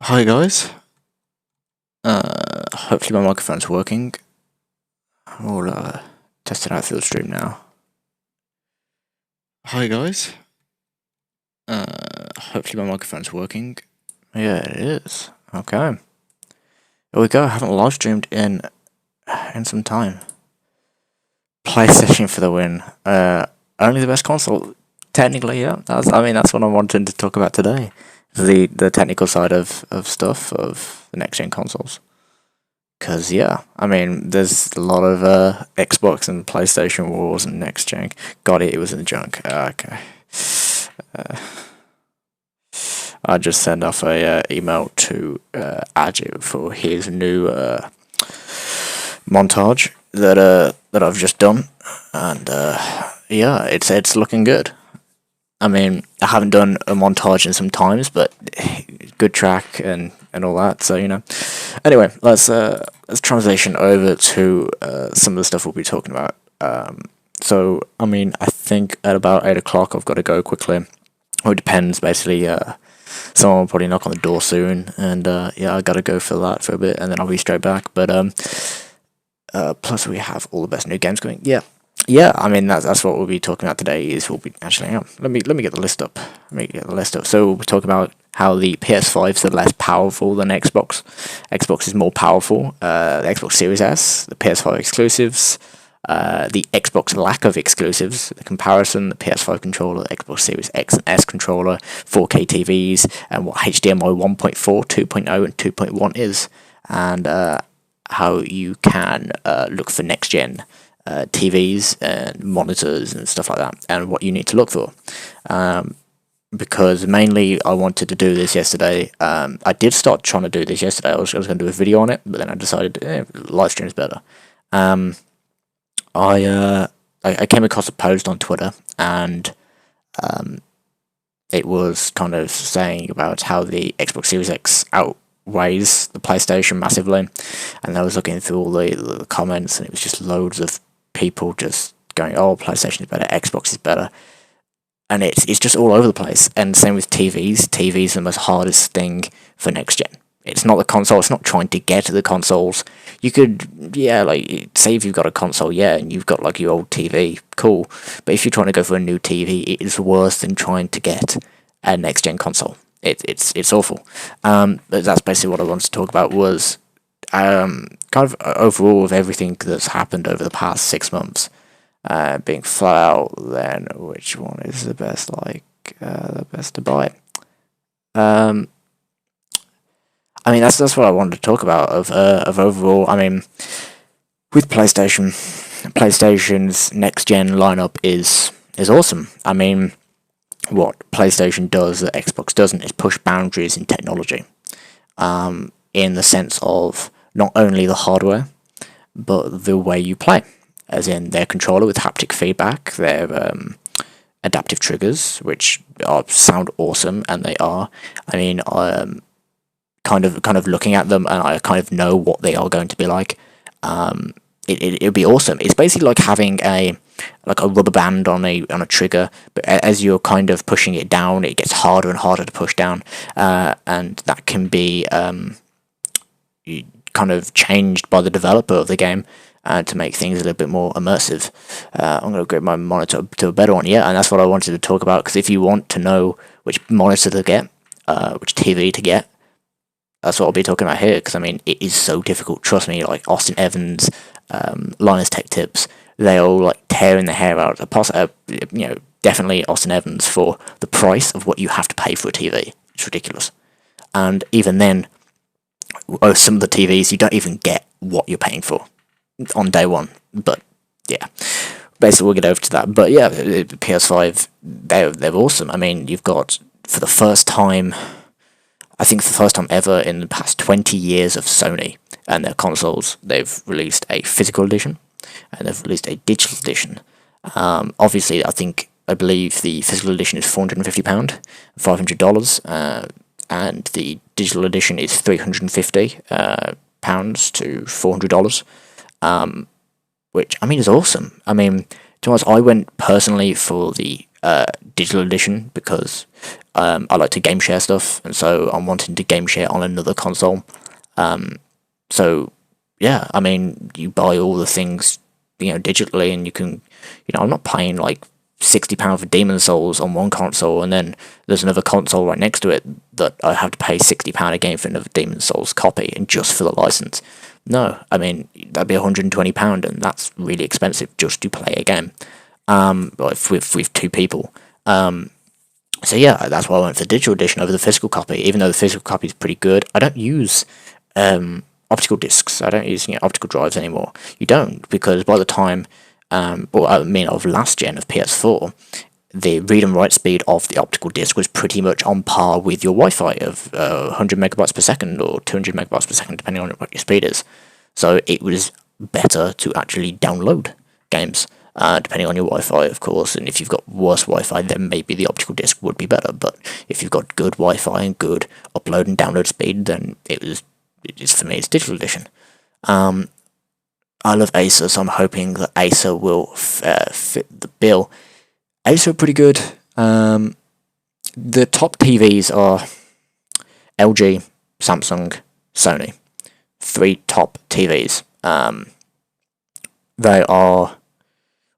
Hi guys. Hopefully my microphone's working. We'll test it out through the stream now. Hi guys. Hopefully my microphone's working. Yeah, it is. Okay. Here we go. I haven't live streamed in some time. PlayStation for the win. Only the best console. Technically, yeah. That's what I wanted to talk about today. The technical side of stuff of the next gen consoles. Because, yeah, there's a lot of Xbox and PlayStation wars and next gen. Got it, it was in the junk. Okay. I just sent off a email to Ajit for his new montage that I've just done. And, yeah, it's looking good. I haven't done a montage in some times, but good track and all that. So Anyway, let's transition over to some of the stuff we'll be talking about. I think at about 8 o'clock I've got to go quickly. Well, it depends. Basically, someone will probably knock on the door soon, and yeah, I got to go for that for a bit, and then I'll be straight back. But plus we have all the best new games going. Yeah. That's what we'll be talking about today. Let me get the list up. So we'll be talking about how the PS5s are less powerful than Xbox. Xbox is more powerful. The Xbox Series S, the PS5 exclusives, the Xbox lack of exclusives, the comparison, the PS5 controller, the Xbox Series X and S controller, 4K TVs, and what HDMI 1.4, 2.0, and 2.1 is, and how you can look for next gen TVs and monitors and stuff like that, and what you need to look for. Because mainly I wanted to do this yesterday. I did start trying to do this yesterday. I was going to do a video on it, but then I decided live stream is better. I came across a post on Twitter, and it was kind of saying about how the Xbox Series X outweighs the PlayStation massively, and I was looking through all the comments, and it was just loads of people just going, "Oh, PlayStation is better, Xbox is better," and it's just all over the place. And same with TVs. TVs are the most hardest thing for next gen. It's not the console. It's not trying to get to the consoles. You could, say if you've got a console, and you've got like your old TV, cool. But if you're trying to go for a new TV, it is worse than trying to get a next gen console. It's awful. But that's basically what I wanted to talk about. Was kind of overall of everything that's happened over the past 6 months, being flat out, then which one is the best, the best to buy? That's what I wanted to talk about of overall. With PlayStation's next gen lineup is awesome. What PlayStation does that Xbox doesn't is push boundaries in technology. In the sense of not only the hardware, but the way you play, as in their controller with haptic feedback, their adaptive triggers, which sound awesome, and they are. Kind of looking at them, and I kind of know what they are going to be like. It'll be awesome. It's basically like having a rubber band on a trigger, but as you're kind of pushing it down, it gets harder and harder to push down, and that can be kind of changed by the developer of the game to make things a little bit more immersive. I'm going to upgrade my monitor to a better one, and that's what I wanted to talk about, because if you want to know which monitor to get, which TV to get, that's what I'll be talking about here, because it is so difficult. Trust me, like Austin Evans, Linus Tech Tips, they all like tearing their hair out. Definitely Austin Evans for the price of what you have to pay for a TV. It's ridiculous. And even then, some of the TVs you don't even get what you're paying for on day one. But yeah, basically we'll get over to that. But yeah, PS5, they're awesome. You've got, for the first time, I think for the first time ever in the past 20 years of Sony and their consoles, they've released a physical edition and they've released a digital edition. Obviously, I believe the physical edition is £450, $500, and the digital edition is £350 to $400, which is awesome. To be honest, I went personally for the digital edition because I like to game share stuff, and so I'm wanting to game share on another console. So yeah, I mean, you buy all the things, digitally, and you can, I'm not paying like £60 for Demon Souls on one console, and then there's another console right next to it that I have to pay £60 again for another Demon Souls copy, and just for the license. No, I mean, that'd be £120, and that's really expensive just to play a game. With two people. So yeah, that's why I went for the digital edition over the physical copy, even though the physical copy is pretty good. I don't use optical discs. I don't use optical drives anymore. You don't, because by the time, of last gen of PS4, the read and write speed of the optical disc was pretty much on par with your Wi-Fi of 100 megabytes per second or 200 megabytes per second, depending on what your speed is. So it was better to actually download games. Depending on your Wi-Fi, of course, and if you've got worse Wi-Fi, then maybe the optical disc would be better. But if you've got good Wi-Fi and good upload and download speed, then for me, it's digital edition. I love Acer, so I'm hoping that Acer will fit the bill. Acer are pretty good. The top TVs are LG, Samsung, Sony. 3 top TVs. They are...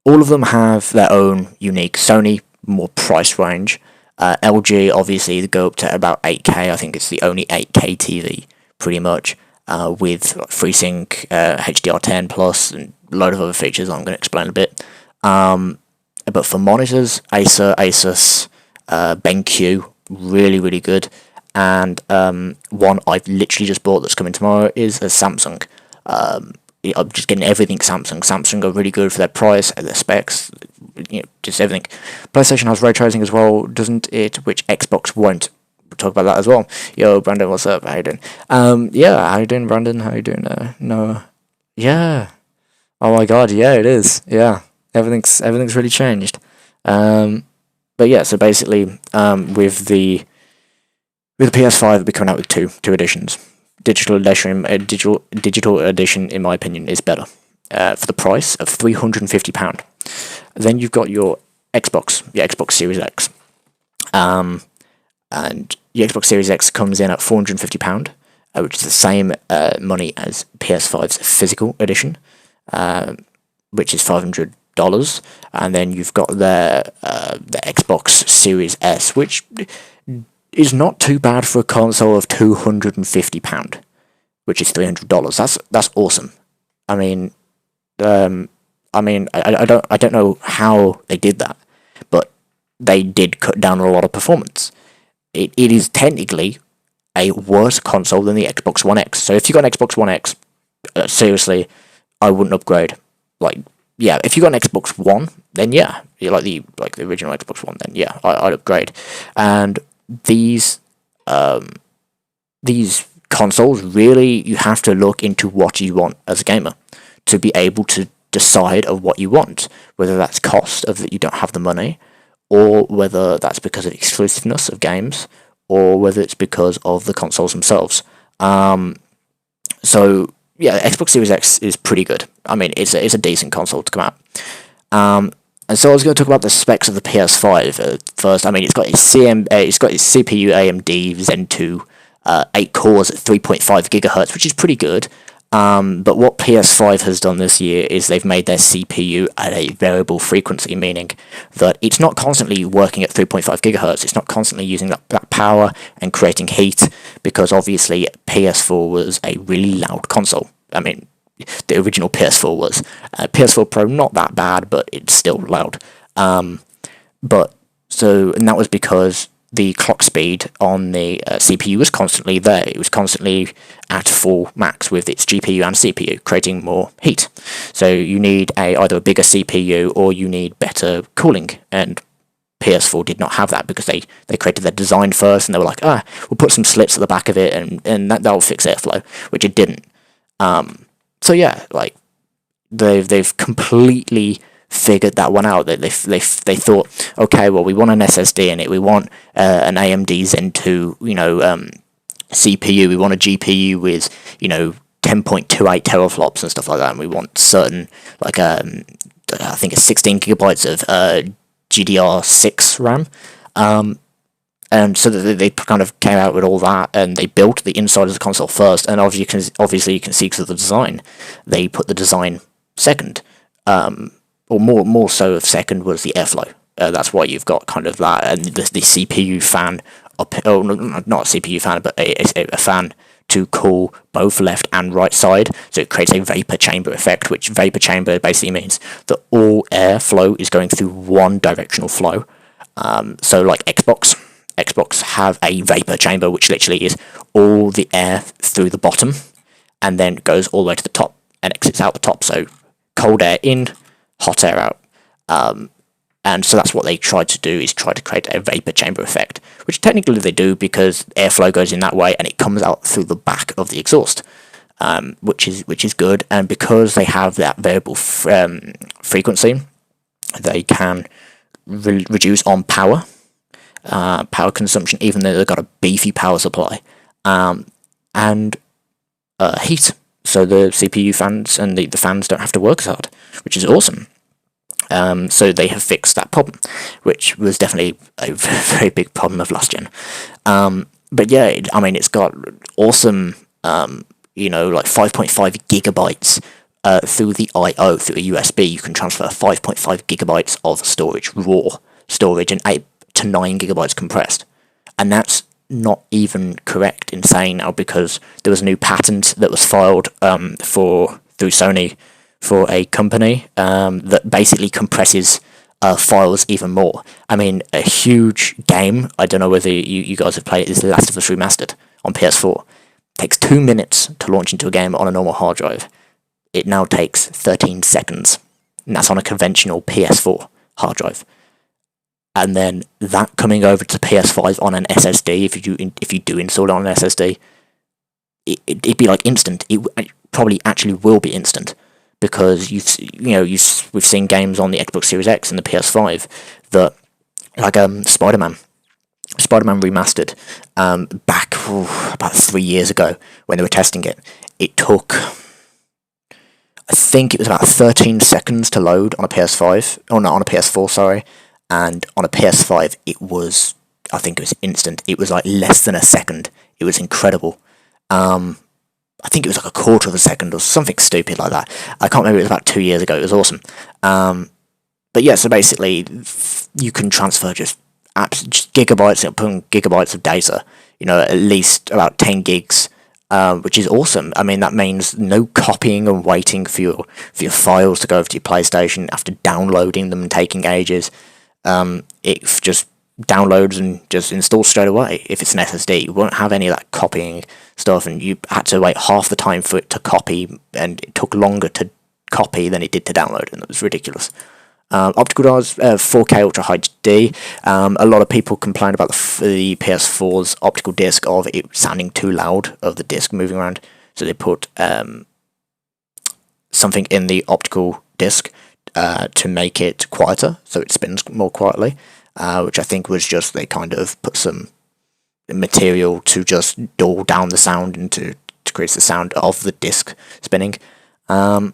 All of them have their own unique. Sony, more price range. LG, obviously, they go up to about 8K. I think it's the only 8K TV, pretty much, with FreeSync, HDR10 Plus, and a load of other features I'm going to explain a bit. But for monitors, Acer, Asus, BenQ, really, really good. And one I've literally just bought that's coming tomorrow is a Samsung. I'm just getting everything Samsung. Samsung are really good for their price, their specs, just everything. PlayStation has ray tracing as well, doesn't it? Which Xbox won't. We'll talk about that as well. Yo, Brandon, what's up? How you doing? Yeah, how you doing, Brandon? How you doing, Noah? Yeah. Oh my God, yeah, it is. Yeah, everything's really changed. But yeah, so basically, with the PS5, it'll be coming out with two editions. Digital edition, in my opinion, is better for the price of £350. Then you've got your Xbox Series X, and your Xbox Series X comes in at £450, which is the same money as PS5's physical edition, which is $500. And then you've got the Xbox Series S, which is not too bad for a console of £250, which is $300. That's awesome. I mean, I don't know how they did that, but they did cut down a lot of performance. It is technically a worse console than the Xbox One X. So if you got an Xbox One X, seriously, I wouldn't upgrade. Like, yeah, if you got an Xbox One, then yeah, you like the original Xbox One, then yeah, I'd upgrade. And these consoles, really, you have to look into what you want as a gamer to be able to decide of what you want, whether that's cost of that you don't have the money, or whether that's because of exclusiveness of games, or whether it's because of the consoles themselves. So yeah, Xbox Series X is pretty good. I mean, it's a decent console to come out. And so I was going to talk about the specs of the PS5 first. I mean, it's got its CPU AMD Zen 2, 8 cores at 3.5 gigahertz, which is pretty good. But what PS5 has done this year is they've made their CPU at a variable frequency, meaning that it's not constantly working at 3.5 gigahertz. It's not constantly using that power and creating heat, because obviously PS4 was a really loud console. I mean, the original PS4 was. PS4 Pro, not that bad, but it's still loud. And that was because the clock speed on the CPU was constantly there. It was constantly at full max with its GPU and CPU, creating more heat. So you need either a bigger CPU or you need better cooling, and PS4 did not have that because they created their design first, and they were like, we'll put some slits at the back of it, and that'll fix airflow, which it didn't. So yeah, like they've completely figured that one out. They thought, okay, well, we want an SSD in it, we want an AMD Zen 2 CPU, we want a GPU with 10.28 teraflops and stuff like that, and we want certain, like I think it's 16 gigabytes of GDR6 RAM. And so they kind of came out with all that, and they built the inside of the console first, and obviously you can see because of the design, they put the design second, or more so of second was the airflow. That's why you've got kind of that, and the CPU fan, not a CPU fan, but a fan to cool both left and right side, so it creates a vapor chamber effect, which vapor chamber basically means that all airflow is going through one directional flow. So like Xbox have a vapor chamber, which literally is all the air through the bottom, and then goes all the way to the top and exits out the top. So cold air in, hot air out. And so that's what they tried to do, is try to create a vapor chamber effect, which technically they do because airflow goes in that way and it comes out through the back of the exhaust, which is good. And because they have that variable frequency, they can reduce on power consumption, even though they've got a beefy power supply, and heat. So the CPU fans and the fans don't have to work as hard, which is awesome. So they have fixed that problem, which was definitely a very big problem of last gen. But yeah, I mean, it's got awesome, like 5.5 gigabytes through the I/O, through a USB. You can transfer 5.5 gigabytes of storage, raw storage, and 8 to 9 gigabytes compressed. And that's not even correct in saying now, because there was a new patent that was filed through Sony for a company that basically compresses files even more. I mean, a huge game, I don't know whether you guys have played it, is The Last of Us Remastered on PS4. It takes 2 minutes to launch into a game on a normal hard drive. It now takes 13 seconds, and that's on a conventional PS4 hard drive. And then that coming over to PS5 on an SSD, if you do install it on an SSD, it'd be like instant. It probably actually will be instant, because we've seen games on the Xbox Series X and the PS5 that, like Spider-Man Remastered, back about 3 years ago when they were testing it. It took, I think it was about 13 seconds to load on a PS5, or not, on a PS4, sorry. And on a PS5, I think it was instant. It was like less than a second. It was incredible. I think it was like a quarter of a second or something stupid like that. I can't remember, it was about 2 years ago. It was awesome. But yeah, so basically, you can transfer just gigabytes of data, at least about 10 gigs, which is awesome. I mean, that means no copying and waiting for your files to go over to your PlayStation after downloading them and taking ages. It just downloads and just installs straight away. If it's an SSD, you won't have any of that copying stuff, and you had to wait half the time for it to copy, and it took longer to copy than it did to download, and it was ridiculous. Optical DARs, 4K Ultra HD. A lot of people complained about the PS4's optical disc of it sounding too loud, of the disc moving around, so they put something in the optical disc to make it quieter, so it spins more quietly, which I think was just they kind of put some material to just dull down the sound and to create the sound of the disc spinning. Sony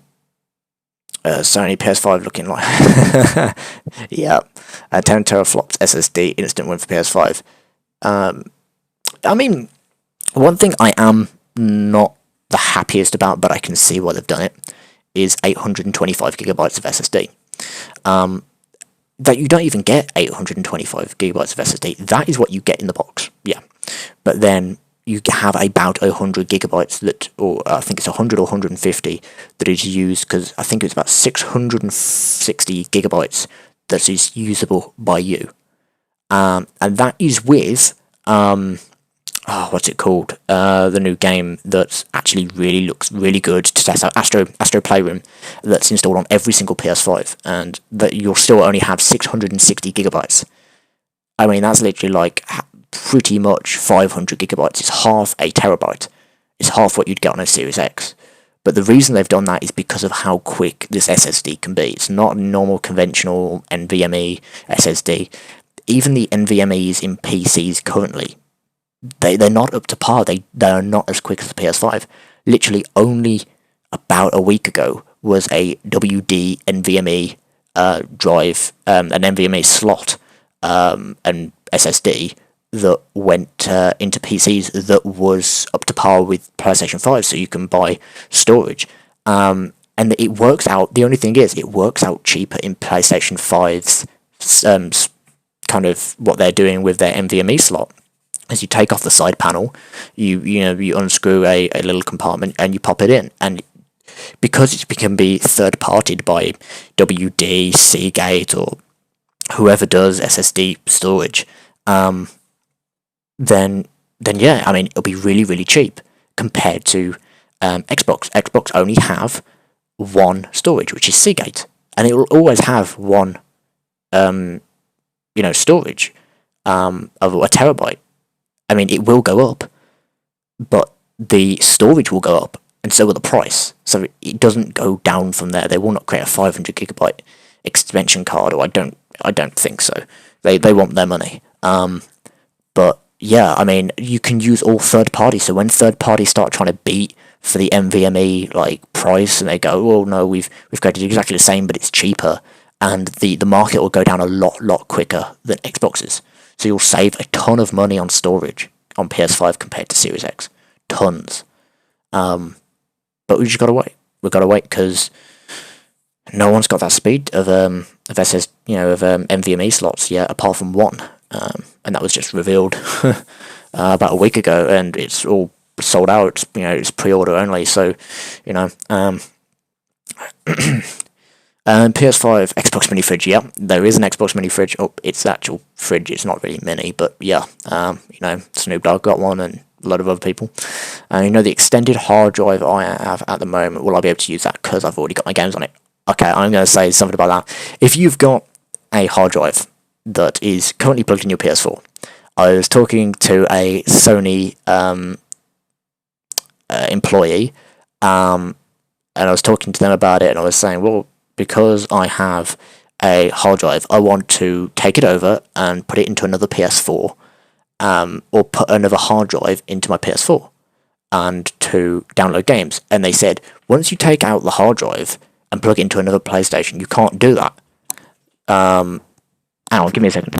PS5 looking like yeah, 10 teraflops SSD, instant win for PS5. I mean, one thing I am not the happiest about, but I can see why they've done it, is 825 gigabytes of SSD. That you don't even get 825 gigabytes of SSD. That is what you get in the box, yeah. But then you have about 100 gigabytes or I think it's 100 or 150 that is used, because I think it's about 660 gigabytes that is usable by you. And that is with what's it called? The new game that actually really looks really good to test out, Astro Playroom, that's installed on every single PS5, and that you'll still only have 660 gigabytes. I mean, that's literally like pretty much 500 gigabytes. It's half a terabyte. It's half what you'd get on a Series X. But the reason they've done that is because of how quick this SSD can be. It's not a normal conventional NVMe SSD. Even the NVMEs in PCs currently, they're not up to par. They are not as quick as the PS5. Literally only about a week ago was a WD NVMe drive, an NVMe slot, and SSD that went into PCs that was up to par with PlayStation 5, so you can buy storage. And it works out. The only thing is, it works out cheaper in PlayStation 5's kind of what they're doing with their NVMe slot. As you take off the side panel, you unscrew a little compartment and you pop it in, and because it can be third partied by WD, Seagate, or whoever does SSD storage, then yeah, I mean it'll be really really cheap compared to Xbox. Xbox only have one storage, which is Seagate, and it will always have one storage of a terabyte. I mean, it will go up, but the storage will go up, and so will the price. So it doesn't go down from there. They will not create a 500 gigabyte expansion card, or I don't think so. They want their money. But yeah, I mean, you can use all third parties. So when third parties start trying to beat for the NVMe like price, and they go, oh no, we've created exactly the same, but it's cheaper, and the market will go down a lot quicker than Xboxes. So you'll save a ton of money on storage on PS5 compared to Series X, tons. But we just gotta wait. We've gotta wait because no one's got that speed of NVMe slots yet, apart from one, and that was just revealed about a week ago, and it's all sold out. It's pre-order only. So, PS5, Xbox Mini Fridge. Yeah, there is an Xbox Mini Fridge. Oh, it's the actual fridge. It's not really mini, but yeah. Snoop Dogg got one, and a lot of other people. And the extended hard drive I have at the moment, will I be able to use that because I've already got my games on it? Okay, I'm going to say something about that. If you've got a hard drive that is currently plugged in your PS4, I was talking to a Sony employee, and I was talking to them about it, and I was saying, well, because I have a hard drive, I want to take it over and put it into another PS4, or put another hard drive into my PS4 and to download games. And they said, once you take out the hard drive and plug it into another PlayStation, you can't do that. Hang on, give me a second.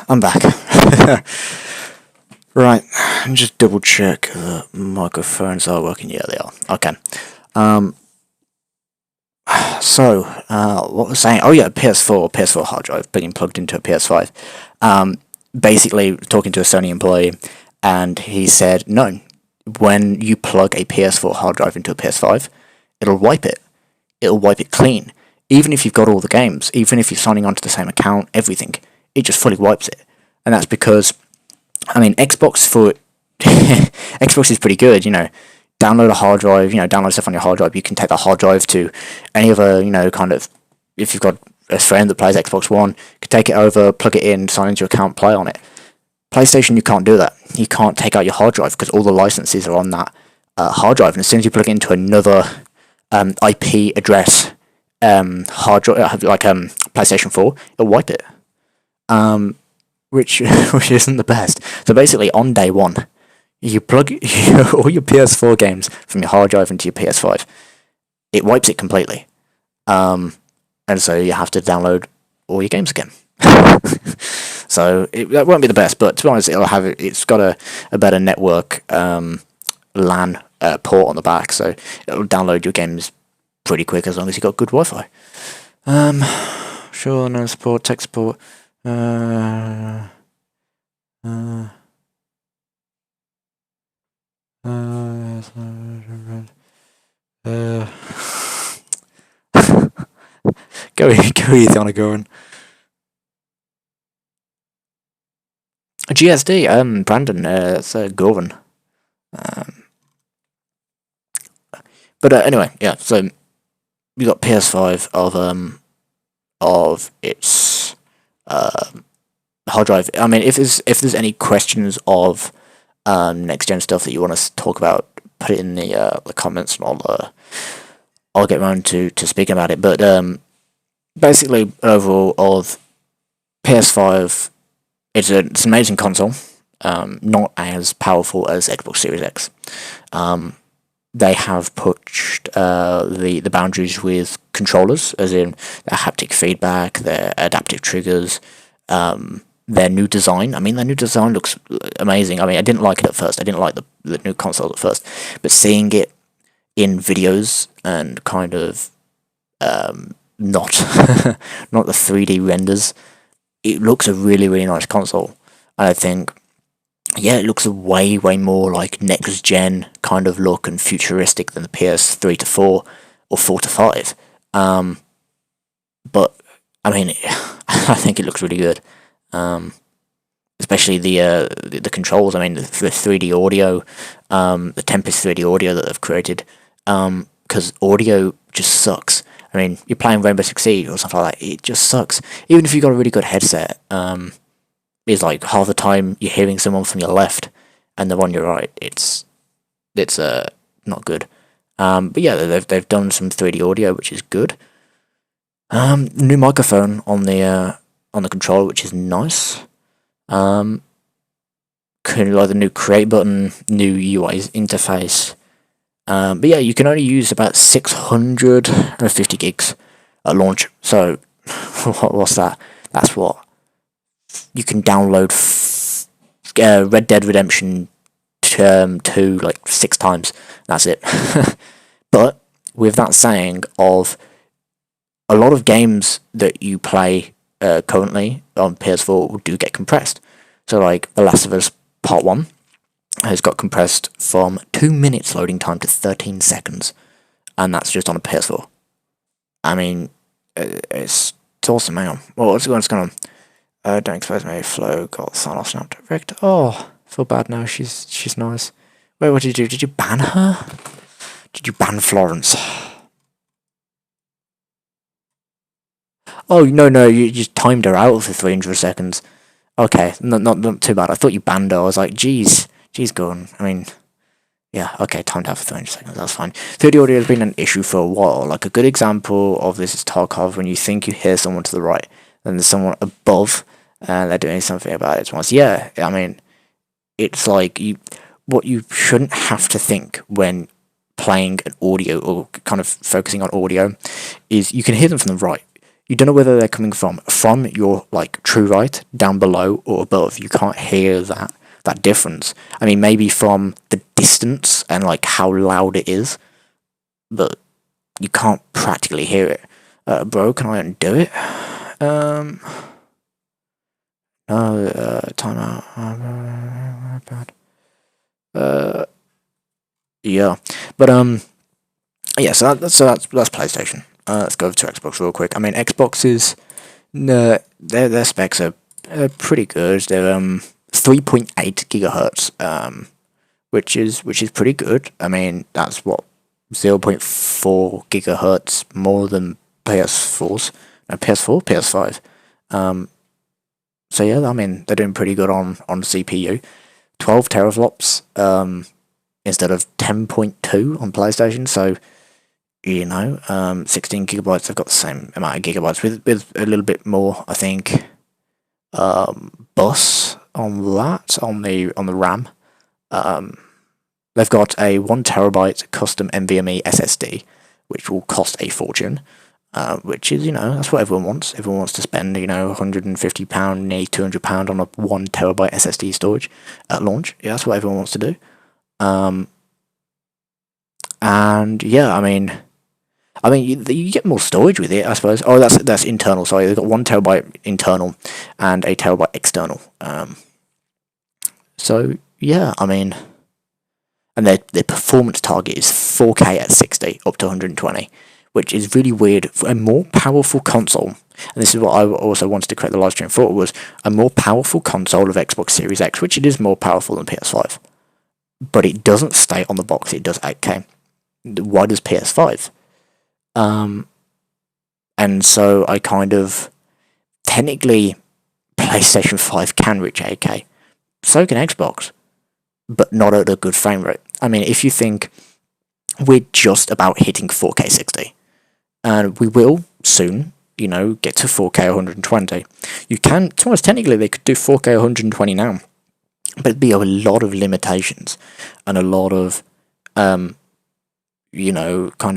I'm back. Right, just double check the microphones are working. Yeah, they are. Okay. So, what was I saying? Oh yeah, PS4 hard drive being plugged into a PS5. Basically talking to a Sony employee, and he said, no, when you plug a PS4 hard drive into a PS5, it'll wipe it. It'll wipe it clean. Even if you've got all the games, even if you're signing onto the same account, everything, it just fully wipes it. And that's because, I mean, Xbox is pretty good, download a hard drive, download stuff on your hard drive. You can take that hard drive to any other, kind of, if you've got a friend that plays Xbox One, you can take it over, plug it in, sign into your account, play on it. PlayStation, you can't do that. You can't take out your hard drive because all the licenses are on that hard drive. And as soon as you plug it into another IP address hard drive, like PlayStation 4, it'll wipe it. Which isn't the best. So basically, on day one, you plug all your PS4 games from your hard drive into your PS5. It wipes it completely. And so you have to download all your games again. So that won't be the best, but to be honest, it's got a better network LAN port on the back, so it'll download your games pretty quick as long as you've got good Wi-Fi. Sure, no support, tech support. Go easy on a going. GSD, Brandon, it's Gorvan. But anyway, yeah. So we got PS5 of its hard drive. I mean, if there's any questions of next gen stuff that you want us to talk about, put it in the comments, and I'll get around to speaking about it. But basically, overall, of PS5, it's an amazing console. Not as powerful as Xbox Series X. They have pushed the boundaries with controllers, as in their haptic feedback, their adaptive triggers, their new design. I mean, their new design looks amazing. I mean, I didn't like it at first. I didn't like the new console at first, but seeing it in videos and kind of not not the 3D renders, it looks a really, really nice console. And I think, yeah, it looks way more like next gen kind of look and futuristic than the PS3 to 4 or 4 to 5. But I mean, I think it looks really good. Especially the controls. I mean, the 3D audio, the Tempest 3D audio that they've created. Because audio just sucks. I mean, you're playing Rainbow Six Siege or something like that, it just sucks. Even if you've got a really good headset, it's like half the time you're hearing someone from your left, and the on your right, it's not good. But yeah, they've done some 3D audio, which is good. New microphone on the controller, which is nice. Kind of like the new create button, new UI interface. But yeah, you can only use about 650 gigs at launch. So what's that? That's what you can download Red Dead Redemption 2 like 6 times. That's it. But with that saying, of a lot of games that you play currently on PS4 do get compressed. So like The Last of Us Part 1 has got compressed from 2 minutes loading time to 13 seconds. And that's just on a PS4. I mean, it's awesome, man. Well, what's going on? Don't expose me. Flo got sign off snap direct. Oh, I feel bad now. She's nice. Wait, what did you do? Did you ban her? Did you ban Florence? Oh no, you just timed her out for 300 seconds. Okay, not too bad. I thought you banned her. I was like, geez, gone. I mean, yeah, okay, timed out for 300 seconds. That's fine. 3D audio has been an issue for a while. Like a good example of this is Tarkov, when you think you hear someone to the right, and there's someone above, and they're doing something about it once. Yeah, I mean, it's like what you shouldn't have to think when playing an audio or kind of focusing on audio is you can hear them from the right. you don't know whether they're coming from your like true right down below or above. You can't hear that difference. I mean, maybe from the distance and like how loud it is, but you can't practically hear it. Bro, can I undo it? Timeout. Bad. Yeah, but yeah. So that's PlayStation. Let's go over to Xbox real quick. I mean, Xbox's their specs are pretty good. They're 3.8 gigahertz, which is pretty good. I mean, that's what 0.4 gigahertz more than PS4's. No, PS4, PS5. So yeah, I mean, they're doing pretty good on CPU. 12 teraflops instead of 10.2 on PlayStation. So 16 gigabytes. They've got the same amount of gigabytes with a little bit more, I think. Bus on that on the RAM. They've got a 1 terabyte custom NVMe SSD, which will cost a fortune. Which is, that's what everyone wants. Everyone wants to spend, £150, nearly £200 on a 1 terabyte SSD storage at launch. Yeah, that's what everyone wants to do. And yeah, I mean, you get more storage with it, I suppose. Oh, that's internal. Sorry, they've got 1 terabyte internal and a terabyte external. So yeah, I mean, and their performance target is 4K at 60 up to 120. Which is really weird. For a more powerful console, and this is what I also wanted to create the live stream for, was a more powerful console of Xbox Series X, which it is more powerful than PS5. But it doesn't state on the box it does 8K. Why does PS5? And so I kind of... Technically, PlayStation 5 can reach 8K. So can Xbox. But not at a good frame rate. I mean, if you think we're just about hitting 4K 60... And we will soon, get to 4K 120. You can, to honest, technically they could do 4K 120 now, but it'd be a lot of limitations and a lot of, kind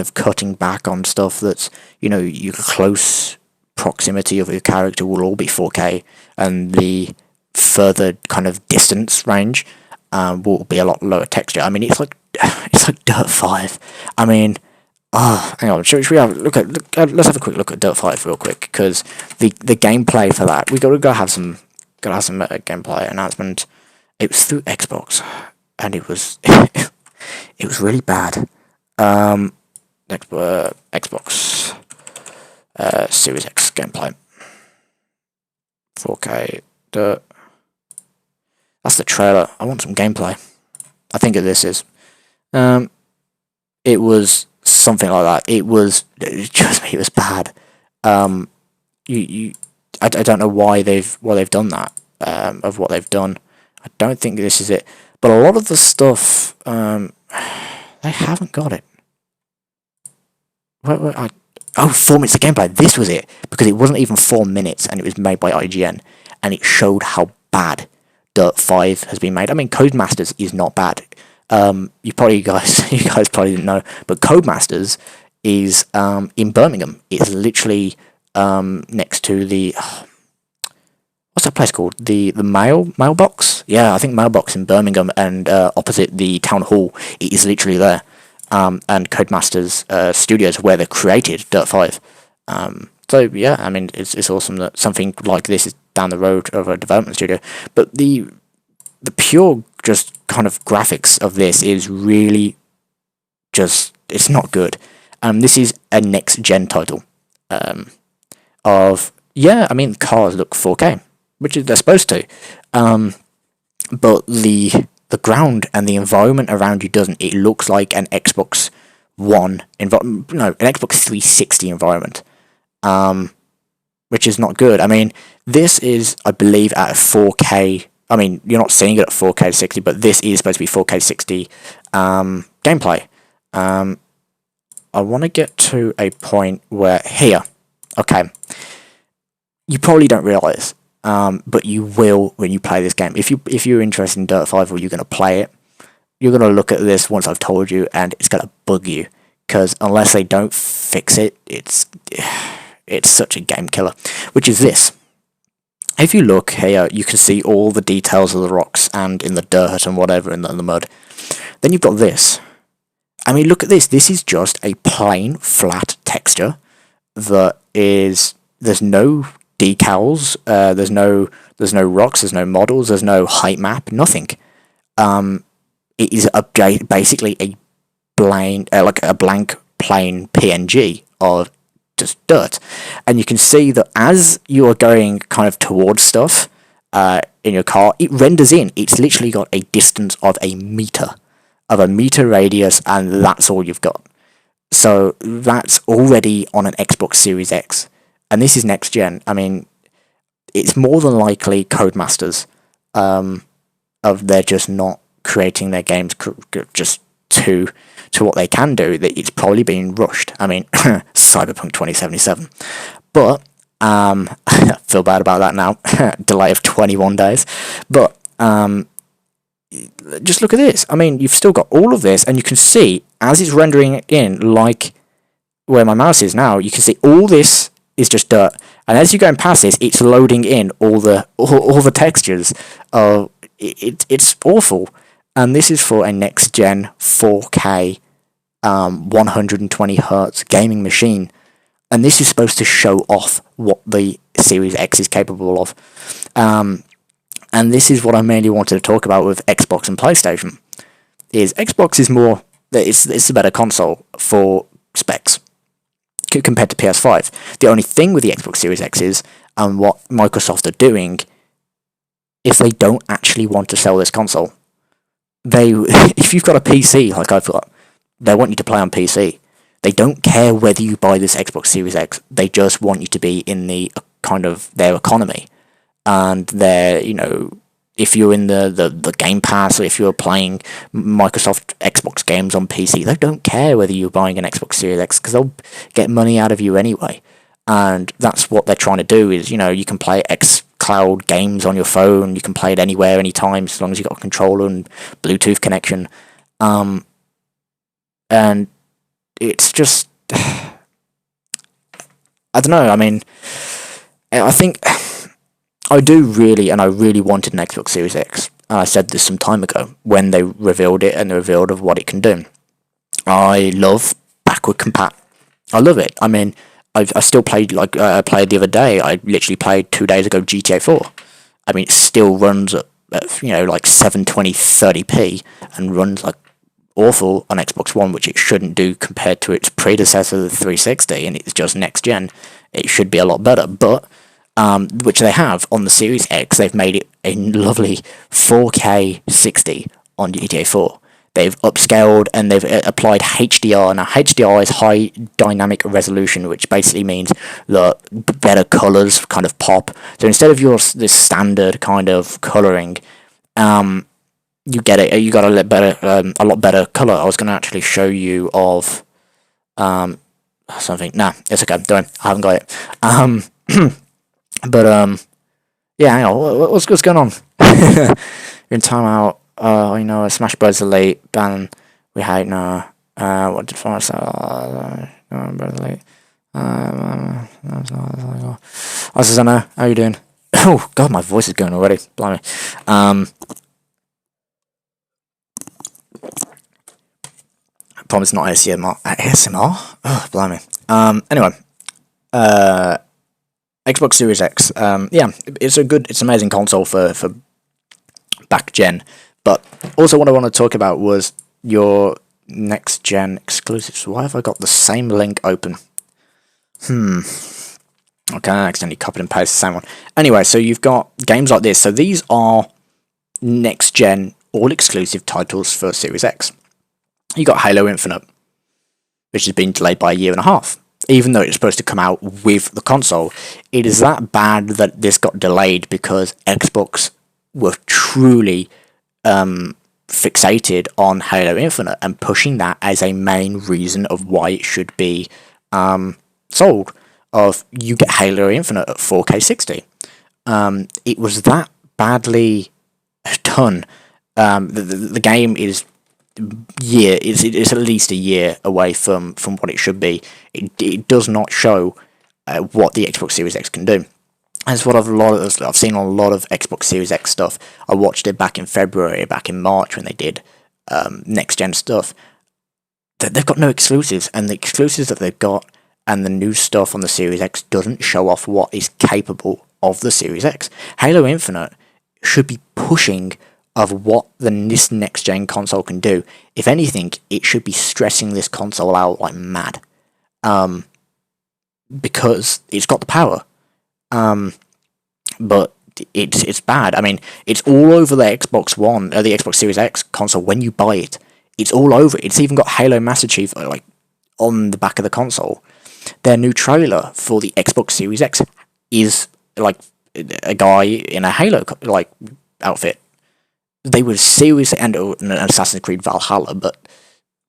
of cutting back on stuff that's, your close proximity of your character will all be 4K, and the further kind of distance range will be a lot lower texture. I mean, it's like Dirt 5. I mean. Hang on. Should we have let's have a quick look at Dirt 5 real quick, because the gameplay for that, we gotta have some gameplay announcement. It was through Xbox, and it was it was really bad. Xbox Series X gameplay, 4K Dirt. That's the trailer. I want some gameplay. I think this is. It was something like that. It was bad. I don't know why they've done that. Of what they've done, I don't think this is it. But a lot of the stuff, they haven't got it. 4 minutes of gameplay. This was it, because it wasn't even 4 minutes, and it was made by IGN, and it showed how bad Dirt 5 has been made. I mean, Codemasters is not bad. You guys probably didn't know, but Codemasters is in Birmingham. It's literally next to the what's that place called? The mailbox. Yeah, I think mailbox in Birmingham, and opposite the town hall. It is literally there. And Codemasters Studios, where they created Dirt 5. So yeah, I mean, it's awesome that something like this is down the road of a development studio. But the pure just kind of graphics of this is really just, it's not good. This is a next gen title. I mean, cars look 4K, which they're supposed to. But the ground and the environment around you doesn't. It looks like an Xbox One an Xbox 360 environment. Which is not good. I mean, this is, I believe, at a 4K. I mean, you're not seeing it at 4K 60, but this is supposed to be 4K 60 gameplay. I want to get to a point where here, okay, you probably don't realise, but you will when you play this game. If you're interested in Dirt 5 or you're going to play it, you're going to look at this once I've told you, and it's going to bug you, because unless they don't fix it, it's it's such a game killer, which is this. If you look here, you can see all the details of the rocks and in the dirt and whatever in the mud. Then you've got this. I mean, look at this. This is just a plain, flat texture that is... There's no decals. There's no rocks. There's no models. There's no height map. Nothing. It is basically a like a blank plain PNG of just dirt, and you can see that as you are going kind of towards stuff in your car, it renders in. It's literally got a distance of a meter radius, and that's all you've got. So that's already on an Xbox Series X, and this is next gen. I mean, it's more than likely Codemasters of they're just not creating their games just to what they can do. That it's probably been rushed. I mean, Cyberpunk 2077, but I feel bad about that now. Delay of 21 days, but just look at this. I mean, you've still got all of this, and you can see as it's rendering it in, like where my mouse is now, you can see all this is just dirt, and as you're going past this, it's loading in all the textures. It's awful. And this is for a next-gen 4K 120 Hz gaming machine. And this is supposed to show off what the Series X is capable of. And this is what I mainly wanted to talk about with Xbox and PlayStation. Is Xbox is more... It's a better console for specs compared to PS5. The only thing with the Xbox Series X is, and what Microsoft are doing, is they don't actually want to sell this console. If you've got a PC like I've got, they want you to play on PC. They don't care whether you buy this Xbox Series X. They just want you to be in the kind of their economy, and if you're in the Game Pass, or if you're playing Microsoft Xbox games on PC, they don't care whether you're buying an Xbox Series X because they'll get money out of you anyway. And that's what they're trying to do. Is you can play xCloud games on your phone. You can play it anywhere, anytime, as long as you've got a controller and Bluetooth connection. And it's just... I don't know, I mean... I think... I really wanted an Xbox Series X. I said this some time ago, when they revealed it, and they revealed of what it can do. I love backward compat. I love it. I mean... I still played, I played the other day. I literally played 2 days ago GTA 4. I mean, it still runs at like 720 30p, and runs like awful on Xbox One, which it shouldn't do compared to its predecessor, the 360, and it's just next gen. It should be a lot better, but which they have on the Series X. They've made it a lovely 4K 60 on GTA 4. They've upscaled and they've applied HDR. Now, HDR is high dynamic resolution, which basically means that better colors kind of pop. So instead of this standard kind of coloring, you get it. You got a lot better color. I was going to actually show you of something. Nah, it's okay. Don't. I haven't got it. But yeah. Hang on. What's going on? You're in timeout. Smash Bros. Elite, ban, we hate no, what did I say? Bros. Elite, hi Susanna, how you doing? Oh god, my voice is going already, blimey. I promise not ASMR, oh, blimey. Anyway, Xbox Series X, yeah, it's an amazing console for back gen. But also what I want to talk about was your next-gen exclusives. Why have I got the same link open? Okay, I accidentally copied and pasted the same one. Anyway, so you've got games like this. So these are next-gen, all-exclusive titles for Series X. You got Halo Infinite, which has been delayed by a year and a half. Even though it's supposed to come out with the console, it is that bad that this got delayed because Xbox were truly... fixated on Halo Infinite and pushing that as a main reason of why it should be sold. Of you get Halo Infinite at 4K 60. It was that badly done. The game is it's at least a year away from what it should be. It does not show what the Xbox Series X can do. That's what I've seen a lot of Xbox Series X stuff. I watched it back in February, back in March when they did next gen stuff. They've got no exclusives, and the exclusives that they've got and the new stuff on the Series X doesn't show off what is capable of the Series X. Halo Infinite should be pushing of what this next gen console can do. If anything, it should be stressing this console out like mad, because it's got the power. But it's bad. I mean, it's all over the Xbox One, the Xbox Series X console when you buy it. It's all over it. It's even got Halo Master Chief like on the back of the console. Their new trailer for the Xbox Series X is like a guy in a Halo like outfit. They were seriously, and an Assassin's Creed Valhalla, but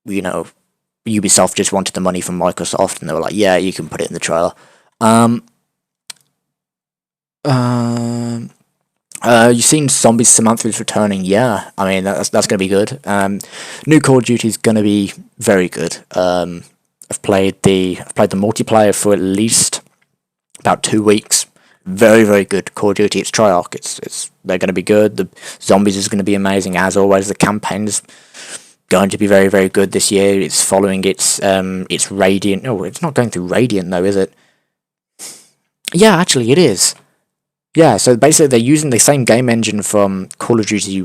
you know, Ubisoft just wanted the money from Microsoft, and they were like, "Yeah, you can put it in the trailer." You've seen Zombies Samantha is returning. Yeah, I mean that's gonna be good. New Call of Duty is gonna be very good. I've played the multiplayer for at least about 2 weeks. Very, very good Call of Duty. It's Treyarch. They're going to be good. The Zombies is going to be amazing as always. The campaign's going to be very, very good this year. It's following its Radiant. No, it's not going through Radiant though, is it? Yeah, actually, it is. Yeah, so basically they're using the same game engine from Call of Duty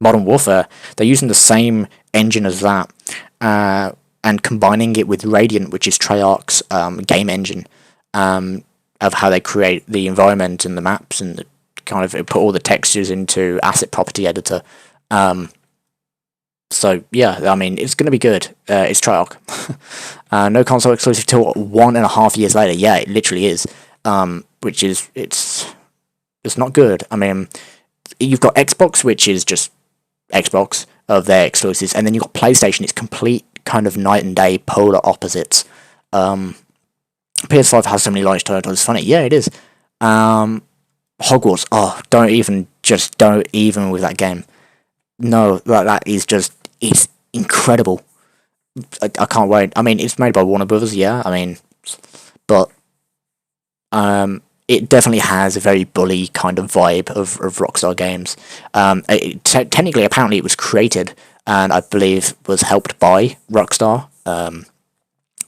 Modern Warfare. They're using the same engine as that, and combining it with Radiant, which is Treyarch's game engine, of how they create the environment and the maps and kind of put all the textures into Asset Property Editor. So yeah, I mean it's going to be good. It's Treyarch. No console exclusive till 1.5 years later. Yeah, it literally is. Which is it's not good. I mean, you've got Xbox, which is just Xbox of their exclusives, and then you've got PlayStation. It's complete kind of night and day, polar opposites. PS5 has so many launch titles. It's funny. Yeah, it is. Hogwarts. Oh, don't even with that game. No, that is just, it's incredible. I can't wait. I mean, it's made by Warner Brothers. Yeah, I mean, but it definitely has a very bully kind of vibe of Rockstar games. Technically, apparently, it was created and I believe was helped by Rockstar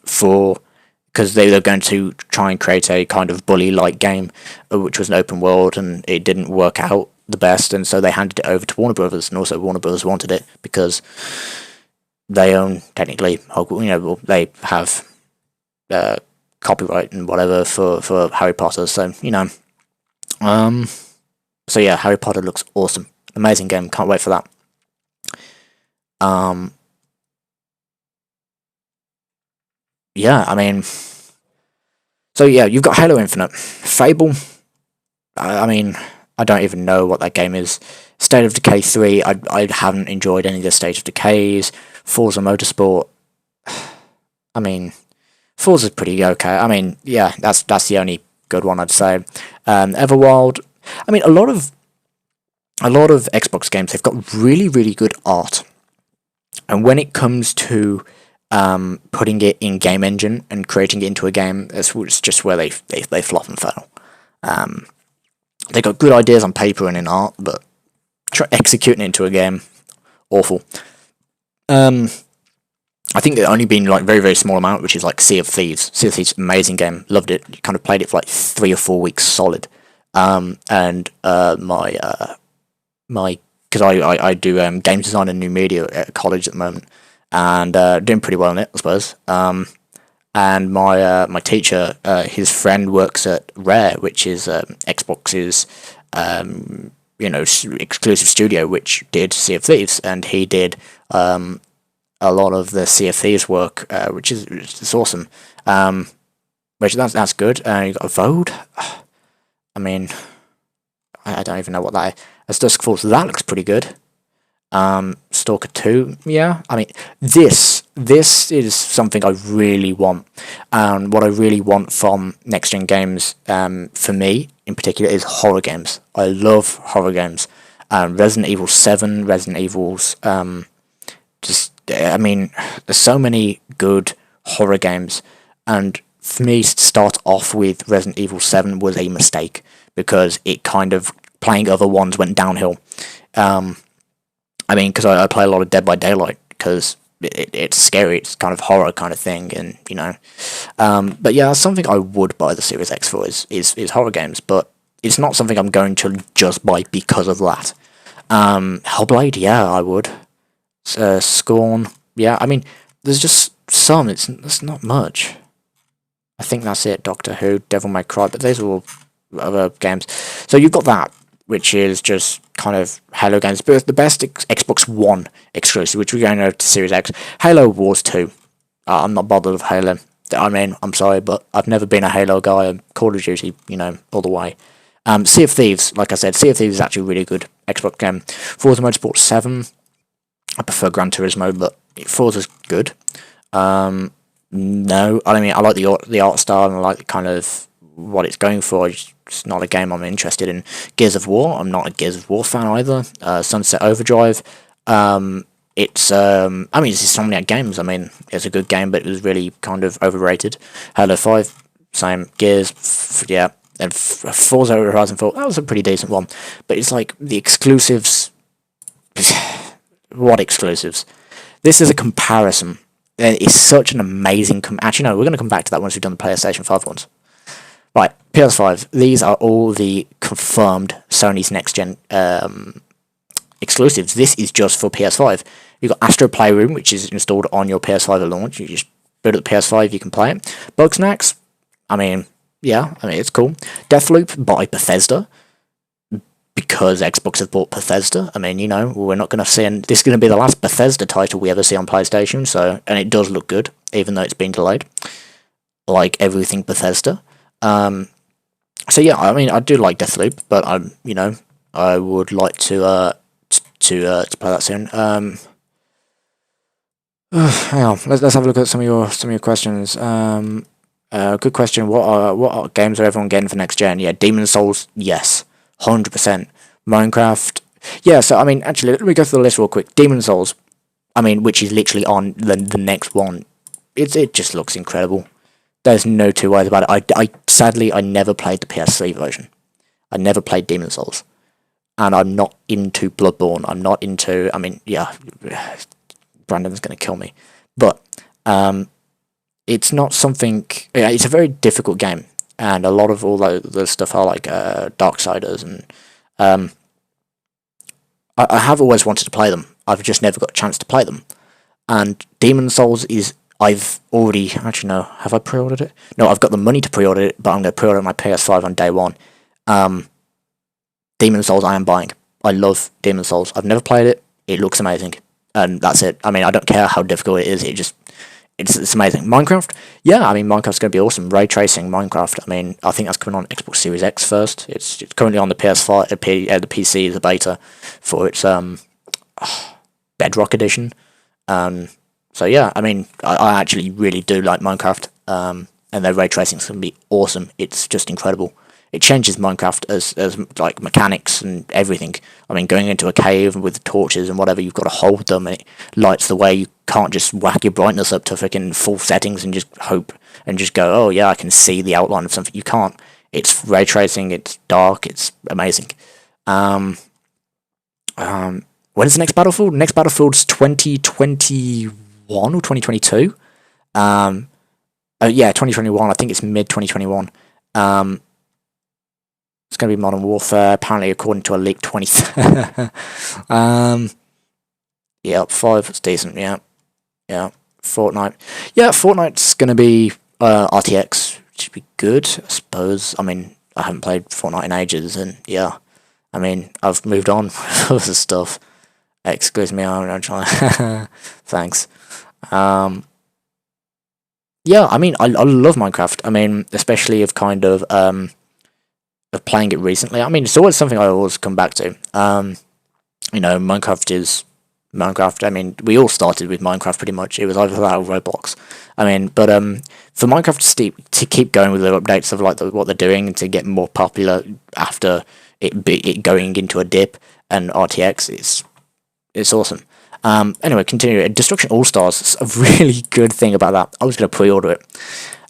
because they were going to try and create a kind of bully-like game, which was an open world, and it didn't work out the best, and so they handed it over to Warner Brothers, and also Warner Brothers wanted it because they own, technically, they have copyright and whatever for Harry Potter, so, so yeah, Harry Potter looks awesome. Amazing game, can't wait for that. Yeah, I mean, so yeah, you've got Halo Infinite. Fable, I mean, I don't even know what that game is. State of Decay 3, I haven't enjoyed any of the State of Decays. Forza Motorsport, I mean, Forza's pretty okay. I mean, yeah, that's the only good one I'd say. Everwild, I mean, a lot of Xbox games, they've got really, really good art. And when it comes to putting it in game engine and creating it into a game, it's just where they flop and fail. They got good ideas on paper and in art, but executing it into a game, awful. I think there's only been like very, very small amount, which is like Sea of Thieves. Sea of Thieves, amazing game, loved it. Kind of played it for like 3 or 4 weeks solid. And because I do games design and new media at college at the moment, and doing pretty well in it, I suppose. And my teacher, his friend works at Rare, which is Xbox's exclusive studio, which did Sea of Thieves, and he did a lot of the Sea of Thieves work, which is it's awesome. Which that's good. You got a Vode. I mean, I don't even know what that is. As Dusk Falls, that looks pretty good. Stalker 2, yeah. I mean, this is something I really want. What I really want from next gen games, for me in particular, is horror games. I love horror games. Resident Evil 7, Resident Evil's, I mean, there's so many good horror games. and for me to start off with Resident Evil 7 was a mistake, because it kind of, playing other ones went downhill. I mean, because I play a lot of Dead by Daylight, because it's scary, it's kind of horror kind of thing, and, you know. But yeah, that's something I would buy the Series X for, is horror games, but it's not something I'm going to just buy because of that. Hellblade, yeah, I would. Scorn, yeah, I mean, there's just some, it's not much. I think that's it. Doctor Who, Devil May Cry, but those are all other games. So you've got that, which is just kind of Halo games, but the best Xbox One exclusive, which we're going over to Series X, Halo Wars 2. I'm not bothered with Halo. I mean, I'm sorry, but I've never been a Halo guy. I'm Call of Duty, you know, all the way. Sea of Thieves, like I said, Sea of Thieves is actually a really good Xbox game. Forza Motorsport 7, I prefer Gran Turismo, but Forza's good. No, I mean, I like the art style, and I like kind of what it's going for. It's not a game I'm interested in. Gears of War, I'm not a Gears of War fan either. Sunset Overdrive, I mean, it's Insomniac Games. I mean, it's a good game, but it was really kind of overrated. Halo 5, same. Gears, yeah. And Forza Horizon 4, that was a pretty decent one. But it's like, the exclusives... What exclusives? This is a comparison. It's such an amazing... Actually, no, we're going to come back to that once we've done the PlayStation 5 ones. Right, PS5. These are all the confirmed Sony's next-gen exclusives. This is just for PS5. You've got Astro Playroom, which is installed on your PS5 at launch. You just build up the PS5, you can play it. Bugsnax, I mean, yeah, I mean, it's cool. Deathloop by Bethesda, because Xbox have bought Bethesda. I mean, you know, we're not going to see... This is going to be the last Bethesda title we ever see on PlayStation, so... And it does look good, even though it's been delayed. Like everything Bethesda. So yeah, I mean, I do like Deathloop, but you know, I would like to play that soon. Hang on, let's have a look at some of your questions. Good question. What games are everyone getting for next gen? Yeah, Demon's Souls, yes, 100%. Minecraft, yeah. So I mean, actually, let me go through the list real quick. Demon's Souls, I mean, which is literally on the next one. It just looks incredible. There's no two ways about it. I sadly never played the PS3 version. I never played Demon's Souls, and I'm not into Bloodborne. I'm not into. I mean, yeah, Brandon's gonna kill me, but it's not something. Yeah, it's a very difficult game, and a lot of all the stuff are like Darksiders, and I have always wanted to play them. I've just never got a chance to play them, and Demon's Souls is. I've already, actually no, have I pre-ordered it? No, I've got the money to pre-order it, but I'm going to pre-order my PS5 on day one. Demon's Souls I am buying. I love Demon's Souls. I've never played it. It looks amazing. And that's it. I mean, I don't care how difficult it is. It's amazing. Minecraft? Yeah, I mean, Minecraft's going to be awesome. Ray tracing Minecraft. I mean, I think that's coming on Xbox Series X first. It's currently on the PS5, the PC is a beta for its Bedrock Edition. So yeah, I mean, I actually really do like Minecraft, and their ray tracing is going to be awesome. It's just incredible. It changes Minecraft as like mechanics and everything. I mean, going into a cave with the torches and whatever, you've got to hold them, and it lights the way. You can't just whack your brightness up to freaking full settings and just hope and just go, oh yeah, I can see the outline of something. You can't. It's ray tracing. It's dark. It's amazing. When is the next Battlefield? Next Battlefield's 2021 or 2022. Yeah, 2021. I think it's mid 2021. It's going to be Modern Warfare, apparently according to a leak 20. Yeah, 5. It's decent. Yeah. Fortnite. Yeah, Fortnite's going to be RTX, which should be good, I suppose. I mean, I haven't played Fortnite in ages, and yeah, I mean, I've moved on with other stuff. Excuse me, I'm trying. Thanks. Yeah, I mean, I love Minecraft. I mean, especially of kind of playing it recently. I mean, it's always something I always come back to. You know, Minecraft is Minecraft. I mean, we all started with Minecraft pretty much. It was either that or Roblox. I mean, but for Minecraft to keep going with the updates of like what they're doing and to get more popular after it going into a dip and RTX, it's awesome. Anyway, continue. Destruction All Stars is a really good thing about that. I was going to pre-order it.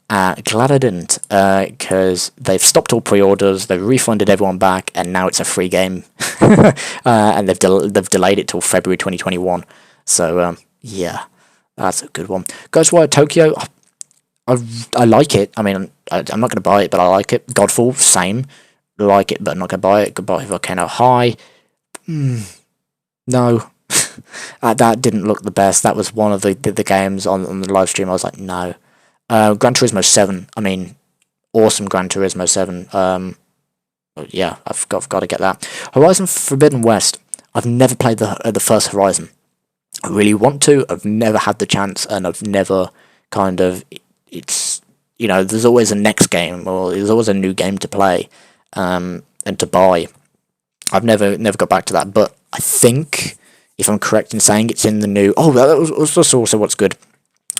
Glad I didn't, because they've stopped all pre-orders, they've refunded everyone back, and now it's a free game, and they've delayed it till February 2021. So yeah, that's a good one. Ghostwire Tokyo, I like it. I mean, I'm not going to buy it, but I like it. Godfall, same, like it, but I'm not going to buy it. Goodbye Volcano High, no. That didn't look the best. That was one of the games on the live stream. I was like, no. Gran Turismo 7. I mean, awesome Gran Turismo 7. Yeah, I've got to get that. Horizon Forbidden West. I've never played the first Horizon. I really want to. I've never had the chance, and I've never kind of. It's there's always a next game, or there's always a new game to play, and to buy. I've never got back to that, but I think, if I'm correct in saying, it's in the new. Oh, that's also what's good.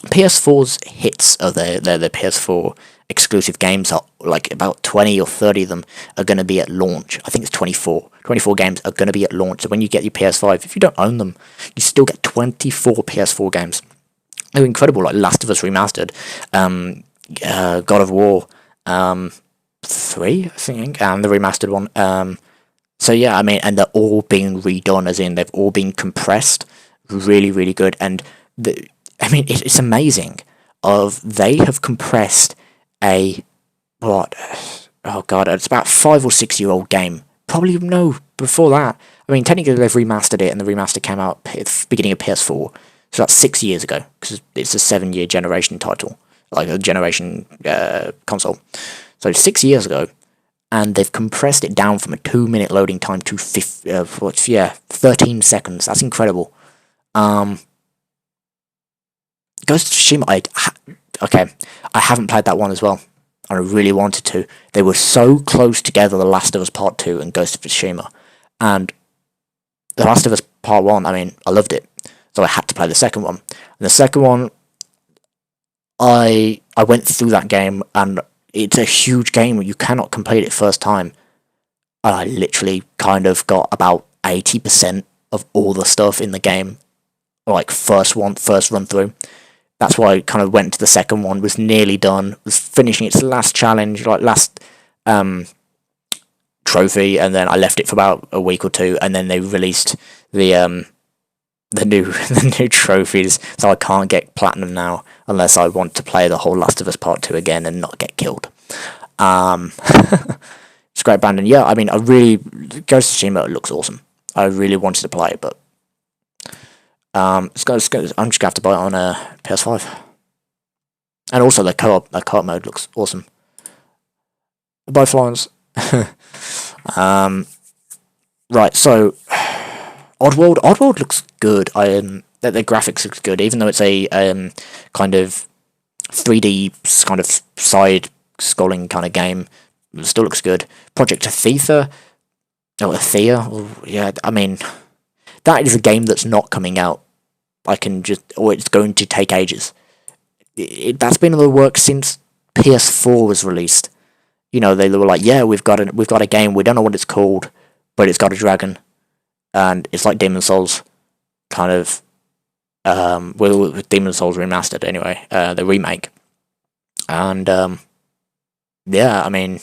PS4's hits are their PS4 exclusive games are like about 20 or 30 of them are going to be at launch. I think it's 24. 24 games are going to be at launch. So when you get your PS5, if you don't own them, you still get 24 PS4 games. They're incredible, like Last of Us Remastered, God of War 3, I think, and the remastered one. So yeah, I mean, and they're all being redone, as in they've all been compressed, really, really good. And I mean, it's amazing. They have compressed a what? Oh god, it's about 5 or 6 year old game. Probably no before that. I mean, technically they've remastered it, and the remaster came out at the beginning of PS4, so that's 6 years ago, because it's a 7-year generation title, like a generation console. So 6 years ago. And they've compressed it down from a 2-minute loading time to 13 seconds. That's incredible. Ghost of Tsushima, I haven't played that one as well, and I really wanted to. They were so close together, The Last of Us Part 2 and Ghost of Tsushima. And The Last of Us Part 1, I mean, I loved it, so I had to play the second one. And the second one, I went through that game, and it's a huge game. You cannot complete it first time. And I literally kind of got about 80% of all the stuff in the game, like first run through. That's why I kind of went to the second one, was nearly done, was finishing its last challenge, like last trophy, and then I left it for about a week or two, and then they released the new trophies, so I can't get platinum now unless I want to play the whole Last of Us Part 2 again and not get killed. It's great band, and yeah, I mean, Ghost of Tsushima looks awesome. I really wanted to play it, but I'm just gonna have to buy it on PS5. And also the co-op mode looks awesome. Bye, Florence. Right, so Oddworld looks good. The graphics looks good, even though it's a kind of 3D kind of side scrolling kind of game. It still looks good. Project Thea, yeah. I mean, that is a game that's not coming out. Or it's going to take ages. That's been in the works since PS4 was released. They were like, yeah, we've got a game. We don't know what it's called, but it's got a dragon. And it's like Demon Souls, kind of. With Demon Souls Remastered, anyway, the remake. And yeah, I mean,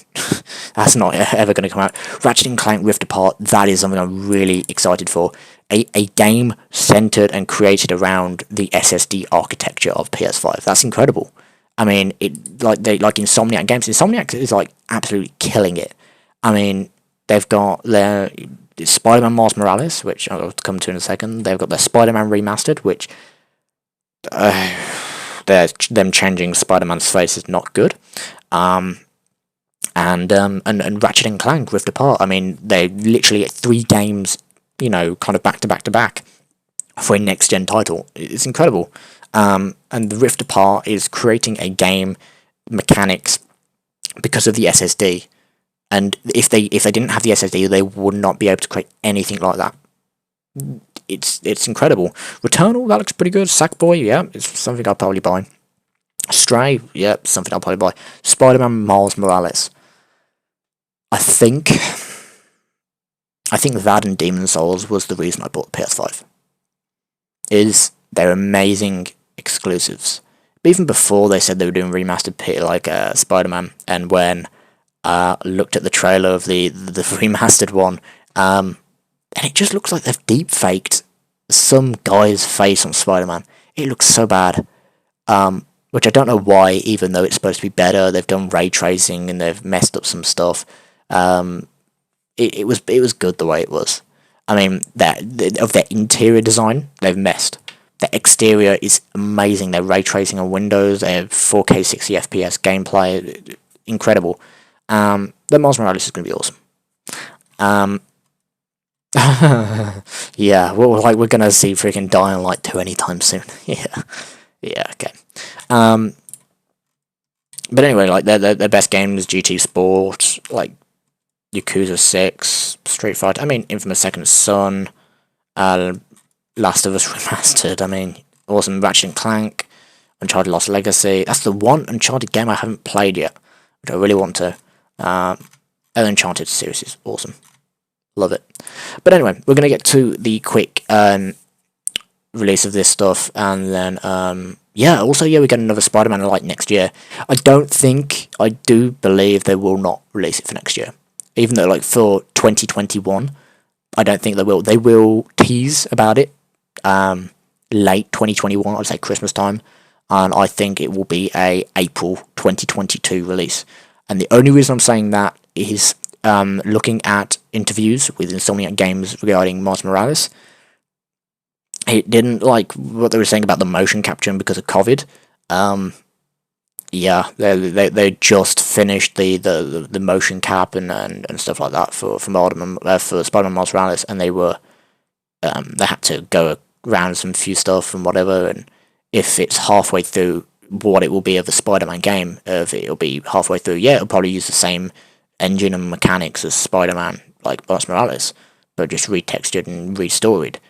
that's not ever going to come out. Ratchet and Clank Rift Apart, that is something I'm really excited for. A game centered and created around the SSD architecture of PS5. That's incredible. I mean, like Insomniac Games. Insomniac is like absolutely killing it. I mean, they've got their Spider-Man Miles Morales, which I'll come to in a second. They've got their Spider-Man Remastered, which them changing Spider-Man's face is not good. And Ratchet and Clank Rift Apart. I mean, they literally get 3 games, kind of back to back for a next gen title. It's incredible. And the Rift Apart is creating a game mechanics because of the SSD. And if they didn't have the SSD, they would not be able to create anything like that. It's incredible. Returnal, that looks pretty good. Sackboy, yeah, it's something I'll probably buy. Stray, yeah, something I'll probably buy. Spider-Man Miles Morales. I think that and Demon Souls was the reason I bought the PS5. They're amazing exclusives. even before they said they were doing remastered Spider-Man, and when looked at the trailer of the remastered one, and it just looks like they've deep faked some guy's face on Spider-Man. It looks so bad. Which I don't know why, even though it's supposed to be better. They've done ray tracing and they've messed up some stuff. It was good the way it was. I mean, of their interior design, they've messed. The exterior is amazing. They're ray tracing on Windows. They have 4K 60 FPS gameplay. Incredible. The Miles Morales is going to be awesome. Yeah, we're going to see freaking Dying Light 2 anytime soon. Yeah, okay. But anyway, like their best games, GT Sport, like Yakuza 6, Street Fighter. I mean, Infamous Second Son, Last of Us Remastered. I mean, awesome. Ratchet and Clank, Uncharted Lost Legacy. That's the one Uncharted game I haven't played yet, which I really want to. And Uncharted series is awesome. Love it. But anyway, we're gonna get to the quick release of this stuff, and then we get another Spider-Man like next year. I do believe they will not release it for next year, even though like for 2021, I don't think they will. They will tease about it late 2021, I'd say Christmas time, and I think it will be a April 2022 release. And the only reason I'm saying that is looking at interviews with Insomniac Games regarding Miles Morales. It didn't like what they were saying about the motion capturing because of COVID. They just finished the motion cap and stuff like that for Spider-Man Miles Morales, and they had to go around some few stuff and whatever. And if it's halfway through what it will be of the Spider-Man game, it'll be halfway through. Yeah, it'll probably use the same engine and mechanics as Spider-Man, like Miles Morales, but just retextured and restored.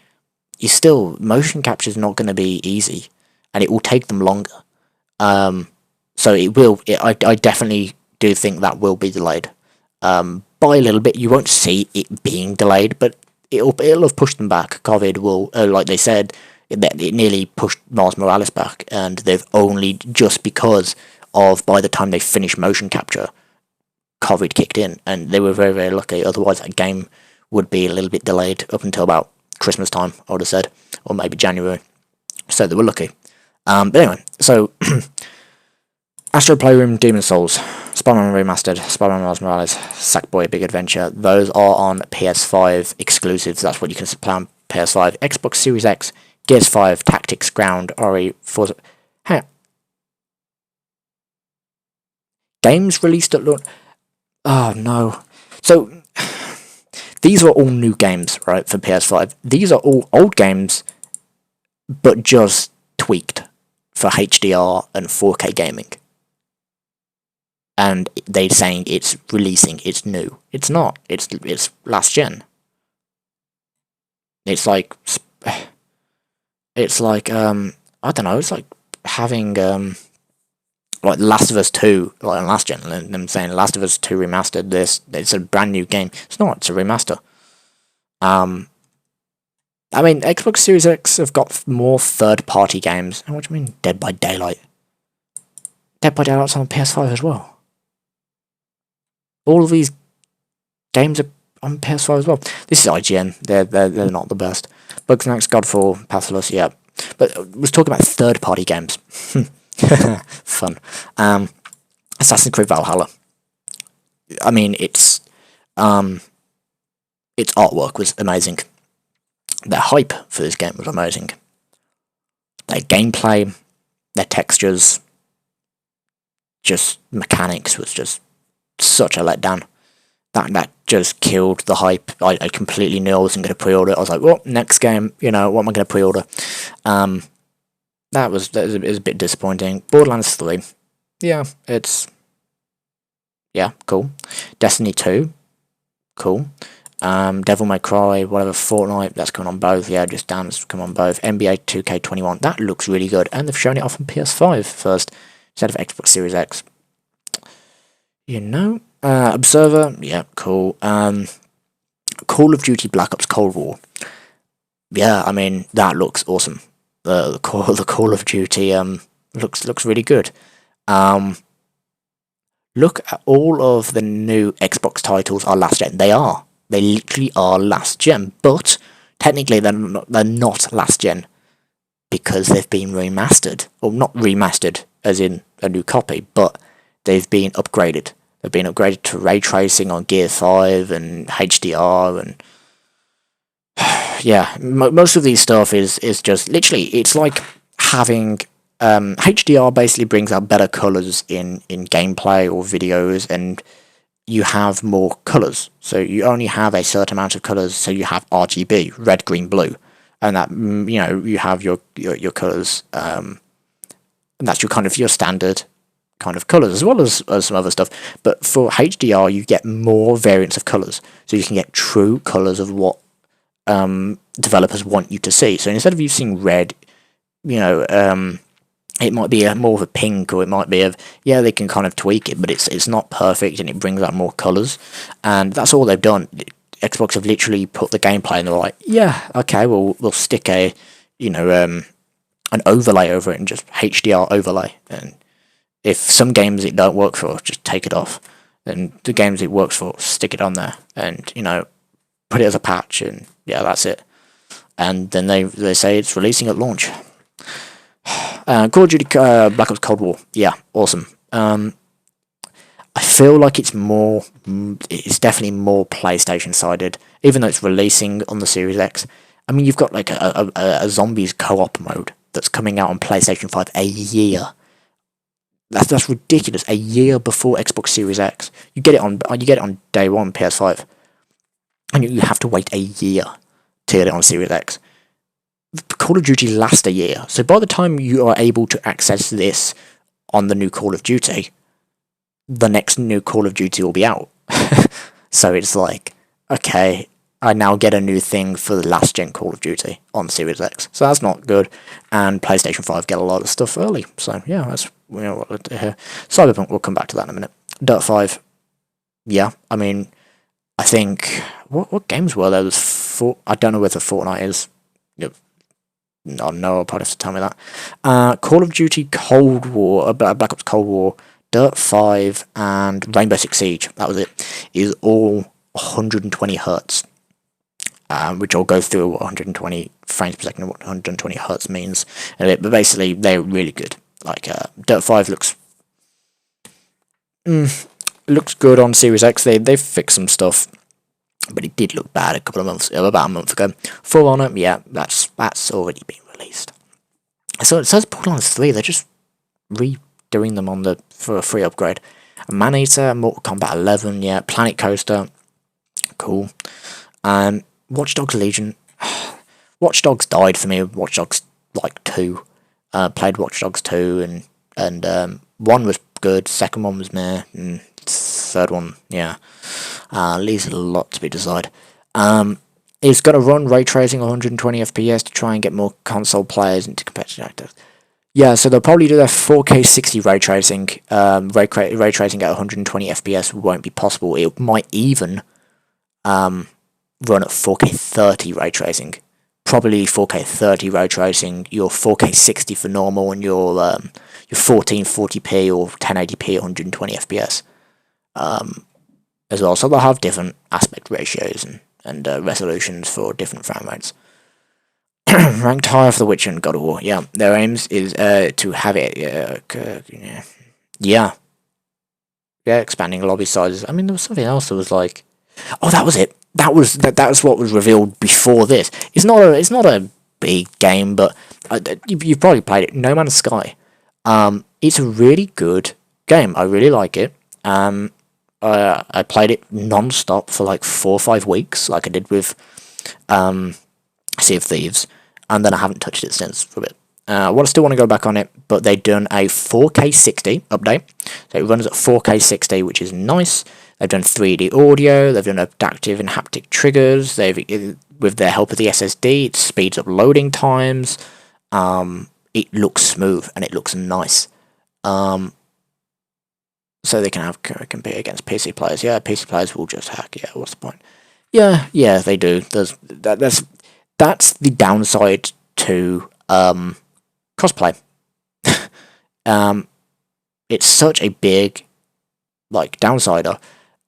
Motion capture is not going to be easy, and it will take them longer. So it will. I definitely do think that will be delayed. By a little bit, you won't see it being delayed, but it'll have pushed them back. COVID will, like they said, it nearly pushed Miles Morales back, and they've only just because of by the time they finished motion capture, COVID kicked in, and they were very, very lucky. Otherwise, that game would be a little bit delayed up until about Christmas time, I would have said, or maybe January. So they were lucky. But anyway, so Astro Playroom, Demon's Souls, Spider-Man Remastered, Spider-Man Miles Morales, Sackboy Big Adventure. Those are on PS5 exclusives. That's what you can play on PS5. Xbox Series X, Gears 5, Tactics, Ground, RE, Forza. Hang on. Games released at launch. Oh no. So these are all new games, right, for PS5. These are all old games, but just tweaked for HDR and 4K gaming. And they're saying it's releasing, it's new. It's not. It's last gen. It's like I don't know. It's like having like Last of Us 2, like on last gen, and them saying Last of Us 2 remastered. It's a brand new game. It's not. It's a remaster. I mean, Xbox Series X have got more third-party games. And what do you mean, Dead by Daylight? Dead by Daylight's on PS5 as well. All of these games are on PS5 as well. This is IGN. They're not the best. Bugsnax, Godfall, Pathless, yeah. But I was talking about third-party games. Fun. Assassin's Creed Valhalla. I mean, its artwork was amazing. Their hype for this game was amazing. Their gameplay, their textures, just mechanics was just such a letdown. That just killed the hype. I completely knew I wasn't going to pre-order it. I was like, well, next game, what am I going to pre-order? That was a bit disappointing. Borderlands 3, yeah, cool. Destiny 2, cool. Devil May Cry, whatever, Fortnite, that's coming on both. Yeah, Just Dance, come on both. NBA 2K21, that looks really good. And they've shown it off on PS5 first, instead of Xbox Series X. Observer, yeah, cool. Call of Duty Black Ops Cold War. Yeah, I mean, that looks awesome. The Call of Duty looks really good. Um, Look at all of the new Xbox titles are last gen. They literally are last gen, but technically they're not last gen because they've been remastered. Well, not remastered as in a new copy, but they've been upgraded. They've been upgraded to ray tracing on Gear 5 and HDR, and yeah, most of these stuff is just literally, it's like having HDR basically brings out better colors in gameplay or videos, and you have more colors. So you only have a certain amount of colors. So you have RGB, red, green, blue, and that you have your colors, and that's your kind of your standard kind of colors, as well as some other stuff. But for HDR, you get more variants of colors, so you can get true colors of what developers want you to see. So instead of you seeing red, it might be more of a pink, or it might be they can kind of tweak it, but it's not perfect, and it brings out more colors, and that's all they've done. Xbox have literally put the gameplay, and they're like, yeah, okay, well, we'll stick an overlay over it, and just HDR overlay, and if some games it don't work for, just take it off, and the games it works for, stick it on there, and put it as a patch, and yeah, that's it. And then they say it's releasing at launch. Call of Duty Black Ops Cold War, yeah, awesome. I feel like it's definitely more PlayStation sided, even though it's releasing on the Series X. I mean, you've got like a zombies co-op mode that's coming out on PlayStation 5 a year. That's ridiculous. A year before Xbox Series X, you get it on day one PS5, and you have to wait a year to get it on Series X. Call of Duty lasts a year, so by the time you are able to access this on the new Call of Duty, the next new Call of Duty will be out. So it's like, okay, I now get a new thing for the last gen Call of Duty on Series X, so that's not good. And PlayStation 5 get a lot of stuff early, so yeah, that's what Cyberpunk, we'll come back to that in a minute. Dirt 5, yeah, I mean, I think what games were there? I don't know whether Fortnite is. No, I'll probably have to tell me that. Call of Duty Cold War, Black Ops Cold War, Dirt 5, and Rainbow Six Siege, that was it, is all 120 hertz, which I'll go through what 120 frames per second and what 120 hertz means in a bit, but basically they're really good. Like Dirt 5 looks good on Series X. They've fixed some stuff, but it did look bad about a month ago. For Honor, yeah, that's already been released. So it says Borderlands 3, they're just redoing them for a free upgrade. Maneater, Mortal Kombat 11, yeah, Planet Coaster, cool. Watch Dogs Legion, Watch Dogs died for me. Watch Dogs 2, played Watch Dogs 2, and 1 was good, second one was meh, and third one, yeah. Leaves a lot to be decided. It's going to run ray tracing 120 FPS to try and get more console players into competitive actors. Yeah, so they'll probably do their 4K 60 ray tracing. Ray tracing at 120 FPS won't be possible. It might even run at 4K 30 ray tracing. Probably 4K 30 ray tracing, your 4K 60 for normal, and your 1440p or 1080p 120 FPS. As well, so they'll have different aspect ratios and resolutions for different frame rates. Ranked higher for The Witcher and God of War. Yeah, their aims is to have it. Yeah, expanding lobby sizes. I mean, there was something else that was like, oh, that was it. That was what was revealed before this. It's not a big game, but you've probably played it. No Man's Sky. It's a really good game. I really like it. I played it non-stop for like 4 or 5 weeks, like I did with Sea of Thieves, and then I haven't touched it since for a bit. I still want to go back on it, but they've done a 4K 60 update, so it runs at 4K 60, which is nice. They've done 3D audio, they've done adaptive and haptic triggers, with their help of the SSD, it speeds up loading times, it looks smooth, and it looks nice. So they can compete against PC players. Yeah, PC players will just hack. Yeah, what's the point? Yeah, they do. That's the downside to crossplay. It's such a big like downsider,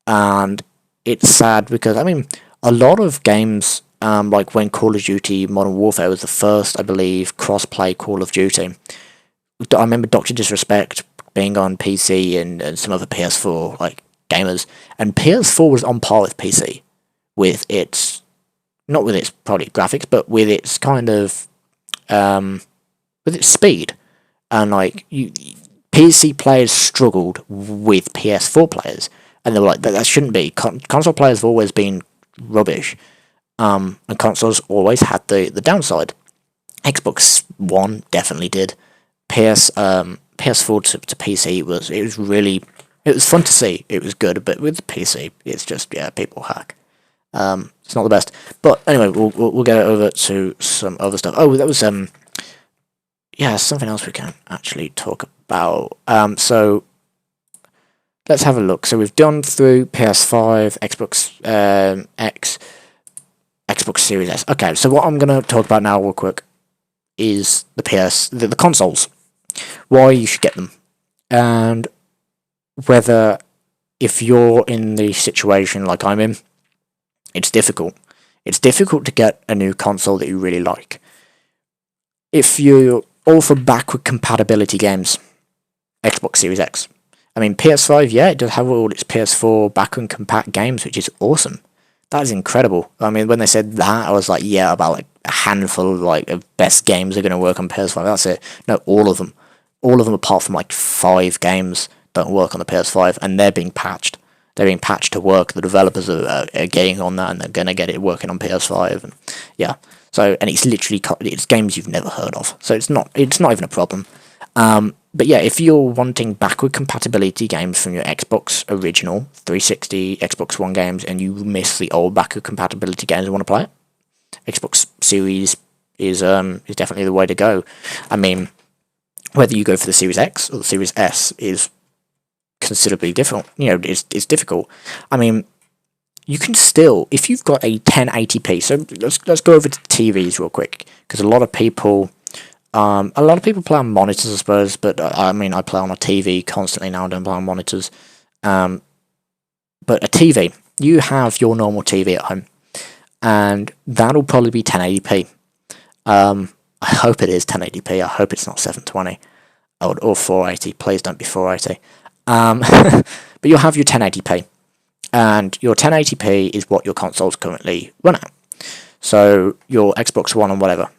and it's sad because I mean a lot of games, like when Call of Duty Modern Warfare was the first, I believe, cross-play Call of Duty. I remember Doctor Disrespect being on PC and some other PS4 like gamers, and PS4 was on par with PC with its, not with its probably graphics, but with its kind of with its speed, and like PC players struggled with PS4 players, and they were like, that shouldn't be. Console players have always been rubbish, and consoles always had the downside. Xbox One definitely did. PS4 to PC it was really, it was fun to see. It was good, but with the PC, it's just, yeah, people hack. It's not the best. But anyway, we'll get over to some other stuff. Oh, that was yeah, something else we can actually talk about. So let's have a look. So we've done through PS5, Xbox X, Xbox Series S. Okay, so what I'm gonna talk about now, real quick, is the consoles. Why you should get them, and whether, if you're in the situation like I'm in, it's difficult. It's difficult to get a new console that you really like. If you're all for backward compatibility games, Xbox Series X. I mean, PS5, yeah, it does have all its PS4 backward compat games, which is awesome. That is incredible. I mean, when they said that, I was like, yeah, about like a handful of best games are going to work on PS5. That's it. No, all of them. All of them apart from like 5 games don't work on the PS5, and they're being patched. They're being patched to work. The developers are getting on that, and they're going to get it working on PS5. And yeah, so, and it's literally, it's games you've never heard of. So it's not even a problem. But yeah, if you're wanting backward compatibility games from your Xbox original 360, Xbox One games, and you miss the old backward compatibility games and want to play it, Xbox Series is definitely the way to go. I mean, whether you go for the Series X or the Series S is considerably different. You know, it's difficult. I mean, you can still, if you've got a 1080p. So let's go over to TVs real quick, because a lot of people play on monitors, I suppose. But I mean, I play on a TV constantly now. I don't play on monitors. But a TV, you have your normal TV at home, and that'll probably be 1080p. I hope it is 1080p. I hope it's not 720 or 480. Please don't be 480. But you'll have your 1080p, and your 1080p is what your consoles currently run at. So your Xbox One and whatever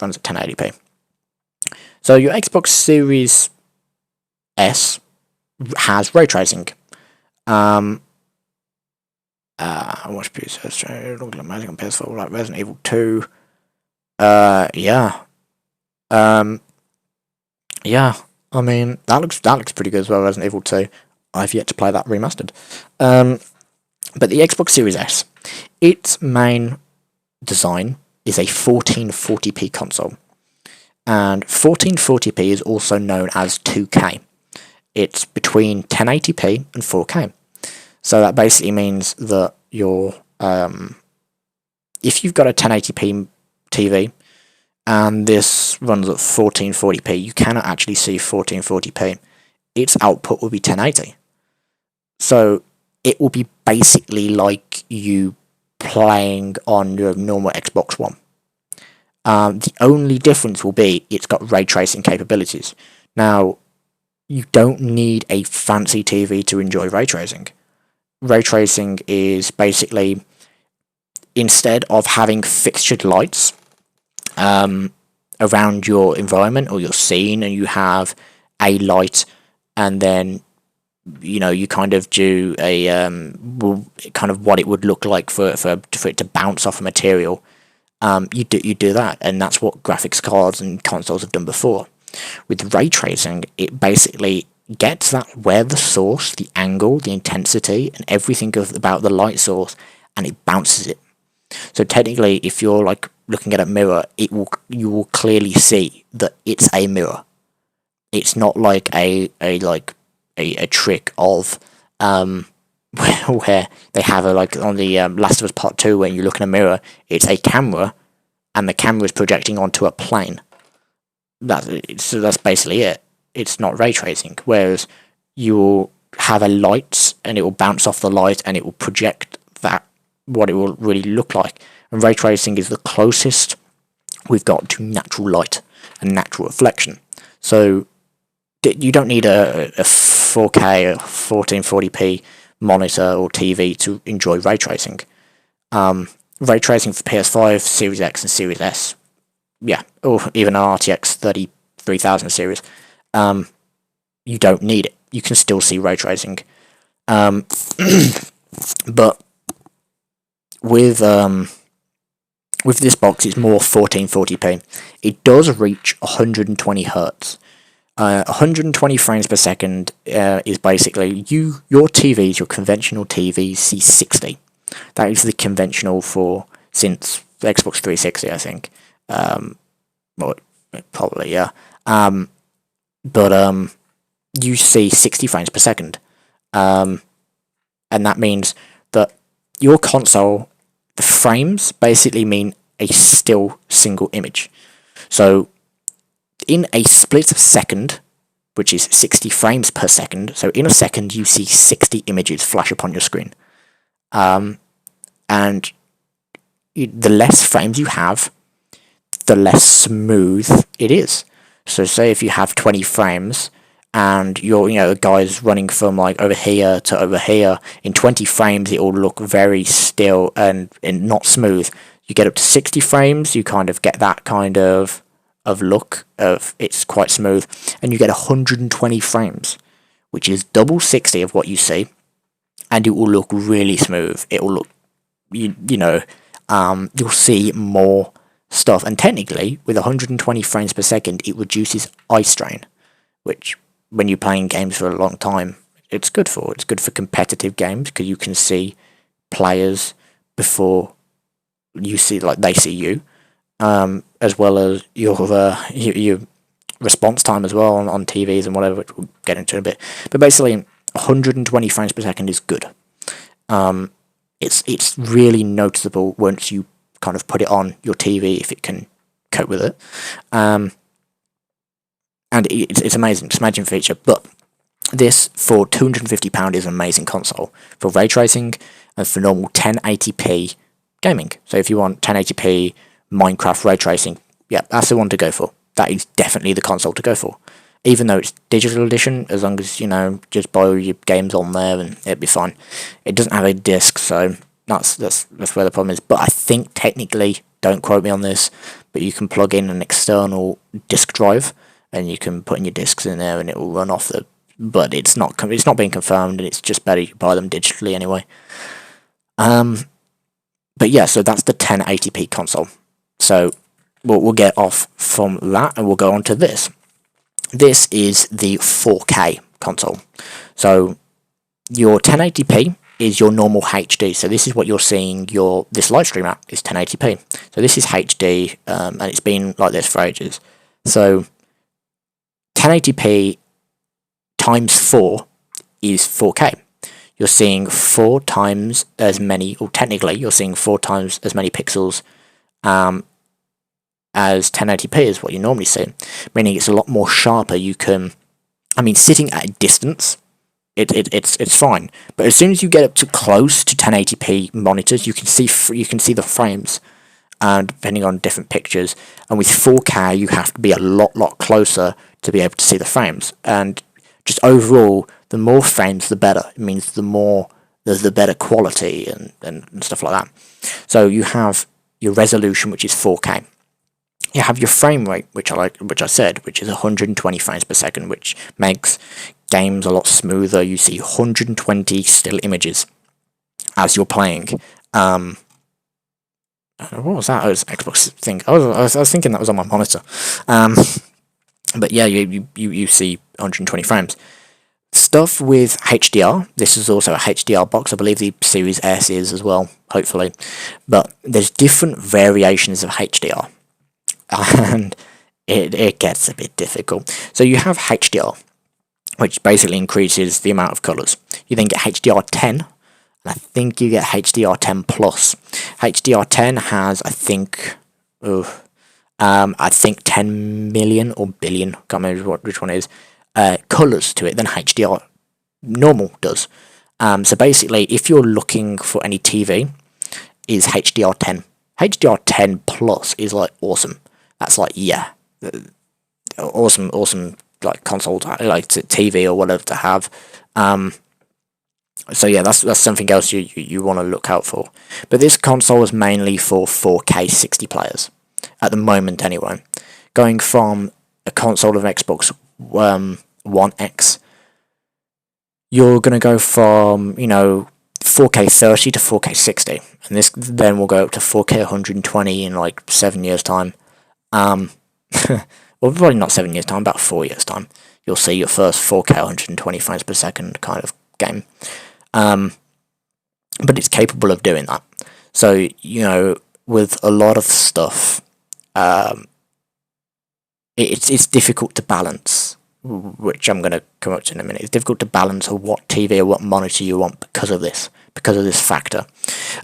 runs at 1080p. So your Xbox Series S has ray tracing. I watched PS4, looking amazing on PS4, like Resident Evil 2. Yeah. Yeah. I mean, that looks pretty good as well, Resident Evil 2. I've yet to play that remastered. But the Xbox Series S, its main design is a 1440p console. And 1440p is also known as 2K. It's between 1080p and 4K. So that basically means that your if you've got a 1080p TV and this runs at 1440p, you cannot actually see 1440p. Its output will be 1080. So it will be basically like you playing on your normal Xbox One. The only difference will be it's got ray tracing capabilities. Now, you don't need a fancy TV to enjoy ray tracing. Ray tracing is basically, instead of having fixtured lights around your environment or your scene, and you have a light, and then you kind of do a kind of what it would look like for it to bounce off a material. You do that, and that's what graphics cards and consoles have done before. With ray tracing, it basically gets that where the source, the angle, the intensity, and everything about the light source, and it bounces it. So technically, if you're like looking at a mirror, you will clearly see that it's a mirror. It's not like a trick of where they have like on the Last of Us Part 2, when you look in a mirror, it's a camera, and the camera is projecting onto a plane. So that's basically it. it's not ray tracing. Whereas you will have a light and it will bounce off the light and it will project that what it will really look like. And ray tracing is the closest we've got to natural light and natural reflection. So you don't need a 4K or 1440p monitor or TV to enjoy ray tracing. Ray tracing for PS5, Series X and Series S, yeah, or even an RTX 33,000 series, you don't need it. You can still see ray tracing. But with this box, it's more 1440p. It does reach 120 hertz. 120 frames per second is basically your TVs, your conventional TVs, see 60. That is the conventional for since the Xbox 360, I think. Well, probably, yeah. But you see 60 frames per second. And that means that your console, the frames basically mean a still single image. So in a split second, which is 60 frames per second, so in a second you see 60 images flash upon your screen. And the less frames you have, the less smooth it is. So say if you have 20 frames and the guy's running from like over here to over here, in 20 frames it will look very still and not smooth. You get up to 60 frames, you kind of get that kind of look of it's quite smooth, and you get 120 frames, which is double 60 of what you see, and it will look really smooth. It will look, you'll see more stuff, and technically with 120 frames per second it reduces eye strain, which when you're playing games for a long time it's good for. It's good for competitive games because you can see players before you see, like, they see you, as well as your response time as well on TVs and whatever, which we'll get into in a bit. But basically 120 frames per second is good. It's really noticeable once you kind of put it on your TV, if it can cope with it. And it's amazing. It's an amazing feature. But this, for £250, is an amazing console for ray tracing and for normal 1080p gaming. So if you want 1080p Minecraft ray tracing, yeah, that's the one to go for. That is definitely the console to go for. Even though it's digital edition, as long as, just buy all your games on there and it'll be fine. It doesn't have a disc, so that's where the problem is. But I think technically, don't quote me on this, but you can plug in an external disk drive and you can put in your discs in there and it will run off the. But it's not being confirmed, and it's just better you buy them digitally anyway. But yeah, so that's the 1080p console. So we'll get off from that and we'll go on to this. This is the 4K console. So your 1080p is your normal HD. So this is what you're seeing this live stream at, is 1080p. So this is HD, and it's been like this for ages. So 1080p times 4 is 4K. You're seeing 4 times as many, or technically you're seeing 4 times as many pixels as 1080p is what you normally see, meaning it's a lot more sharper. You can, sitting at a distance, it's fine, but as soon as you get up to close to 1080p monitors, you can see the frames, depending on different pictures. And with 4K, you have to be a lot closer to be able to see the frames. And just overall, the more frames, the better. It means there's the better quality and stuff like that. So you have your resolution, which is 4K. You have your frame rate, which I said, which is 120 frames per second, which makes games a lot smoother. You see 120 still images as you're playing. What was that? It was Xbox thing. I was thinking that was on my monitor. But yeah, you see 120 frames. Stuff with HDR. This is also a HDR box. I believe the Series S is as well, hopefully. But there's different variations of HDR. And it gets a bit difficult. So you have HDR, which basically increases the amount of colours. You then get HDR10, and I think you get HDR10 Plus. HDR10 has, I think 10 million or billion, can't remember which one it is, colours to it than HDR normal does. So basically, if you're looking for any TV, is HDR10. HDR10 Plus is like awesome. That's like, yeah, awesome like console, like TV or whatever to have. So yeah, that's something else you want to look out for. But this console is mainly for 4K 60 players at the moment, anyway. Going from a console of Xbox One X, you're gonna go from 4K 30 to 4K 60, and this then will go up to 4K 120 in like 7 years time. Well, probably not 7 years time, about 4 years time. You'll see your first 4K 120 frames per second kind of game. But it's capable of doing that. So, with a lot of stuff, it's difficult to balance, which I'm going to come up to in a minute. It's difficult to balance what TV or what monitor you want because of this factor.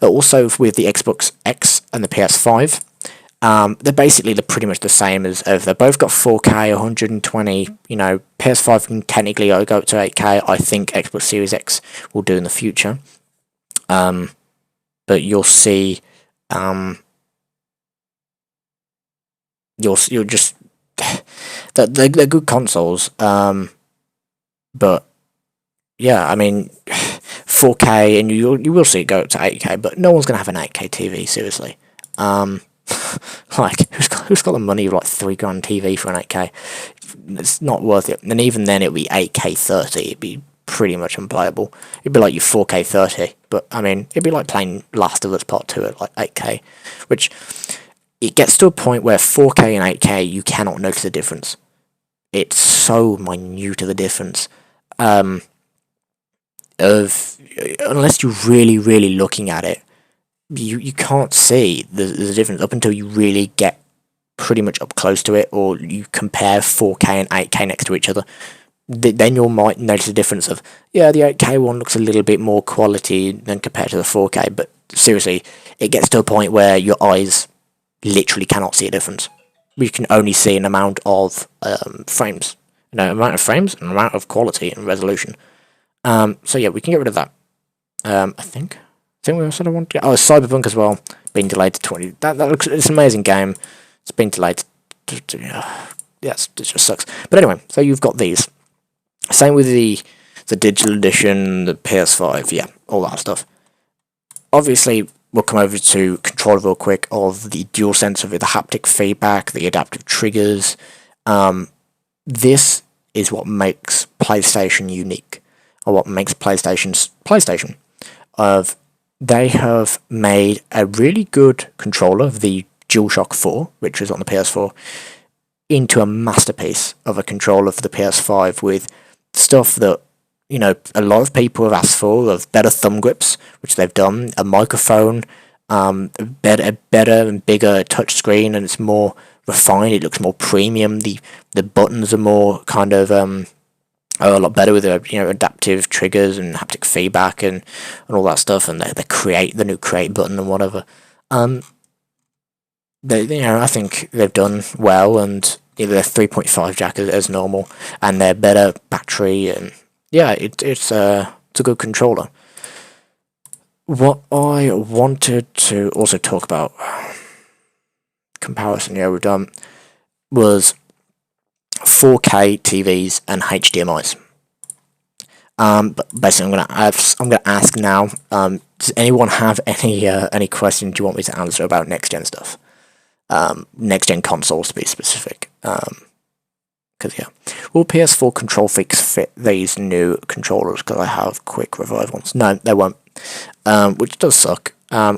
Also, with the Xbox X and the PS5, they're pretty much the same as they've both got 4K 120. PS5 can technically go up to 8K. I think Xbox Series X will do in the future. But you'll see, you'll just they're good consoles. But yeah, I mean, 4K, and you will see it go up to 8K, but no one's gonna have an 8K TV, seriously. Like, who's got the money of like £3,000 TV for an 8K? It's not worth it. And even then, it'd be 8K 30. It'd be pretty much unplayable. It'd be like your 4K 30, but I mean, it'd be like playing Last of Us Part 2 at like 8K, which it gets to a point where 4K and 8K, you cannot notice the difference. It's so minute to the difference. Unless you're really looking at it, you can't see the difference up until you really get pretty much up close to it, or you compare 4K and 8K next to each other. Then you might notice the difference of, yeah, the 8K one looks a little bit more quality than compared to the 4K, but seriously, it gets to a point where your eyes literally cannot see a difference. You can only see an amount of frames. Amount of frames, and amount of quality and resolution. So yeah, we can get rid of that. I think we also don't want to get... Oh, Cyberpunk as well, being delayed to 20... That looks... It's an amazing game. It's been delayed to yes, it just sucks. But anyway, so you've got these. Same with the digital edition, the PS5, yeah, all that stuff. Obviously, we'll come over to controller real quick of the DualSense, with the haptic feedback, the adaptive triggers. This is what makes PlayStation unique, or what makes PlayStation. They have made a really good controller, the DualShock 4, which was on the PS4, into a masterpiece of a controller for the PS5, with stuff that a lot of people have asked for, of better thumb grips, which they've done, a microphone, better and bigger touchscreen, and it's more refined. It looks more premium. The buttons are more kind of a lot better with adaptive triggers and haptic feedback and all that stuff, and the new create button and whatever. I think they've done well, and they're 3.5 jack as normal, and they're better battery, and yeah, it's a good controller. What I wanted to also talk about, comparison, we've done, was 4K TVs and HDMIs. But basically, I'm gonna ask now. Does anyone have any questions you want me to answer about next gen stuff? Next gen consoles, to be specific. Because yeah, will PS4 control fix fit these new controllers? Because I have quick revive ones. No, they won't. Which does suck. I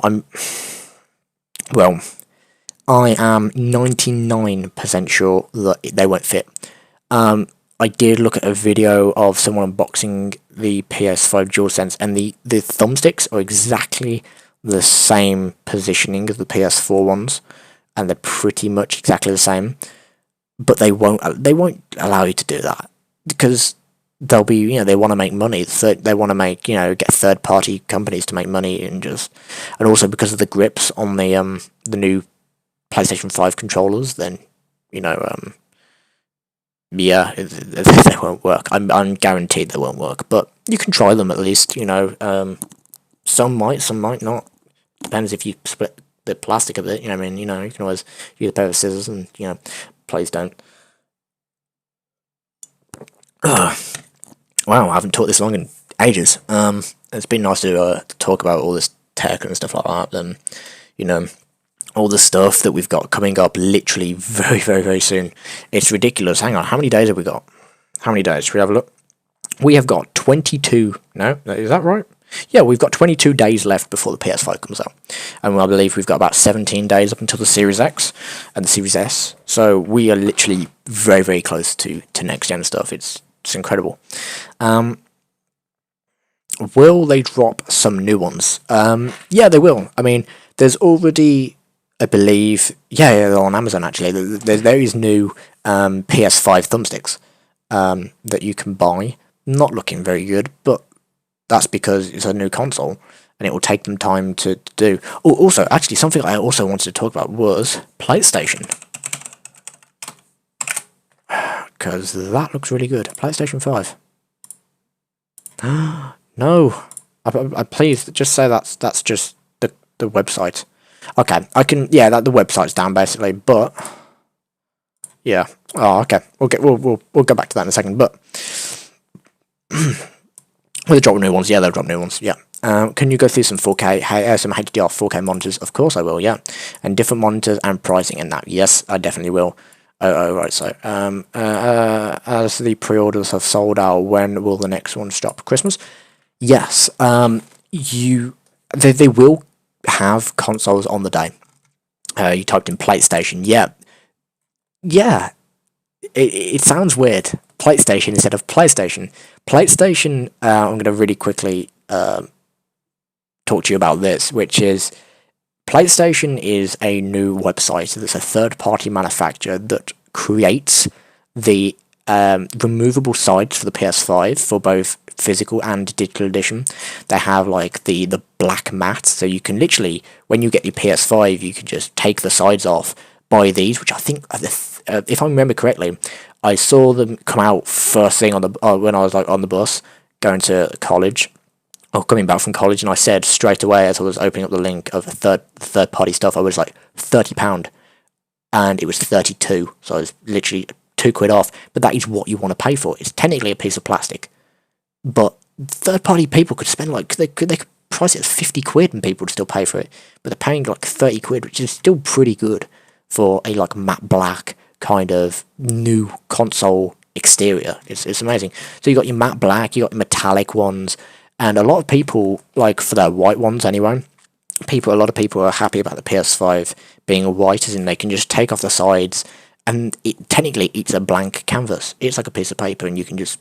am 99% sure that they won't fit. I did look at a video of someone unboxing the PS5 DualSense, and the thumbsticks are exactly the same positioning as the PS4 ones, and they're pretty much exactly the same. But they won't allow you to do that, because they'll be, they want to make money. So they want to make, get third party companies to make money, and also because of the grips on the new PlayStation 5 controllers, then yeah, they won't work. I'm guaranteed they won't work, but you can try them at least. Some might not. Depends if you split the plastic a bit. You know what I mean? You can always use a pair of scissors, and please don't. Wow, I haven't taught this long in ages. It's been nice to talk about all this tech and stuff like that, and all the stuff that we've got coming up literally very, very, very soon. It's ridiculous. Hang on, how many days have we got? How many days? Should we have a look? We have got 22. No, is that right? Yeah, we've got 22 days left before the PS5 comes out. And I believe we've got about 17 days up until the Series X and the Series S. So we are literally very, very close to next-gen stuff. It's incredible. Will they drop some new ones? Yeah, they will. I mean, there's already, I believe, yeah, they're on Amazon actually. There is new PS5 thumbsticks that you can buy. Not looking very good, but that's because it's a new console and it will take them time to do. Oh, also, actually, something I also wanted to talk about was PlayStation. Because that looks really good. PlayStation 5. No. I please, just say that's just the website. Okay, I can, yeah, the website's down basically, but yeah. Oh, okay. We'll go back to that in a second, but will they drop new ones? Yeah, they'll drop new ones. Yeah. Can you go through some 4K, some HDR 4K monitors? Of course I will. Yeah, and different monitors and pricing and that. Yes, I definitely will. Oh, right. So, as the pre-orders have sold out, when will the next one drop? Christmas? Yes. They will have consoles on the day. You typed in PlayStation. Yeah. Yeah. It sounds weird. PlayStation instead of PlayStation. PlayStation, I'm going to really quickly talk to you about this, which is PlayStation is a new website that's a third-party manufacturer that creates the removable sides for the PS5 for both physical and digital edition. They have like the black mat, so you can literally, when you get your PS5, you can just take the sides off, buy these, which I think are if I remember correctly, I saw them come out first thing on the when I was like on the bus going to college or coming back from college, and I said straight away as I was opening up the link of third party stuff, I was like £30, and it was 32, so I was literally £2 off. But that is what you want to pay for. It's technically a piece of plastic, but third party people could spend like they could price it at £50 and people would still pay for it, but they're paying like £30, which is still pretty good for a like matte black kind of new console exterior. It's amazing. So you got your matte black, you got your metallic ones, and a lot of people, like for their white ones anyway, a lot of people are happy about the PS5 being white, as in they can just take off the sides, and technically it's a blank canvas. It's like a piece of paper, and you can just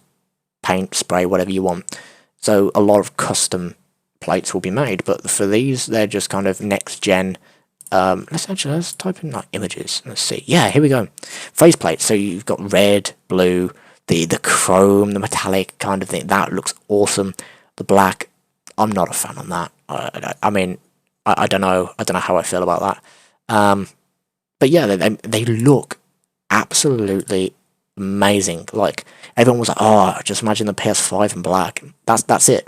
paint, spray, whatever you want. So a lot of custom plates will be made, but for these, they're just kind of next gen. Let's type in like images. Let's see. Yeah, here we go. Faceplate. So you've got red, blue, the chrome, the metallic kind of thing. That looks awesome. The black, I'm not a fan on that. I mean, I don't know. I don't know how I feel about that. But yeah, they look absolutely amazing. Like everyone was like, oh, just imagine the PS5 in black. That's it.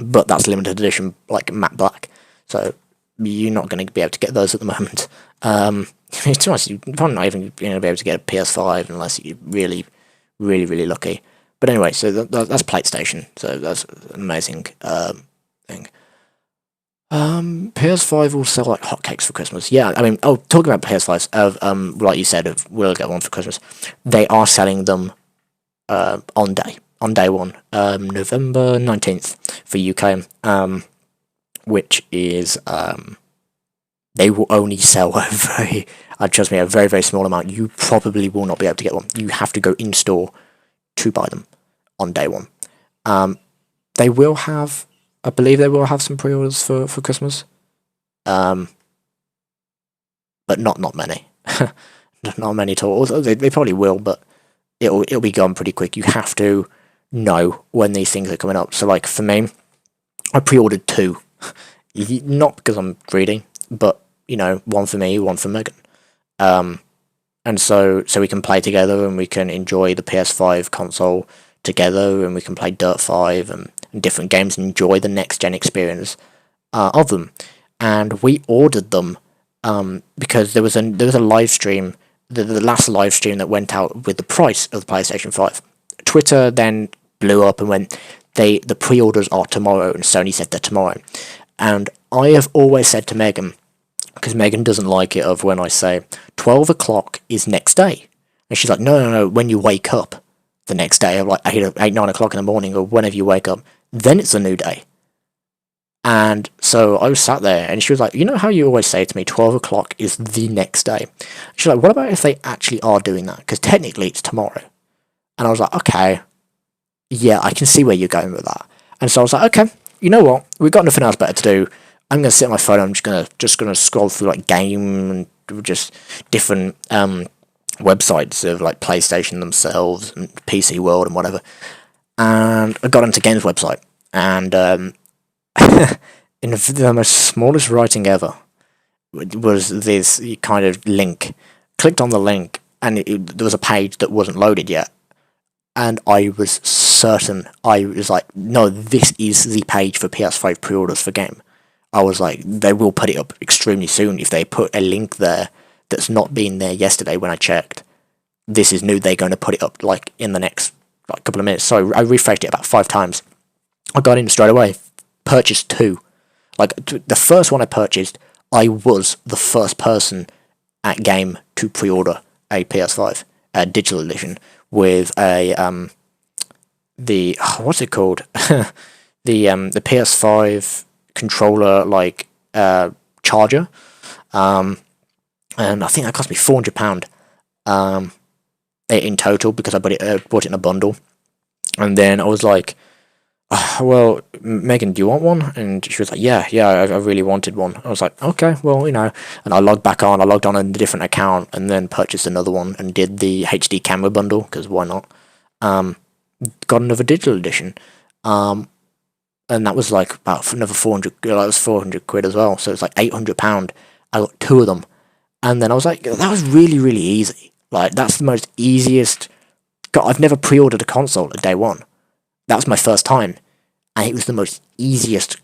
But that's limited edition, like matte black. So you're not going to be able to get those at the moment. To be honest, you're probably not even going to be able to get a PS5 unless you're really, really, really lucky. But anyway, so that's PlayStation. So that's an amazing thing. PS5 will sell like hotcakes for Christmas. Yeah, I mean, talking about PS5s, like you said, we'll get one for Christmas. They are selling them on day one, November 19th for UK. Which is, they will only sell trust me, a very, very small amount. You probably will not be able to get one. You have to go in store to buy them on day one. They will have, I believe they will have some pre-orders for Christmas. But not many. Not many at all. They probably will, but it'll be gone pretty quick. You have to know when these things are coming up. So like for me, I pre-ordered 2. Not because I'm greedy, but one for me, one for Megan. And and so we can play together and we can enjoy the PS5 console together, and we can play Dirt 5 and different games and enjoy the next gen experience of them. And we ordered them because there was a live stream, the last live stream that went out with the price of the PlayStation 5. Twitter then blew up and went, the pre-orders are tomorrow, and Sony said they're tomorrow. And I have always said to Megan, because Megan doesn't like it of when I say 12 o'clock is next day, and she's like, no, when you wake up the next day, like 8, 9 o'clock in the morning, or whenever you wake up, then it's a new day. And so I was sat there, and she was like, you know how you always say to me 12 o'clock is the next day? She's like, what about if they actually are doing that? Because technically it's tomorrow. And I was like, okay, yeah, I can see where you're going with that. And so I was like, okay, you know what? We've got nothing else better to do. I'm gonna sit on my phone. I'm just gonna scroll through like game and just different websites of like PlayStation themselves and PC World and whatever. And I got into Games website, and in the most smallest writing ever was this kind of link. Clicked on the link, and there was a page that wasn't loaded yet. And I was certain, I was like, no, this is the page for PS5 pre-orders for game. I was like, they will put it up extremely soon. If they put a link there that's not been there yesterday when I checked, this is new, they're going to put it up like in the next like couple of minutes. So I refreshed it about 5 times. I got in straight away, purchased 2. Like, the first one I purchased, I was the first person at game to pre-order a PS5 digital edition with a what's it called? the PS5 controller like charger, and I think that cost me £400 in total, because I bought it in a bundle. And then I was like, well, Megan, do you want one? And she was like, yeah, I really wanted one. I was like, okay, well, and I logged on a different account, and then purchased another one and did the HD camera bundle, because why not? Got another digital edition, and that was like about another 400. That was 400 quid as well, so it's like £800. I got 2 of them, and then I was like, that was really, really easy. Like, that's the most easiest. God, I've never pre-ordered a console at day one. That was my first time, and it was the most easiest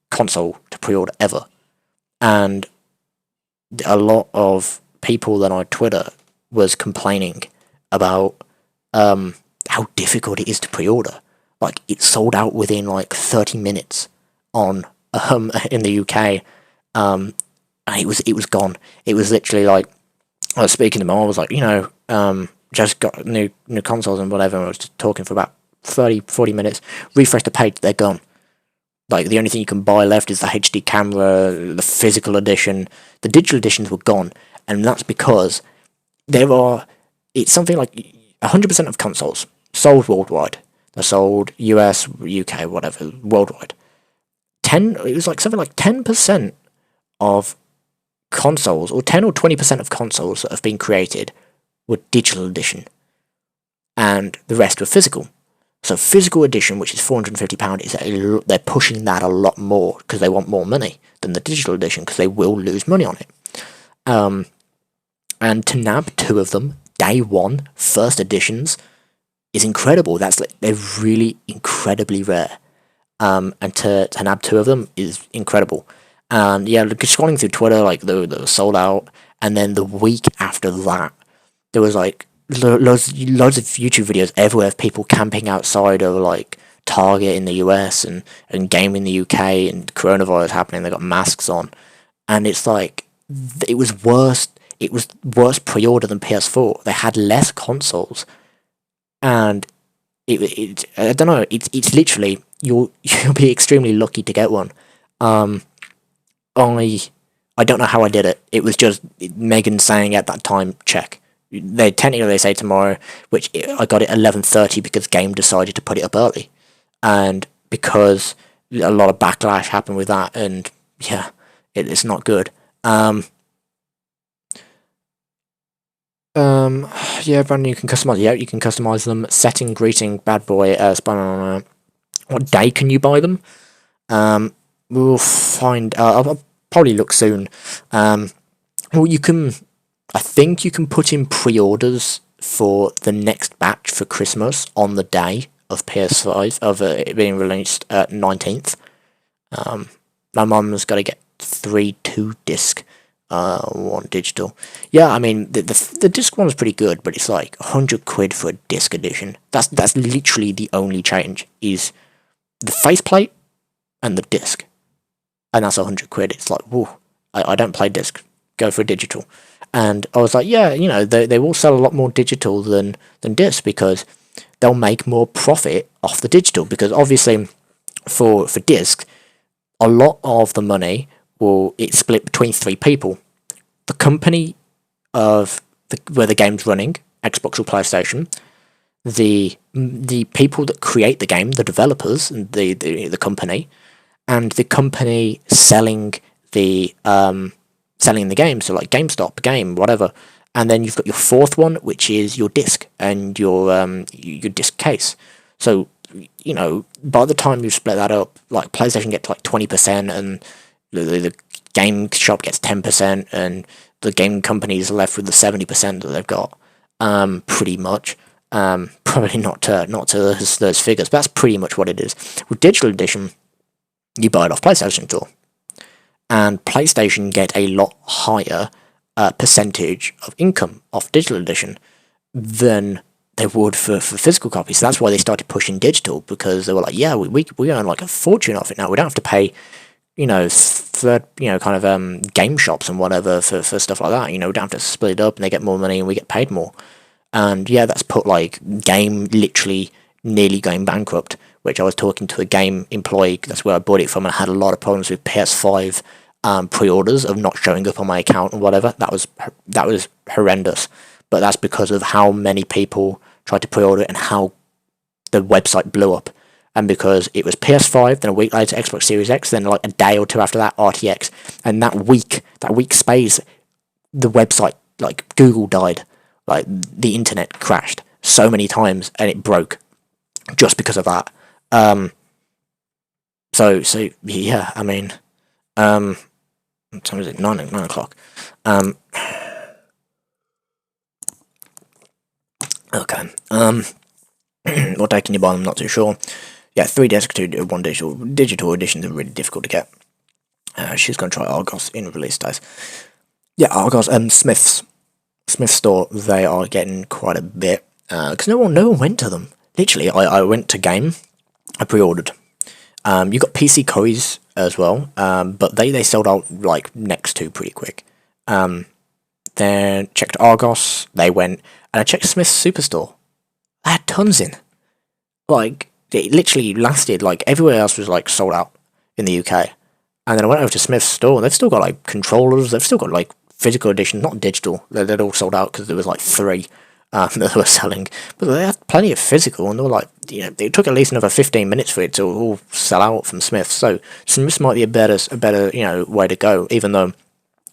console to pre-order ever. And a lot of people that on Twitter was complaining about how difficult it is to pre-order. Like, it sold out within like 30 minutes on in the UK, and it was gone. It was literally like, I was speaking to them, I was like, just got new consoles and whatever, and I was just talking for about 30-40 minutes, refresh the page, they're gone. Like, the only thing you can buy left is the HD camera, the physical edition. The digital editions were gone, and that's because it's something like 100% of consoles sold worldwide. They're sold US, UK, whatever, worldwide. It was like something like 10% of consoles, or 10 or 20% of consoles that have been created were digital edition, and the rest were physical. So physical edition, which is £450, they're pushing that a lot more because they want more money than the digital edition, because they will lose money on it. And to nab 2 of them, day one, first editions, is incredible. They're really incredibly rare. And to nab 2 of them is incredible. And yeah, scrolling through Twitter, like they were sold out, and then the week after that, there was like loads of YouTube videos everywhere of people camping outside of like Target in the US and Game in the UK, and coronavirus happening. They got masks on, and it's like it was worse. It was worse pre-order than PS4. They had less consoles, and it I don't know. It's literally you'll be extremely lucky to get one. I don't know how I did it. It was just Megan saying at that time, check. They say tomorrow, which I got it 11:30 because Game decided to put it up early, and because a lot of backlash happened with that, and yeah, it's not good. Yeah, Brandon, you can customize. Yeah, you can customize them. Setting, greeting, bad boy. What day can you buy them? We'll find. I'll probably look soon. Well, you can. I think you can put in pre-orders for the next batch for Christmas on the day of PS5 of it being released at 19th. My mum's got to get 3 2-disc, 1 digital. Yeah, I mean the disc one was pretty good, but it's like £100 for a disc edition. That's literally the only change is the faceplate and the disc, and that's £100. It's like, whoa, I don't play disc. Go for a digital. And I was like, yeah, they will sell a lot more digital than disc because they'll make more profit off the digital. Because obviously, for disc, a lot of the money it's split between 3 people: the company of where the game's running, Xbox or PlayStation, the people that create the game, the developers, and the company, and the company selling the game, so like GameStop, game, whatever. And then you've got your 4th one, which is your disc and your disc case. So by the time you split that up, like PlayStation gets like 20%, and the game shop gets 10%, and the game company is left with the 70% that they've got. Pretty much. Probably not to those figures, but that's pretty much what it is. With digital edition, you buy it off PlayStation Store, and PlayStation get a lot higher percentage of income off digital edition than they would for physical copies. So that's why they started pushing digital, because they were like, yeah, we earn like a fortune off it now. We don't have to pay, third, kind of game shops and whatever for stuff like that. We don't have to split it up, and they get more money and we get paid more. And yeah, that's put like game literally nearly going bankrupt, which I was talking to a game employee, that's where I bought it from, and I had a lot of problems with PS5 pre-orders of not showing up on my account and whatever. That was horrendous. But that's because of how many people tried to pre-order it and how the website blew up. And because it was PS5, then a week later Xbox Series X, then like a day or two after that RTX, and that week space, the website, like Google died, like the internet crashed so many times and it broke just because of that. So yeah, I mean, what time is it? 9 o'clock. Okay. What day can you buy them? Not too sure. Yeah, 3 disc, 2 1 digital. Digital editions are really difficult to get. She's gonna try Argos in release days. Yeah, Argos and Smith's store. They are getting quite a bit because no one went to them. Literally, I went to Game. I pre-ordered. You got PC Coys as well, but they sold out like next to pretty quick. Then checked Argos. They went, and I checked Smith's Superstore. I had tons in. Like, it literally lasted, like, everywhere else was, like, sold out in the UK. And then I went over to Smith's store, and they've still got, like, controllers, they've still got, like, physical edition, not digital. They're all sold out because there was, like, 3 that they were selling. But they had plenty of physical, and they were, like, it took at least another 15 minutes for it to all sell out from Smith's. So, Smith's might be a better, way to go, even though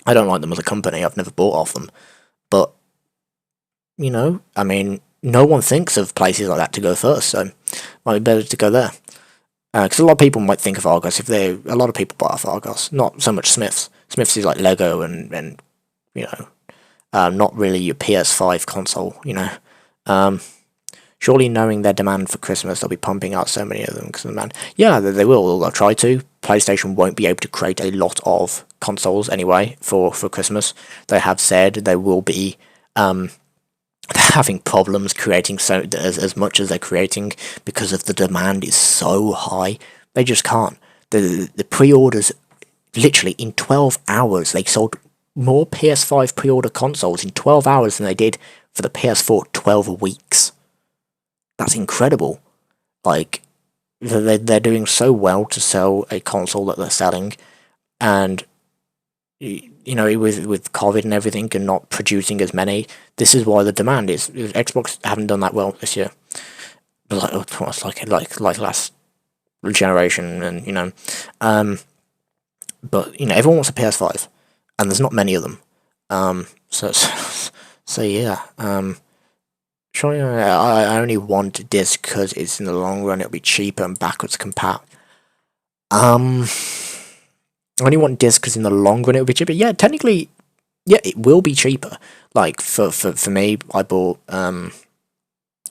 I don't like them as a company. I've never bought off them. But, I mean, no one thinks of places like that to go first, so might be better to go there. Because a lot of people might think of Argos a lot of people buy off Argos, not so much Smiths. Smiths is like Lego and not really your PS5 console, Surely knowing their demand for Christmas, they'll be pumping out so many of them because of the demand. Yeah, they will. They'll try to. PlayStation won't be able to create a lot of consoles anyway for Christmas. They have said they will be having problems creating as much as they're creating because of the demand is so high. They just can't. The pre-orders, literally in 12 hours, they sold more PS5 pre-order consoles in 12 hours than they did for the PS4 12 weeks. That's incredible. Like, they're doing so well to sell a console that they're selling, and with COVID and everything and not producing as many, this is why the demand is. Xbox haven't done that well this year. Like last generation, and but everyone wants a PS5, and there's not many of them. So yeah. I only want a disc because it's in the long run it'll be cheaper and backwards compat. I only want disc because in the long run it'll be cheaper. Yeah, technically, yeah, it will be cheaper. Like for me, I bought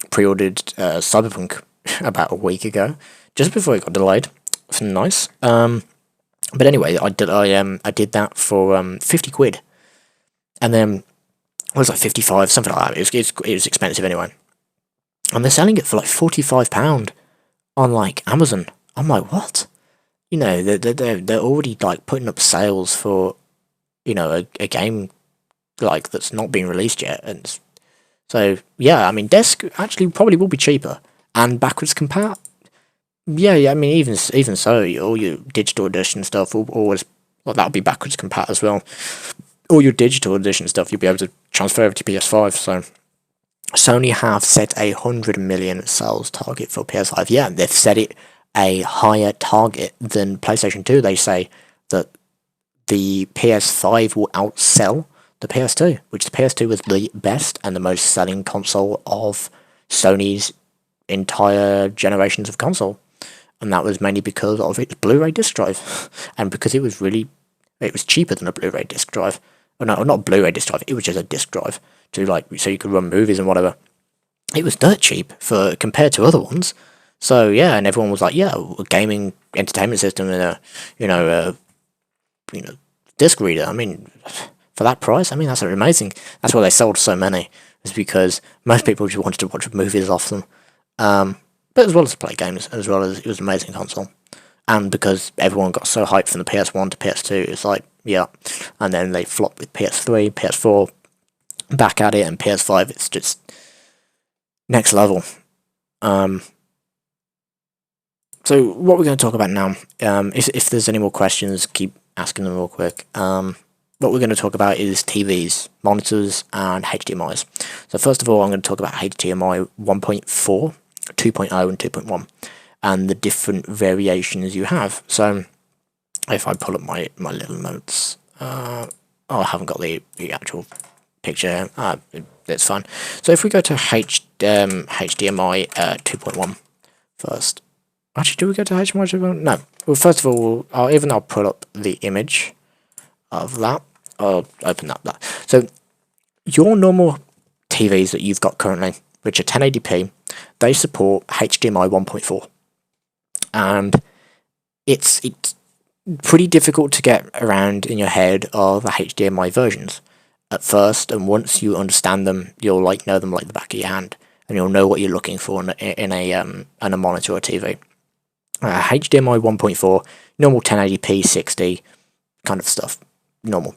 pre-ordered Cyberpunk about a week ago, just before it got delayed. It's nice. But anyway, I did that for 50 quid, and then it was like 55, something like that. It was expensive anyway, and they're selling it for like £45 on like Amazon. I'm like, what? You know, they're already like putting up sales for, you know, a game like that's not been released yet, and so yeah, I mean, disc actually probably will be cheaper and backwards compat. Yeah, yeah. I mean, even so, all your digital edition stuff will always, well, that'll be backwards compat as well. All your digital edition stuff you'll be able to transfer over to PS5. So Sony have set 100 million sales target for PS5. Yeah, they've set it a higher target than PlayStation 2. They say that the PS5 will outsell the PS2, which the PS2 was the best and the most selling console of Sony's entire generations of console. And that was mainly because of its Blu-ray disc drive, and because it was cheaper than a Blu-ray disc drive. Oh, no, not a Blu-ray disc drive. It was just a disc drive to like so you could run movies and whatever. It was dirt cheap for compared to other ones. So yeah, and everyone was like, yeah, a gaming entertainment system and a disc reader. I mean, for that price, I mean that's amazing. That's why they sold so many. Is because most people just wanted to watch movies off them. But as well as play games, as well as it was an amazing console. And because everyone got so hyped from the PS1 to PS2, it's like, yeah. And then they flopped with PS3, PS4, back at it, and PS5, it's just next level. So what we're going to talk about now, if there's any more questions, keep asking them real quick. What we're going to talk about is TVs, monitors, and HDMIs. So first of all, I'm going to talk about HDMI 1.4, 2.0, and 2.1, and the different variations you have. So if I pull up my little notes, I haven't got the actual picture. That's fine. So if we go to HDMI 2.1 first. Actually, do we go to HDMI 2.1? No. Well, first of all, I'll pull up the image of that. I'll open up that. So your normal TVs that you've got currently, which are 1080p, they support HDMI 1.4, and it's pretty difficult to get around in your head of the HDMI versions at first, and once you understand them, you'll like know them like the back of your hand, and you'll know what you're looking for in a monitor or TV. HDMI 1.4, normal 1080p 60 kind of stuff, normal.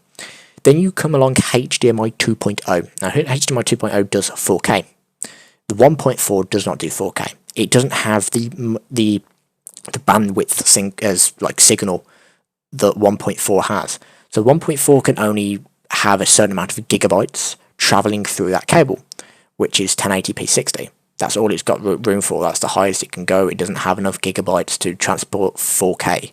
Then you come along HDMI 2.0. Now HDMI 2.0 does 4K. The 1.4 does not do 4K. It doesn't have the bandwidth signal that 1.4 has. So 1.4 can only have a certain amount of gigabytes traveling through that cable, which is 1080p 60. That's all it's got room for. That's the highest it can go. It doesn't have enough gigabytes to transport 4K.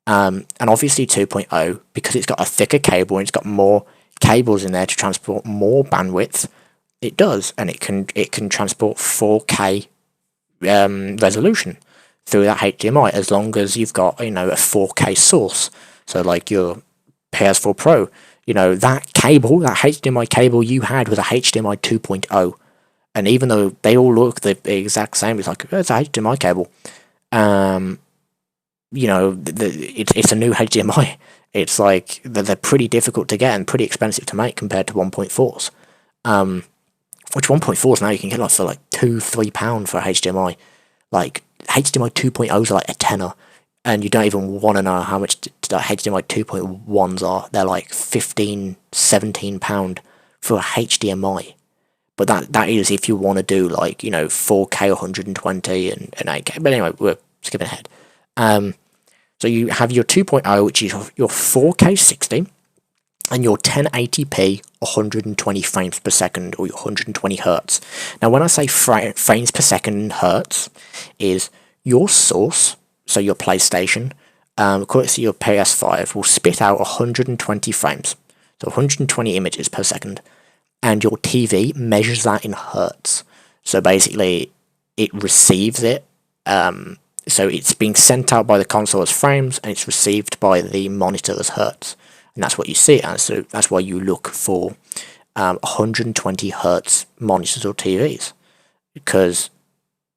And obviously 2.0, because it's got a thicker cable and it's got more cables in there to transport more bandwidth, it does, and it can transport 4K resolution through that HDMI, as long as you've got a 4K source. So like your PS4 Pro, that cable, that HDMI cable you had was a HDMI 2.0, and even though they all look the exact same, it's like it's a HDMI cable. It's a new HDMI. It's like they're pretty difficult to get and pretty expensive to make compared to 1.4s. Which 1.4s now you can get like for like £2-3 for a HDMI. Like HDMI 2.0s are like a tenner, and you don't even want to know how much HDMI 2.1s are. They're like £15-17 for a HDMI. But that is if you want to do like 4K 120 and 8K. But anyway, we're skipping ahead. So you have your 2.0, which is your 4K 60, and your 1080p 120 frames per second, or your 120 hertz. Now, when I say frames per second in hertz, is your source, so your PlayStation, according to your PS5, will spit out 120 frames, so 120 images per second, and your TV measures that in hertz. So basically, it receives it. So it's being sent out by the console as frames, and it's received by the monitor as hertz. and that's what you see it as. So that's why you look for 120 hertz monitors or TVs, because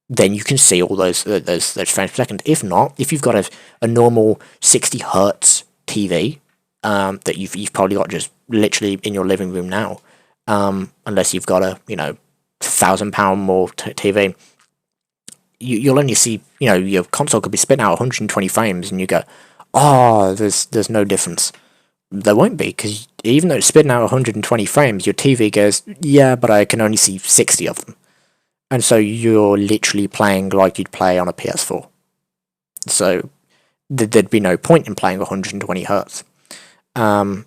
then you can see all those frames per second. If not, if you've got a normal 60 hertz TV that you've probably got just literally in your living room now, unless you've got a £1,000 more TV, you'll only see, your console could be spitting out 120 frames, and you go, oh, there's no difference. There won't be, because even though it's spitting out 120 frames, your TV goes, yeah, but I can only see 60 of them. And so you're literally playing like you'd play on a PS4. So there'd be no point in playing 120 hertz. So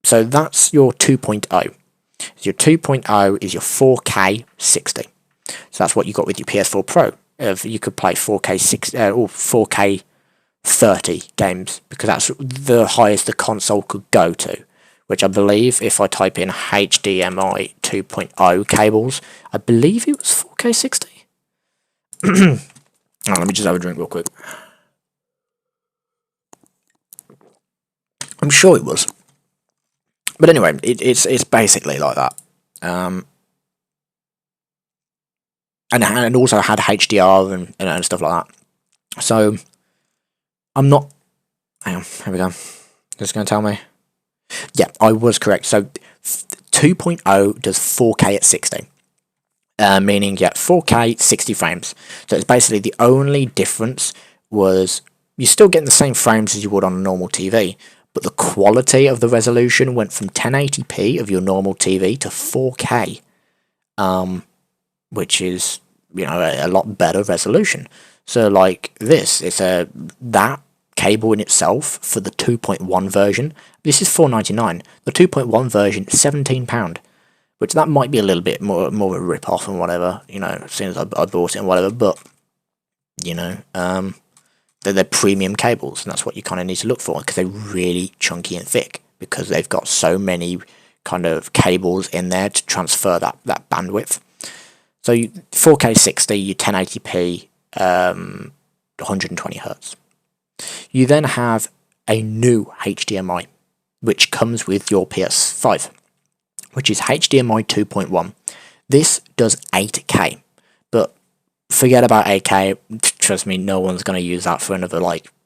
that's your 2.0. So your 2.0 is your 4K 60. So that's what you got with your PS4 Pro. You could play 4K 60 or 4K 30 games, because that's the highest the console could go to, which I believe, if I type in HDMI 2.0 cables, I believe it was 4K 60. Let me just have a drink real quick. I'm sure it was. But anyway, it's basically like that. And also had HDR and stuff like that. So I'm not. Hang on, here we go. Just going to tell me. Yeah, I was correct. So 2.0 does 4K at 60. Meaning, 4K 60 frames. So it's basically the only difference was you're still getting the same frames as you would on a normal TV, but the quality of the resolution went from 1080p of your normal TV to 4K, which is a lot better resolution. So like this, it's that cable in itself for the 2.1 version. This is $4.99. The 2.1 version is £17, which that might be a little bit more of a rip off and whatever. As soon as I bought it and whatever, but they're premium cables, and that's what you kind of need to look for, because they're really chunky and thick, because they've got so many kind of cables in there to transfer that bandwidth. So 4K 60, you 1080p, 120 hertz. You then have a new HDMI, which comes with your PS5, which is HDMI 2.1. This does 8K, but forget about 8K. Trust me, no one's going to use that for another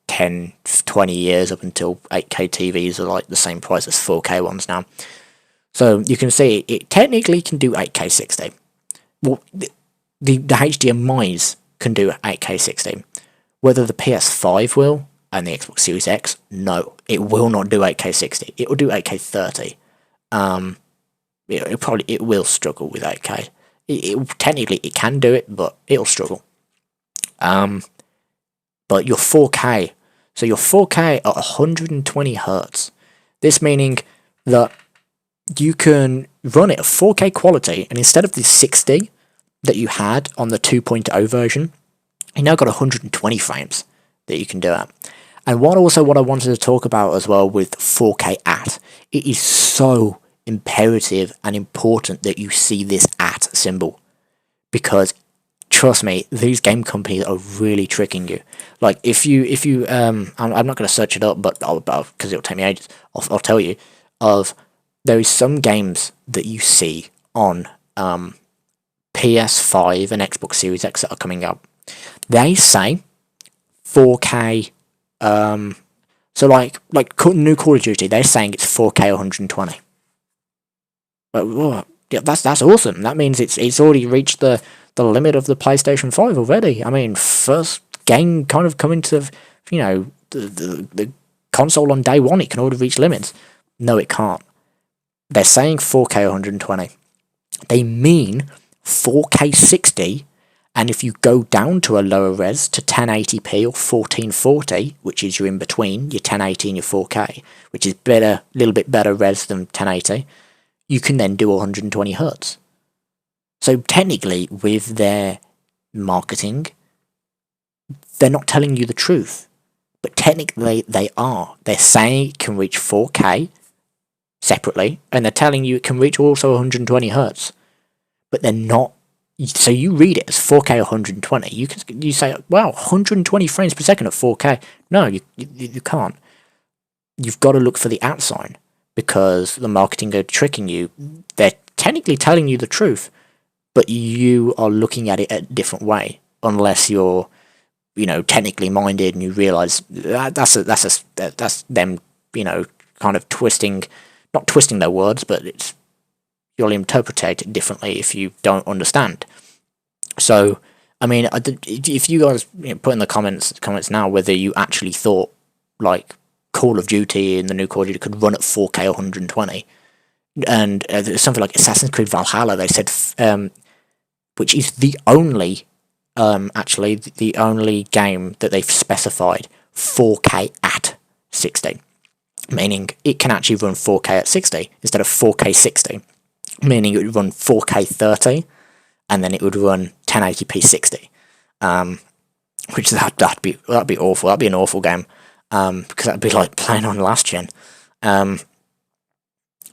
10, 20 years, up until 8K TVs are the same price as 4K ones now. So you can see it technically can do 8K 60. Well, the HDMIs can do 8K 60. Whether the PS5 will and the Xbox Series X, no, it will not do 8K 60. It will do 8K 30. It will struggle with 8K. Technically it can do it, but it'll struggle. But your 4K, so your 4K at 120 hertz. This meaning that you can run it at 4K quality, and instead of the 60 that you had on the 2.0 version, you now got 120 frames that you can do it. And what I wanted to talk about as well with 4K at, it is so imperative and important that you see this at symbol, because trust me, these game companies are really tricking you. Like if you I'm not going to search it up, but because it'll take me ages, I'll tell you there is some games that you see on PS5 and Xbox Series X that are coming out. They say 4K. So like new Call of Duty, they're saying it's 4K 120. But yeah, that's awesome. That means it's already reached the limit of the PlayStation 5 already. I mean, first game kind of coming to the console on day one, it can already reach limits. No, it can't. They're saying 4K 120. They mean 4K 60, and if you go down to a lower res to 1080p or 1440, which is your in between, your 1080 and your 4K, which is a little bit better res than 1080, you can then do 120 hertz. So technically, with their marketing, they're not telling you the truth, but technically they are. They're saying it can reach 4K separately, and they're telling you it can reach also 120 hertz, but they're not. So you read it as 4K 120. You say, wow, 120 frames per second at 4K. No, you can't. you've got to look for the at sign, because the marketing are tricking you. They're technically telling you the truth, but you are looking at it a different way, unless you're, technically minded and you realize that's them, kind of not twisting their words, but you'll interpret it differently if you don't understand. So, I mean, if you guys put in the comments now whether you actually thought like Call of Duty and the new Call of Duty could run at 4K 120, and something like Assassin's Creed Valhalla, they said, which is the only, actually the only game that they've specified 4K at 60, meaning it can actually run 4K at 60 instead of 4K 60, meaning it would run 4K 30, and then it would run 1080p 60, which that'd be awful. That'd be an awful game, because that'd be like playing on last gen.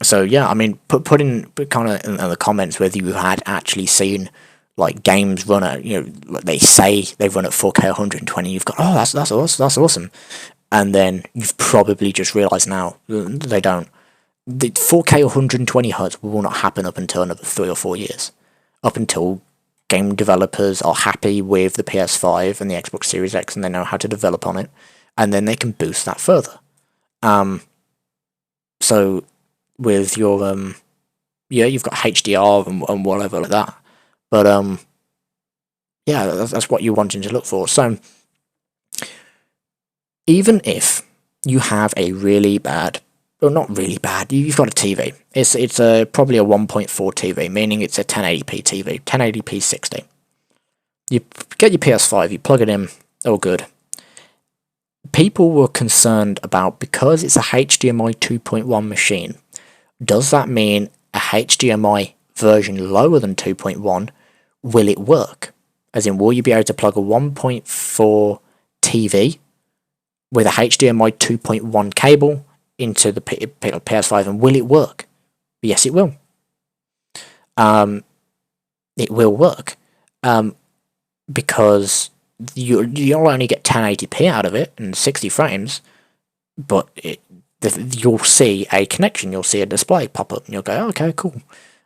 So yeah, I mean, put in kind of in the comments whether you had actually seen like games run at, like they say they run at 4K 120. You've got, oh, that's awesome, and then you've probably just realised now they don't. The 4K 120 hertz will not happen up until another 3 or 4 years, up until game developers are happy with the PS5 and the Xbox Series X and they know how to develop on it, and then they can boost that further. So with your you've got HDR and whatever like that, but yeah, that's what you're wanting to look for. So even if you have a really bad, well, not really bad, you've got a TV. It's probably a 1.4 TV, meaning it's a 1080p TV, 1080p 60. You get your PS5, you plug it in, all good. People were concerned about, because it's a HDMI 2.1 machine, does that mean a HDMI version lower than 2.1, will it work? As in, will you be able to plug a 1.4 TV with a HDMI 2.1 cable into the PS5, and will it work? Yes, it will. It will work, because you'll only get 1080p out of it and 60 frames, but you'll see a connection, you'll see a display pop up, and you'll go, oh, okay, cool.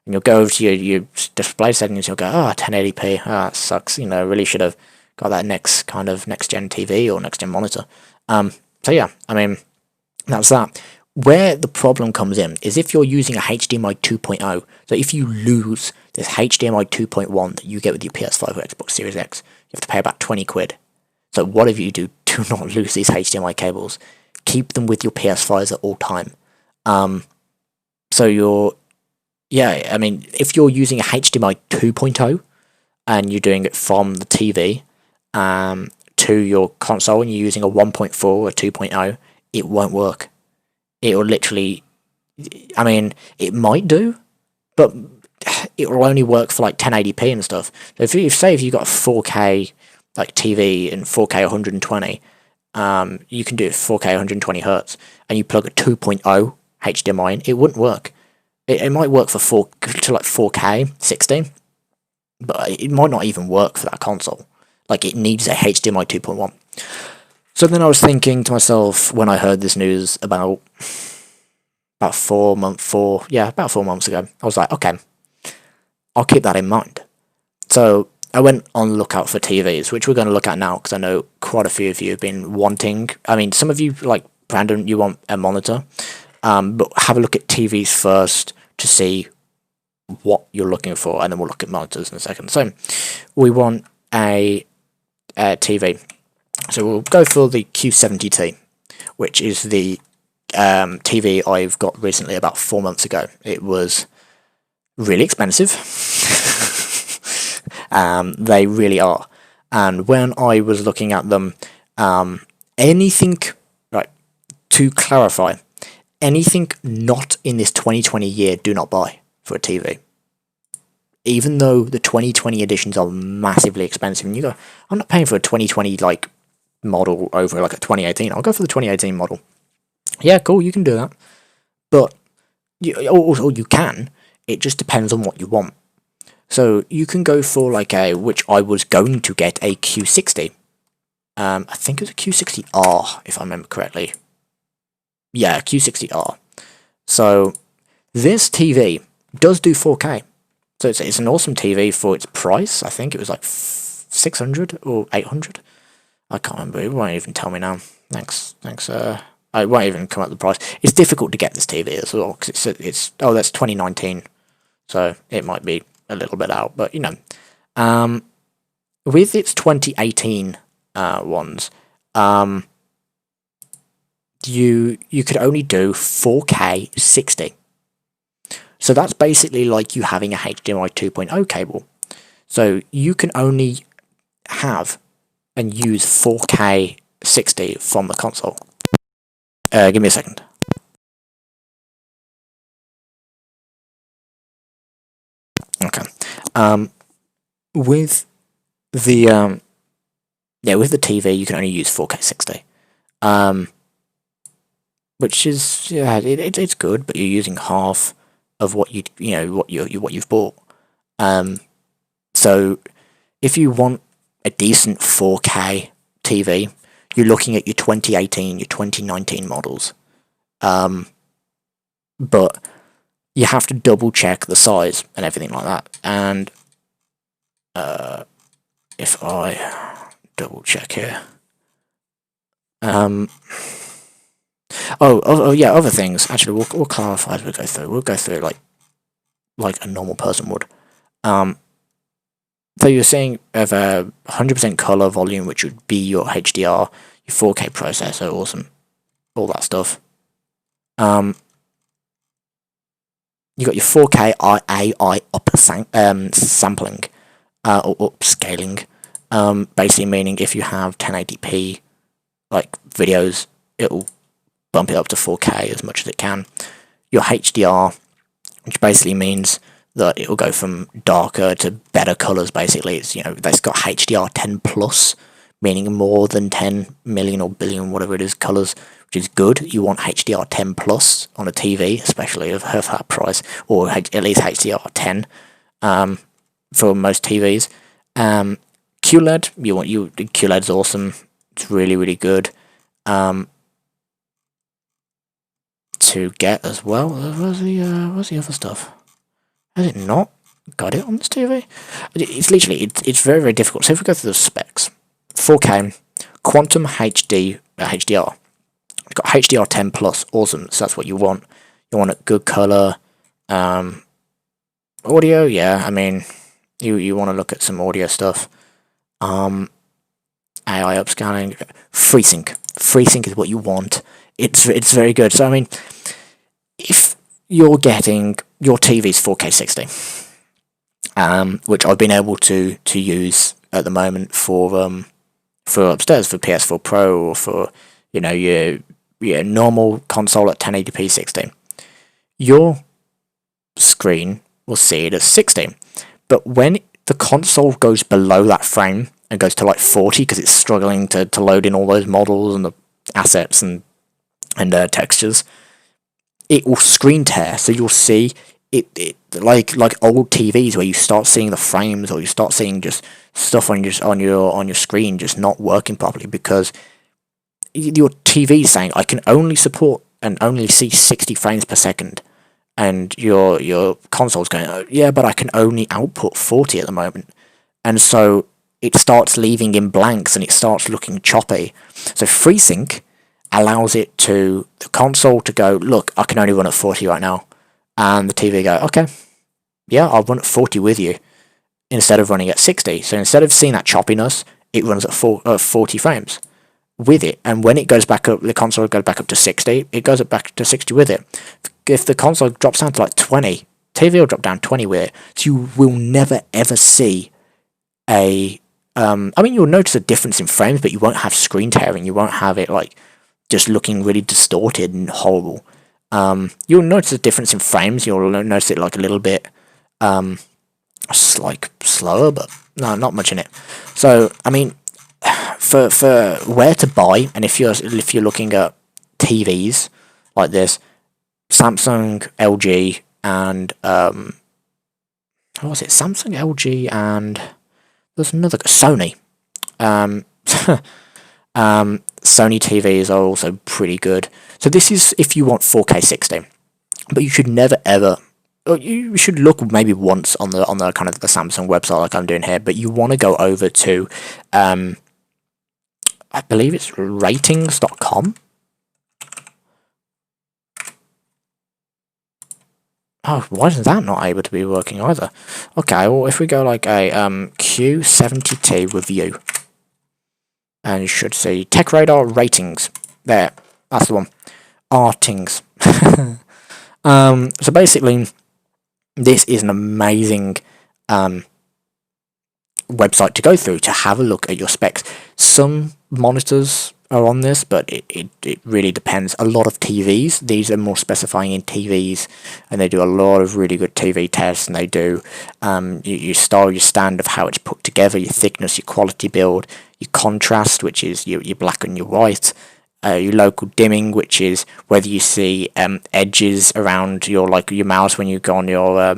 And you'll go over to your display settings, you'll go, oh, 1080p, that sucks, really should have got that next gen TV or next gen monitor. So yeah, I mean, that's that. Where the problem comes in is if you're using a HDMI 2.0, so if you lose this HDMI 2.1 that you get with your PS5 or Xbox Series X, you have to pay about 20 quid. So whatever you do not lose these HDMI cables. Keep them with your PS5s at all time. So I mean, if you're using a HDMI 2.0 and you're doing it from the TV to your console and you're using a 1.4 or 2.0, it won't work. It will literally, I mean, it might do, but it will only work for like 1080p and stuff. So if you got a 4K like TV and 4K 120, you can do it 4K 120 hertz, and you plug a 2.0 HDMI in, it wouldn't work. It might work for 4K 60, but it might not even work for that console. Like, it needs a HDMI 2.1. So then I was thinking to myself, when I heard this news about 4 months ago, I was like, okay, I'll keep that in mind. So I went on the lookout for TVs, which we're going to look at now, because I know quite a few of you have been wanting, I mean, some of you, like Brandon, you want a monitor, but have a look at TVs first to see what you're looking for, and then we'll look at monitors in a second. So we want a TV. So we'll go for the Q70T, which is the TV I've got recently about 4 months ago. It was really expensive. They really are. And when I was looking at them, anything, right, to clarify, anything not in this 2020 year, do not buy for a TV. Even though the 2020 editions are massively expensive, and you go, I'm not paying for a 2020 like model over like a 2018. I'll go for the 2018 model. Yeah, cool, you can do that, but you can. It just depends on what you want. So you can go for like which I was going to get a Q60. I think it was a Q60R, if I remember correctly. Yeah, Q60R. So this TV does do 4K. So it's an awesome TV for its price. I think it was like 600 or 800. I can't remember. It won't even tell me now. Thanks. It won't even come up the price. It's difficult to get this TV as well because it's oh, that's 2019, so it might be a little bit out. But with its 2018 ones, you could only do 4K 60. So that's basically like you having a HDMI 2.0 cable. So you can only have and use 4K 60 from the console. Give me a second. Okay. With the with the TV, you can only use 4K 60. Which is it's good, but you're using half of what what you've bought. So if you want a decent 4K TV, you're looking at your 2018, your 2019 models. But you have to double check the size and everything like that. And if I double check here, oh yeah, other things. Actually, we'll clarify as we go through. We'll go through it like a normal person would. So you're saying of a 100% color volume, which would be your HDR, your 4K processor, awesome, all that stuff. You got your 4K AI sampling or upscaling, basically meaning if you have 1080p like videos, it'll bump it up to 4K as much as it can. Your HDR, which basically means that it will go from darker to better colors. Basically, it's that's got HDR 10 plus, meaning more than 10 million or billion, whatever it is, colors, which is good. You want HDR 10 plus on a TV, especially of that price, or at least HDR 10 for most TVs. QLED, QLED's awesome. It's really good to get as well. Where's the other stuff? Has it not got it on this TV? It's literally it's very difficult. So if we go through the specs, 4K, Quantum HD HDR. You've got HDR 10 plus, awesome. So that's what you want. You want a good color. Audio, yeah. I mean, you want to look at some audio stuff. AI upscaling, FreeSync. FreeSync is what you want. It's very good. So I mean, if you're getting your TV's 4K 60, which I've been able to use at the moment for upstairs for PS4 Pro or for your normal console at 1080p 60, your screen will see it as 60. But when the console goes below that frame and goes to like 40 because it's struggling to load in all those models and the assets and textures, it will screen tear. So you'll see it like old TVs where you start seeing the frames, or you start seeing just stuff on your screen just not working properly because your TV is saying I can only support and only see 60 frames per second, and your console's going, oh, yeah, but I can only output 40 at the moment, and so it starts leaving in blanks and it starts looking choppy. So FreeSync allows the console to go, look, I can only run at 40 right now, and the TV go, okay, yeah, I'll run at 40 with you instead of running at 60. So instead of seeing that choppiness, it runs at 40 frames with it, and when it goes back up, the console goes back up to 60, it goes back to 60 with it. If the console drops down to like 20, TV will drop down 20 with it, so you will never ever see I mean, you'll notice a difference in frames, but you won't have screen tearing, you won't have it like just looking really distorted and horrible. You'll notice a difference in frames, you'll notice it like a little bit like slower, but no, not much in it. So I mean, for where to buy, and if you're looking at TVs like this, Samsung, LG, and what was it? Samsung, LG, and there's another Sony. Sony TVs are also pretty good. So this is if you want 4K 60, but you should never ever. Or you should look maybe once on the kind of the Samsung website like I'm doing here, but you want to go over to, I believe it's ratings.com. Oh, why is that not able to be working either? Okay, well, if we go like a Q70T review, and you should see Tech Radar ratings. There, that's the one. Artings. So basically, this is an amazing website to go through to have a look at your specs. Some monitors are on this, but it really depends. A lot of TVs, these are more specifying in TVs, and they do a lot of really good TV tests, and they do your style, your stand of how it's put together, your thickness, your quality build, your contrast, which is your black and your white, your local dimming, which is whether you see edges around your mouse when you go on your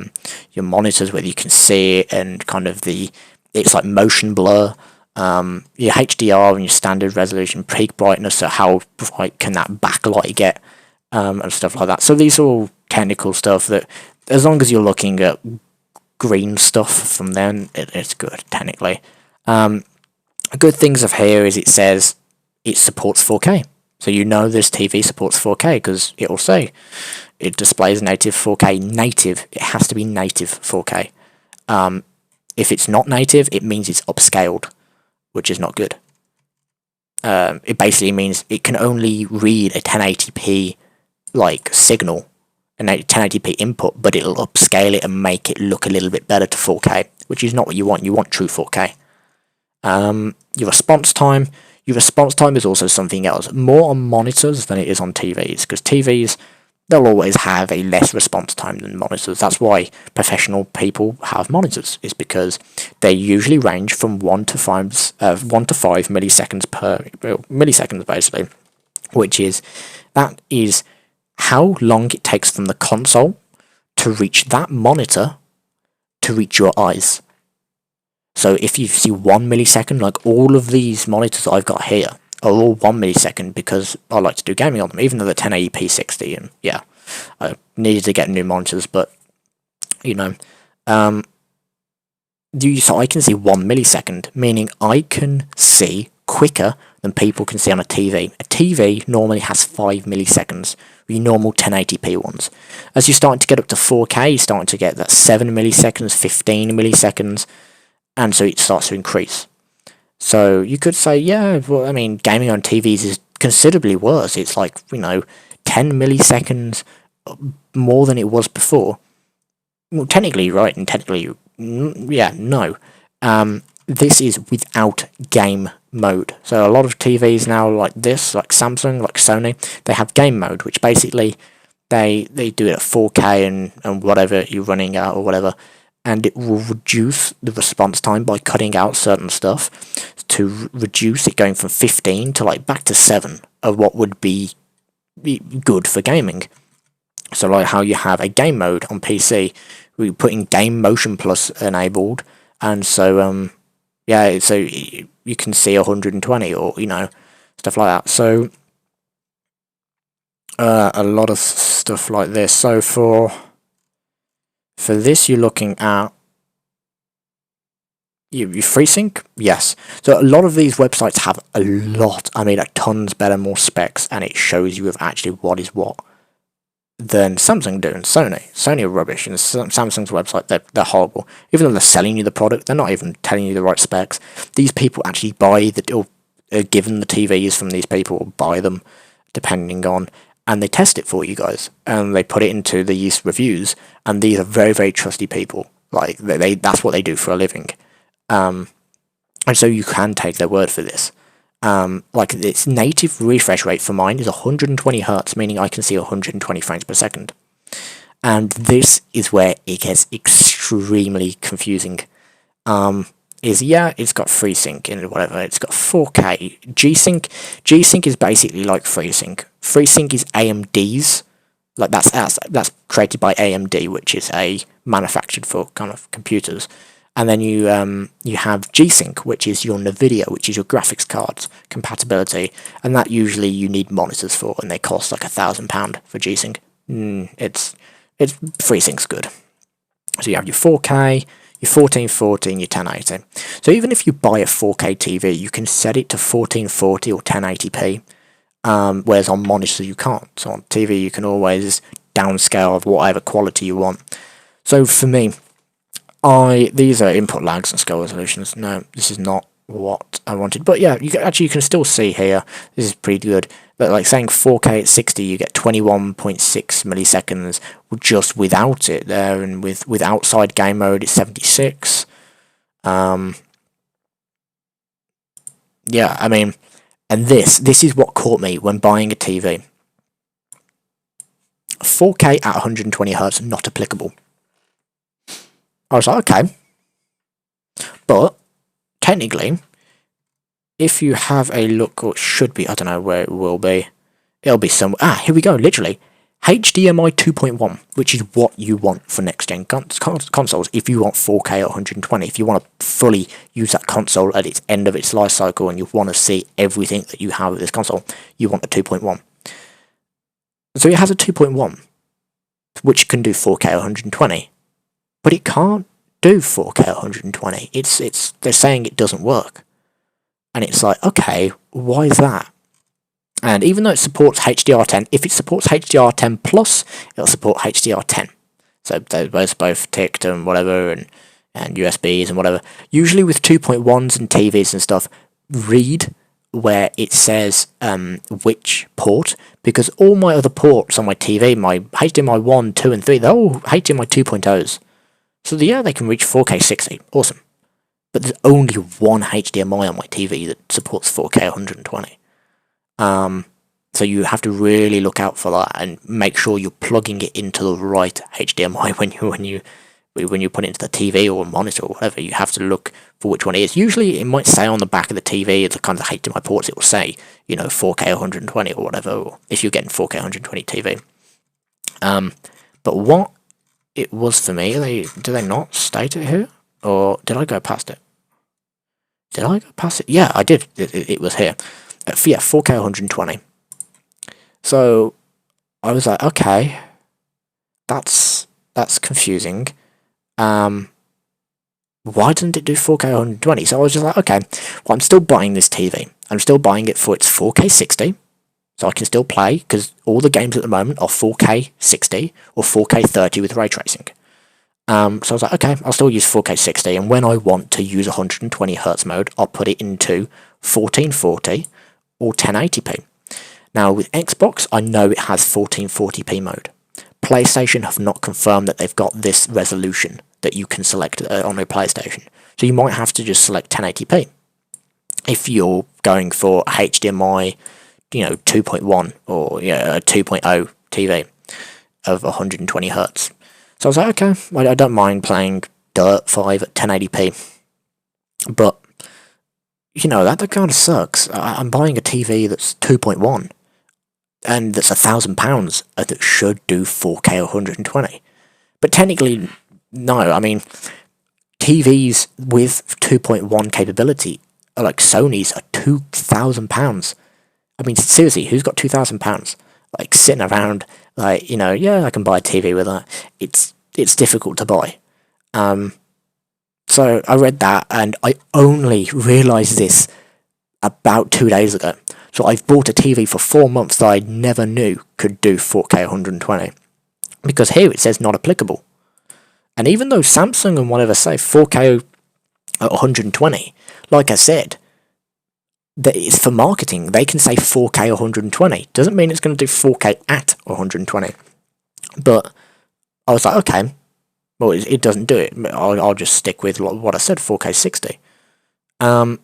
monitors, whether you can see it, and kind of it's like motion blur. Your HDR and your standard resolution, peak brightness, so how bright can that backlight get, and stuff like that. So these are all technical stuff that, as long as you're looking at green stuff from them, it's good technically. Good things of here is it says it supports 4K. So you know this TV supports 4K because it will say it displays native 4K. Native, it has to be native 4K. If it's not native, it means it's upscaled, which is not good. It basically means it can only read a 1080p signal, a 1080p input, but it'll upscale it and make it look a little bit better to 4K, which is not what you want. You want true 4K. Your response time. Your response time is also something else, more on monitors than it is on TVs, because TVs, they'll always have a less response time than monitors. That's why professional people have monitors, is because they usually range from 1 to 5 milliseconds per milliseconds, basically, that is how long it takes from the console to reach that monitor to reach your eyes. So if you see 1 millisecond, like all of these monitors that I've got here are all 1 millisecond, because I like to do gaming on them, even though they're 1080p 60, and yeah, I needed to get new monitors, but so I can see 1 millisecond, meaning I can see quicker than people can see on a TV. A TV normally has 5 milliseconds, the normal 1080p ones. As you're starting to get up to 4K, you're starting to get that 7 milliseconds, 15 milliseconds, and so it starts to increase. So you could say, yeah, well, I mean, gaming on TVs is considerably worse. It's 10 milliseconds more than it was before. Well, technically, right, and technically, yeah, no. This is without game mode. So a lot of TVs now, like this, like Samsung, like Sony, they have game mode, which basically they do it at 4K and whatever you're running at or whatever, and it will reduce the response time by cutting out certain stuff to reduce it going from 15 to back to 7 of what would be good for gaming. So like how you have a game mode on PC, we put in Game Motion Plus enabled, and so yeah, so you can see 120 or stuff like that. So a lot of stuff like this. So for this, you're looking at your FreeSync, yes. So a lot of these websites have a tons better, more specs, and it shows you actually what is what than Samsung do and Sony. Sony are rubbish, and Samsung's website, they're horrible. Even though they're selling you the product, they're not even telling you the right specs. These people actually buy or are given the TVs from these people, or buy them, depending on, and they test it for you guys, and they put it into these reviews, and these are very, very trusty people. That's what they do for a living. And so you can take their word for this. Its native refresh rate for mine is 120 Hz, meaning I can see 120 frames per second. And this is where it gets extremely confusing. It's got FreeSync and whatever, it's got 4K. G-Sync is basically like FreeSync. FreeSync is AMD's, that's created by AMD, which is a manufactured for kind of computers. And then you have G-Sync, which is your NVIDIA, which is your graphics cards compatibility, and that usually you need monitors for, and they cost like £1,000 for G-Sync. It's FreeSync's good. So you have your 4K, your 1440, and your 1080. So even if you buy a 4K TV, you can set it to 1440 or 1080p, whereas on monitors you can't. So on TV you can always downscale of whatever quality you want. So for me, these are input lags and scale resolutions. No, this is not what I wanted. But yeah, you can still see here. This is pretty good. But like saying 4K at 60, you get 21.6 milliseconds just without it there, and with outside game mode it's 76. Yeah, I mean, and this is what caught me when buying a TV. 4K at 120 Hz not applicable. I was like, okay, but technically, if you have a look, or it should be, I don't know where it will be, it'll be somewhere, here we go, literally, HDMI 2.1, which is what you want for next-gen consoles, if you want 4K at 120, if you want to fully use that console at its end of its life cycle, and you want to see everything that you have with this console, you want a 2.1. So it has a 2.1, which can do 4K at 120. But it can't do 4K 120. They're saying it doesn't work. And it's like, okay, why is that? And even though it supports HDR10, if it supports HDR10 plus, it'll support HDR10. So they're both ticked and whatever, and USBs and whatever. Usually with 2.1s and TVs and stuff, read where it says which port, because all my other ports on my TV, my HDMI 1, 2 and 3, they're all HDMI 2.0s. So yeah, they can reach 4K 60, awesome. But there's only one HDMI on my TV that supports 4K 120. So you have to really look out for that and make sure you're plugging it into the right HDMI when you put it into the TV or monitor or whatever. You have to look for which one it is. Usually it might say on the back of the TV, the kind of HDMI ports, it will say, 4K 120 or whatever, or if you're getting 4K 120 TV. But what it was for me, do they not state it here? Or did I go past it? Did I go past it? Yeah, I did. It was here. Yeah, 4K 120. So I was like, okay, that's confusing. Why didn't it do 4K 120? So I was just like, okay, well, I'm still buying this TV. I'm still buying it for its 4K 60. So I can still play, because all the games at the moment are 4K 60 or 4K 30 with ray tracing. So I was like, okay, I'll still use 4K 60, and when I want to use 120 Hz mode, I'll put it into 1440 or 1080p. Now with Xbox, I know it has 1440p mode. PlayStation have not confirmed that they've got this resolution that you can select on a PlayStation. So you might have to just select 1080p if you're going for a HDMI 2.1 or a 2.0 TV of 120 Hz. So I was like, okay, I don't mind playing Dirt 5 at 1080p, but that kind of sucks. I'm buying a TV that's 2.1 and that's £1,000 that should do 4K 120. But technically, no. I mean, TVs with 2.1 capability, like Sony's, are £2,000. I mean, seriously, who's got £2,000? Like, sitting around, like, yeah, I can buy a TV with that. It's difficult to buy. So I read that, and I only realised this about 2 days ago. So I've bought a TV for 4 months that I never knew could do 4K 120. Because here it says not applicable. And even though Samsung and whatever say 4K at 120, like I said, that it's for marketing. They can say 4K 120. Doesn't mean it's going to do 4K at 120. But I was like, okay, well, it doesn't do it. I'll just stick with what I said, 4K 60. And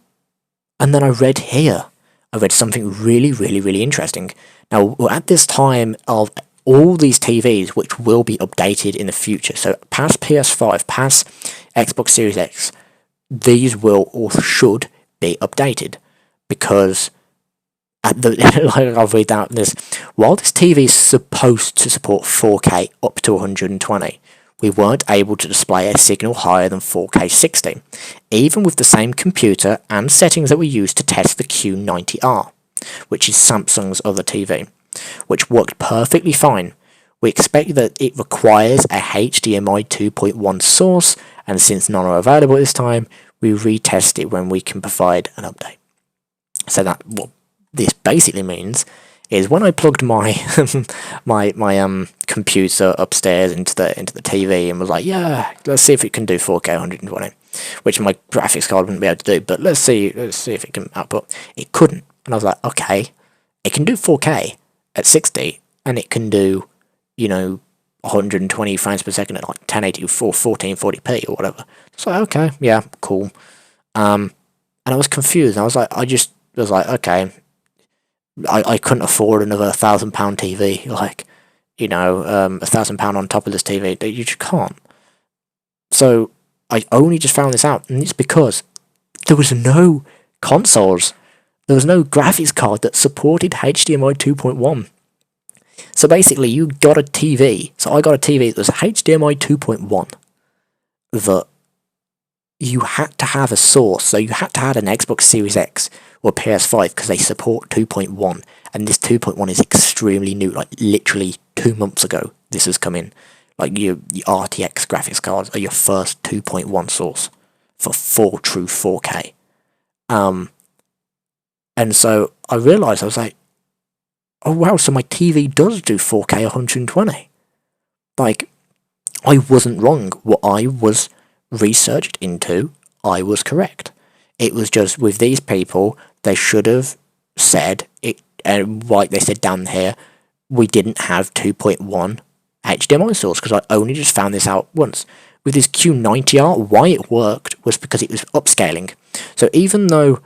then I read here, I read something really, really, really interesting. Now, we're at this time of all these TVs, which will be updated in the future. So past PS5, past Xbox Series X, these will or should be updated. Because I'll read out this. While this TV is supposed to support 4K up to 120, we weren't able to display a signal higher than 4K 60, even with the same computer and settings that we used to test the Q90R, which is Samsung's other TV, which worked perfectly fine. We expect that it requires a HDMI 2.1 source, and since none are available at this time, we retest it when we can provide an update. So that what this basically means is when I plugged my my computer upstairs into the TV and was like, yeah, let's see if it can do 4K 120, which my graphics card wouldn't be able to do, but let's see if it can output. It couldn't, and I was like, okay, it can do 4K at 60, and it can do, 120 frames per second at like 1080 or 1440p or whatever. So okay, yeah, cool. And I was confused. I was like, okay, I couldn't afford another £1,000 TV, like, £1,000 on top of this TV. You just can't. So I only just found this out, and it's because there was no consoles. There was no graphics card that supported HDMI 2.1. So basically, you got a TV. So I got a TV that was HDMI 2.1 that you had to have a source. So you had to have an Xbox Series X or PS5 because they support 2.1. And this 2.1 is extremely new. Like literally 2 months ago, this has come in. Like your RTX graphics cards are your first 2.1 source for full true 4K. And so I realised, I was like, oh wow, so my TV does do 4K 120. Like, I wasn't wrong. What I was researched into, I was correct. It was just with these people, they should have said it, and like they said down here, we didn't have 2.1 HDMI source, because I only just found this out once. With this Q90R, why it worked was because it was upscaling. So even though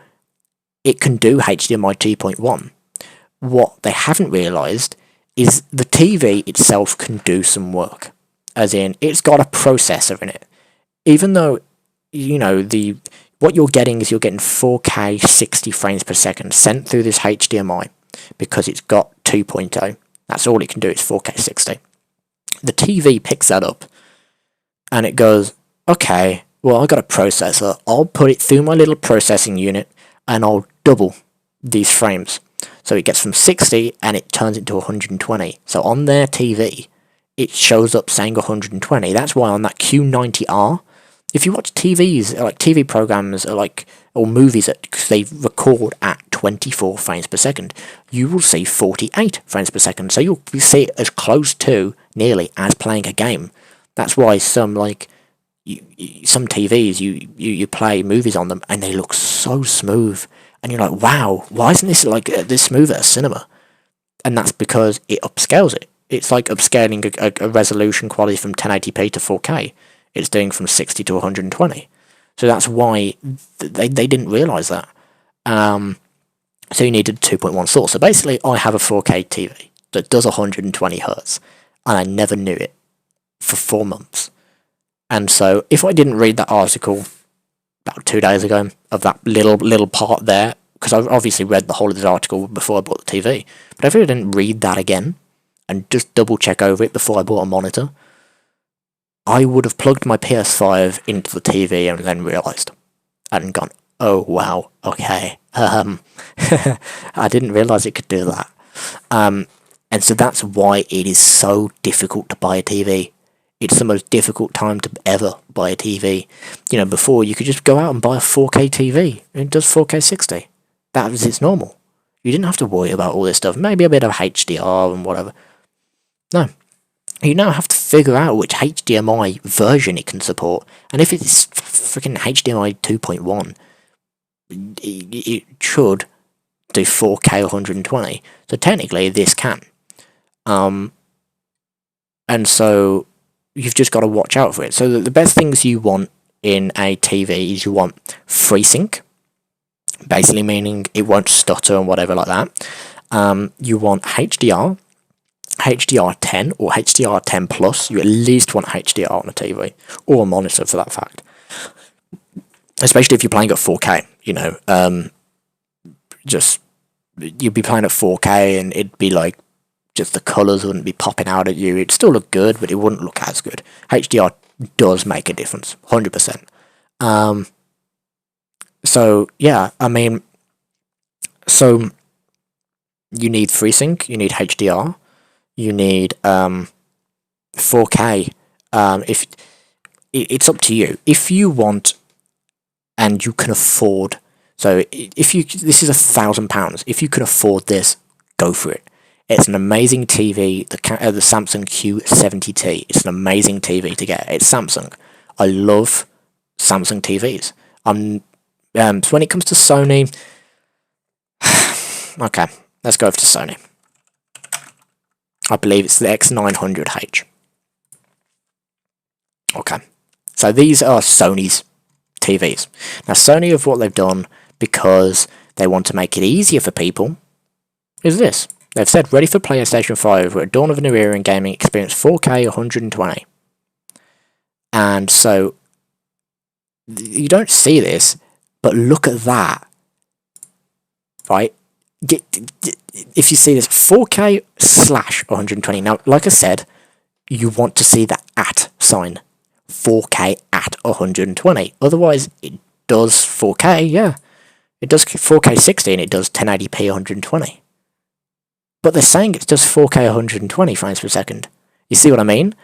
it can do HDMI 2.1, what they haven't realised is the TV itself can do some work. As in, it's got a processor in it. Even though, what you're getting is you're getting 4K 60 frames per second sent through this HDMI because it's got 2.0. That's all it can do, is 4K 60. The TV picks that up and it goes, okay, well, I got a processor. I'll put it through my little processing unit and I'll double these frames. So it gets from 60 and it turns into 120. So on their TV, it shows up saying 120. That's why on that Q90R, if you watch TVs, like TV programs, or movies that they record at 24 frames per second, you will see 48 frames per second. So you'll see it as close to, nearly, as playing a game. That's why some TVs, you play movies on them and they look so smooth. And you're like, wow, why isn't this this smooth at a cinema? And that's because it upscales it. It's like upscaling a resolution quality from 1080p to 4K. It's doing from 60 to 120. So that's why they didn't realise that. So you needed a 2.1 source. So basically, I have a 4K TV that does 120 Hz, and I never knew it for 4 months. And so if I didn't read that article about 2 days ago of that little part there, because I've obviously read the whole of this article before I bought the TV, but if I didn't read that again and just double check over it before I bought a monitor, I would have plugged my PS5 into the TV and then realised and gone, oh wow, okay, I didn't realise it could do that. And so that's why it is so difficult to buy a TV. It's the most difficult time to ever buy a TV. Before you could just go out and buy a 4K TV, and it does 4K 60. That was its normal. You didn't have to worry about all this stuff. Maybe a bit of HDR and whatever. No. You now have to figure out which HDMI version it can support. And if it's freaking HDMI 2.1, it should do 4K 120. So technically, this can. And so you've just got to watch out for it. So the best things you want in a TV is you want FreeSync, basically meaning it won't stutter and whatever like that. You want HDR, HDR10 or HDR10 plus. You at least want HDR on a TV or a monitor for that fact. Especially if you're playing at 4K, just you'd be playing at 4K and it'd be like just the colours wouldn't be popping out at you. It'd still look good, but it wouldn't look as good. HDR does make a difference, 100%. So yeah, I mean, so you need FreeSync, you need HDR, you need 4K. If it's up to you. If you want and you can afford, so if you, this is £1,000. If you can afford this, go for it. It's an amazing TV, the Samsung Q70T. It's an amazing TV to get. It's Samsung. I love Samsung TVs. So when it comes to Sony, okay, let's go over to Sony. I believe it's the X900H. Okay, so these are Sony's TVs. Now Sony, of what they've done, because they want to make it easier for people, is this. They've said, ready for PlayStation 5, we're at dawn of a new era in gaming, experience 4K 120. And so, you don't see this, but look at that. Right? If you see this, 4K / 120. Now, like I said, you want to see the at sign. 4K at 120. Otherwise, it does 4K, yeah. It does 4K 60 and it does 1080p 120. But they're saying it does 4K 120 frames per second. You see what I mean?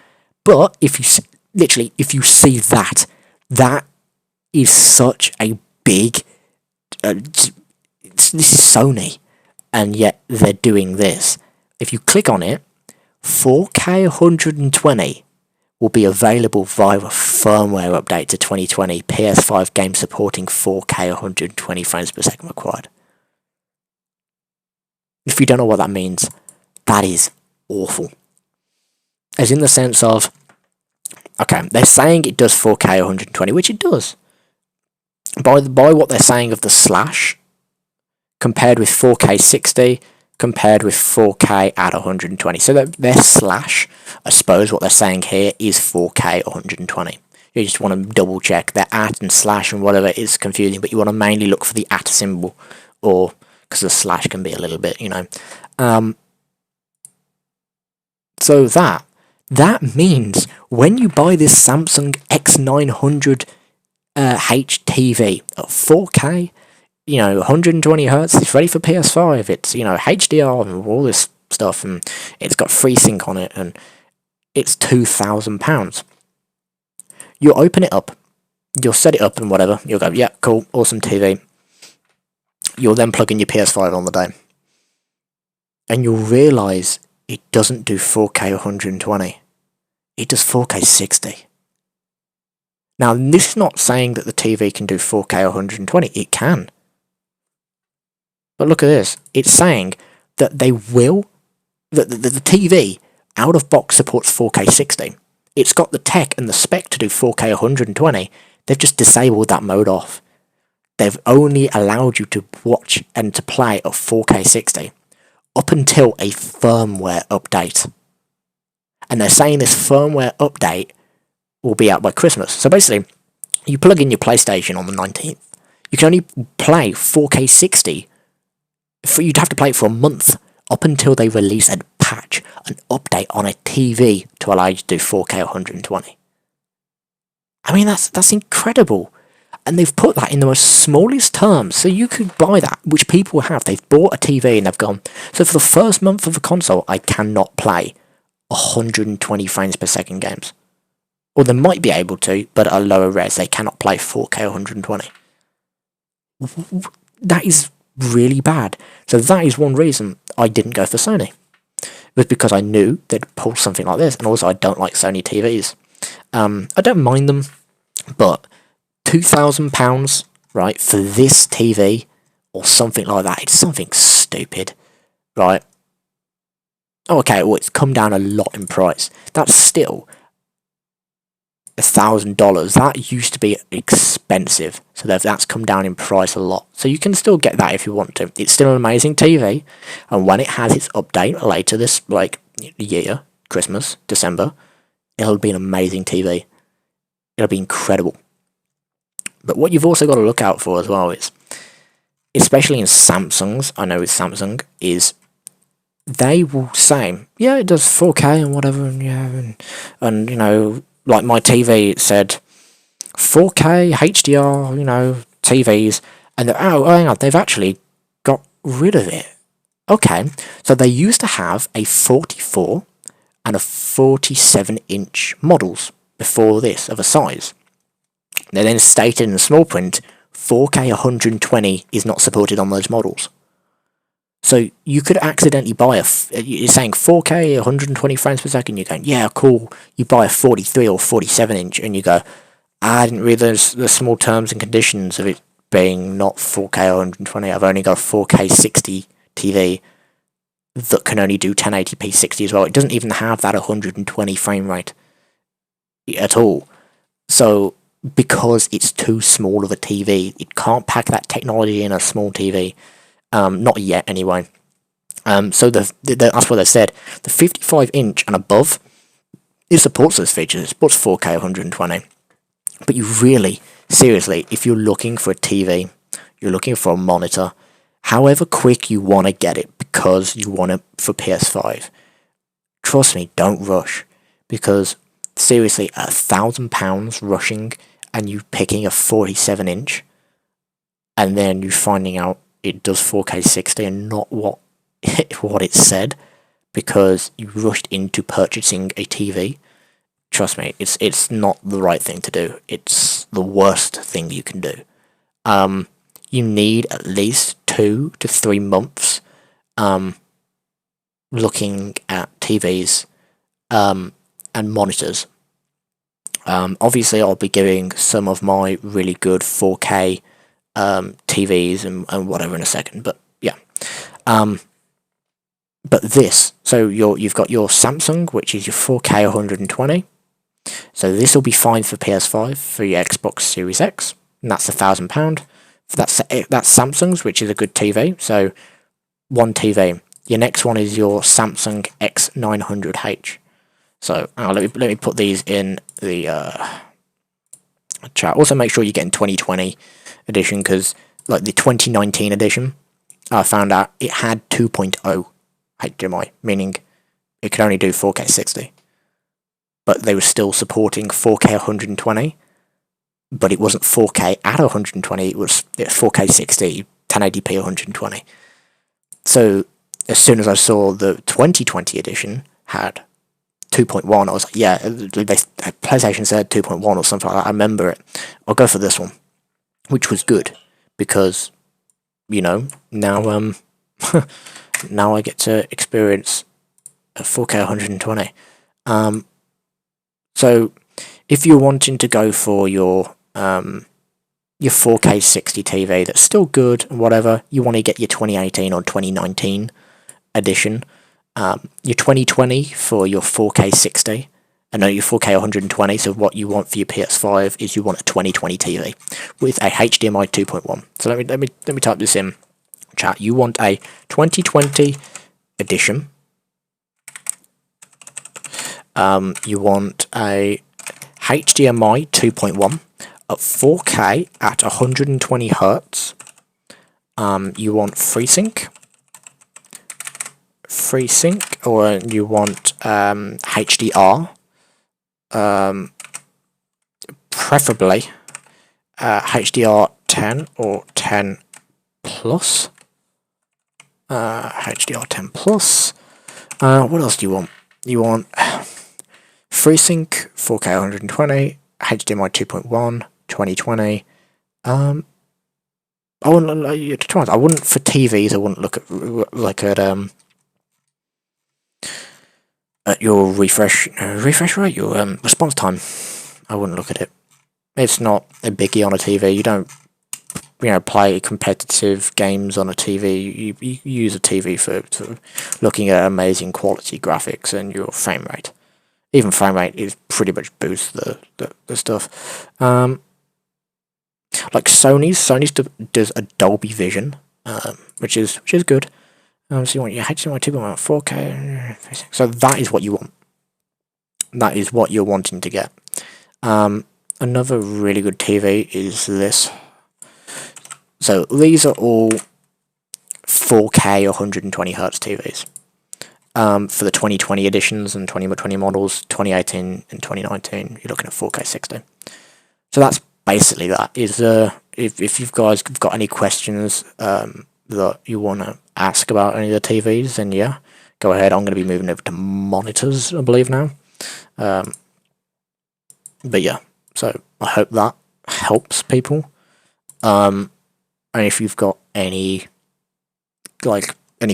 But if you literally, if you see that, that is such a big. This is Sony, and yet they're doing this. If you click on it, 4K 120 will be available via a firmware update to 2020. PS5 games supporting 4K 120 frames per second required. If you don't know what that means, that is awful. As in the sense of, okay, they're saying it does 4K 120, which it does. By what they're saying of the slash, compared with 4K 60, compared with 4K at 120. So their slash, I suppose what they're saying here is 4K 120. You just want to double check. Their at and slash and whatever is confusing, but you want to mainly look for the at symbol, or because the slash can be a little bit, you know. So that means when you buy this Samsung X900 HTV at 4K, you know, 120 Hz, it's ready for PS5, it's, you know, HDR and all this stuff, and it's got FreeSync on it, and it's £2,000. You'll open it up, you'll set it up and whatever, you'll go, yeah, cool, awesome TV. You'll then plug in your PS5 on the day, and you'll realise it doesn't do 4K 120, it does 4K 60. Now, this is not saying that the TV can do 4K 120, it can. But look at this, it's saying that they will, that the TV out of box supports 4K 60. It's got the tech and the spec to do 4K 120, they've just disabled that mode off. They've only allowed you to watch and to play at 4K 60 up until a firmware update. And they're saying this firmware update will be out by Christmas. So basically, you plug in your PlayStation on the 19th. You can only play 4K 60. You'd have to play it for a month up until they release a patch, an update on a TV to allow you to do 4K 120. I mean, that's incredible. And they've put that in the most smallest terms, so you could buy that, which people have. They've bought a TV and they've gone, so for the first month of the console, I cannot play 120 frames per second games. Or they might be able to, but at a lower res, they cannot play 4K 120. That is really bad. So that is one reason I didn't go for Sony. It was because I knew they'd pull something like this, and also I don't like Sony TVs. I don't mind them, but £2,000, right, for this TV, or something like that, it's something stupid, right? Oh, okay, well, it's come down a lot in price. That's still $1,000. That used to be expensive, so that's come down in price a lot. So you can still get that if you want to. It's still an amazing TV, and when it has its update later this year, Christmas, December, it'll be an amazing TV. It'll be incredible. But what you've also got to look out for as well is, especially in Samsungs, I know with Samsung, is they will say, yeah, it does 4K and whatever, and yeah, and you know, like my TV, it said 4K HDR, you know, TVs, and hang on, they've actually got rid of it. Okay, so they used to have a 44 and a 47-inch models before this of a size. They then stated in the small print, 4K 120 is not supported on those models. So you could accidentally buy you're saying 4K 120 frames per second, you're going, yeah, cool. You buy a 43 or 47 inch and you go, I didn't realize the small terms and conditions of it being not 4K 120. I've only got a 4K 60 TV that can only do 1080p 60 as well. It doesn't even have that 120 frame rate at all. So because it's too small of a TV, it can't pack that technology in a small TV. Not yet, anyway. So that's what they said. The 55-inch and above, it supports those features. It supports 4K 120. But you really, seriously, if you're looking for a TV, you're looking for a monitor, however quick you want to get it because you want it for PS5, trust me, don't rush. Because, seriously, £1,000 rushing and you picking a 47-inch, and then you finding out it does 4K 60 and not what it said because you rushed into purchasing a TV. Trust me, it's not the right thing to do. It's the worst thing you can do. You need at least 2 to 3 months looking at TVs and monitors. Obviously, I'll be giving some of my really good 4K TVs and whatever in a second, but yeah. But this, so you've got your Samsung, which is your 4K 120. So this will be fine for PS5, for your Xbox Series X, and that's £1,000. That's Samsung's, which is a good TV. So one TV. Your next one is your Samsung X900H. So let me put these in the chat. Also, make sure you get in 2020 edition, because like the 2019 edition, I found out it had 2.0 HDMI, meaning it could only do 4K 60. But they were still supporting 4K 120, but it wasn't 4K at 120, it was 4K 60, 1080p 120. So as soon as I saw the 2020 edition had 2.1, I was like, yeah, PlayStation said 2.1 or something like that, I remember it. I'll go for this one, which was good, because, you know, now now I get to experience a 4K 120. So if you're wanting to go for your 4K 60 TV that's still good and whatever, you want to get your 2018 or 2019 edition. Your 2020 for your 4K 60, and no, your 4K 120. So what you want for your PS5 is you want a 2020 TV with a HDMI 2.1. So let me type this in chat. You want a 2020 edition. You want a HDMI 2.1 at 4K at 120 Hertz. You want FreeSync, or you want HDR, preferably HDR 10 or 10 plus. HDR 10 plus. What else do you want? You want FreeSync 4K 120, HDMI 2.1, 2020. I wouldn't for TVs. I wouldn't look at your refresh rate, your response time. I wouldn't look at it. It's not a biggie on a TV. You don't, play competitive games on a TV. You use a TV for looking at amazing quality graphics and your frame rate. Even frame rate is pretty much boosts the stuff. Like Sony's does a Dolby Vision, which is good. So you want your HDMI 2.1 4K. So that is what you want. That is what you're wanting to get. Another really good TV is this. So these are all 4K 120 Hz TVs. For the 2020 editions and 2020 models, 2018 and 2019, you're looking at 4K 60. So that's basically that. If you guys have got any questions that you want to ask about any of the TVs, then yeah, go ahead. I'm going to be moving over to monitors, I believe now. But yeah, so I hope that helps people. And if you've got any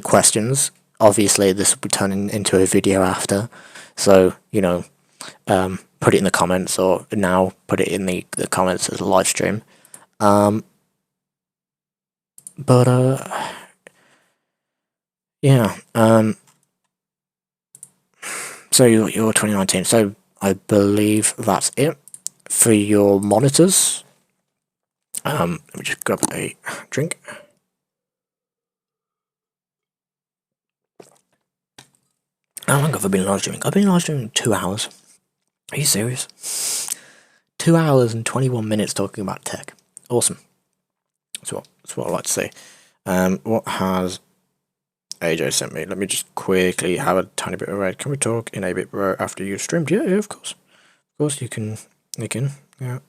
questions, obviously this will be turning into a video after, so put it in the comments, or now put it in the comments as a live stream. Yeah. So your 2019. So I believe that's it for your monitors. Let me just grab a drink. How long have I been live streaming? I've been live streaming 2 hours. Are you serious? 2 hours and 21 minutes talking about tech. Awesome. That's what I like to see. What has AJ sent me? Let me just quickly have a tiny bit of red. Can we talk in a bit, bro, after you streamed? Yeah, of course. Of course, you can. Yeah.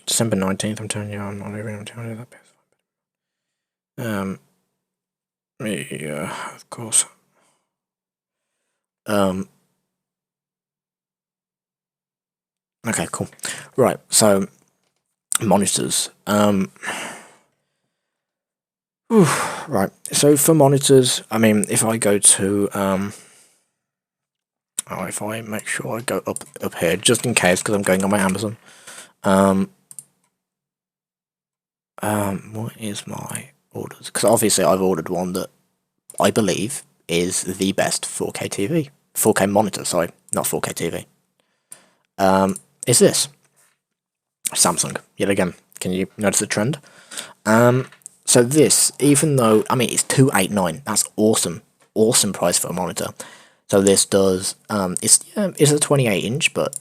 December 19th, I'm telling you, I'm not even telling you that PS5. Yeah, of course. Okay, cool. Right, so monitors. Right, so for monitors, I mean, if I go to if I make sure I go up here, just in case, because I'm going on my Amazon. What is my orders? Because obviously I've ordered one that I believe is the best 4K TV. 4K monitor, sorry, not 4K TV. Is this Samsung, yet again. Can you notice the trend? So this, even though, I mean, it's $289, that's awesome price for a monitor. So this does, it's a 28-inch, but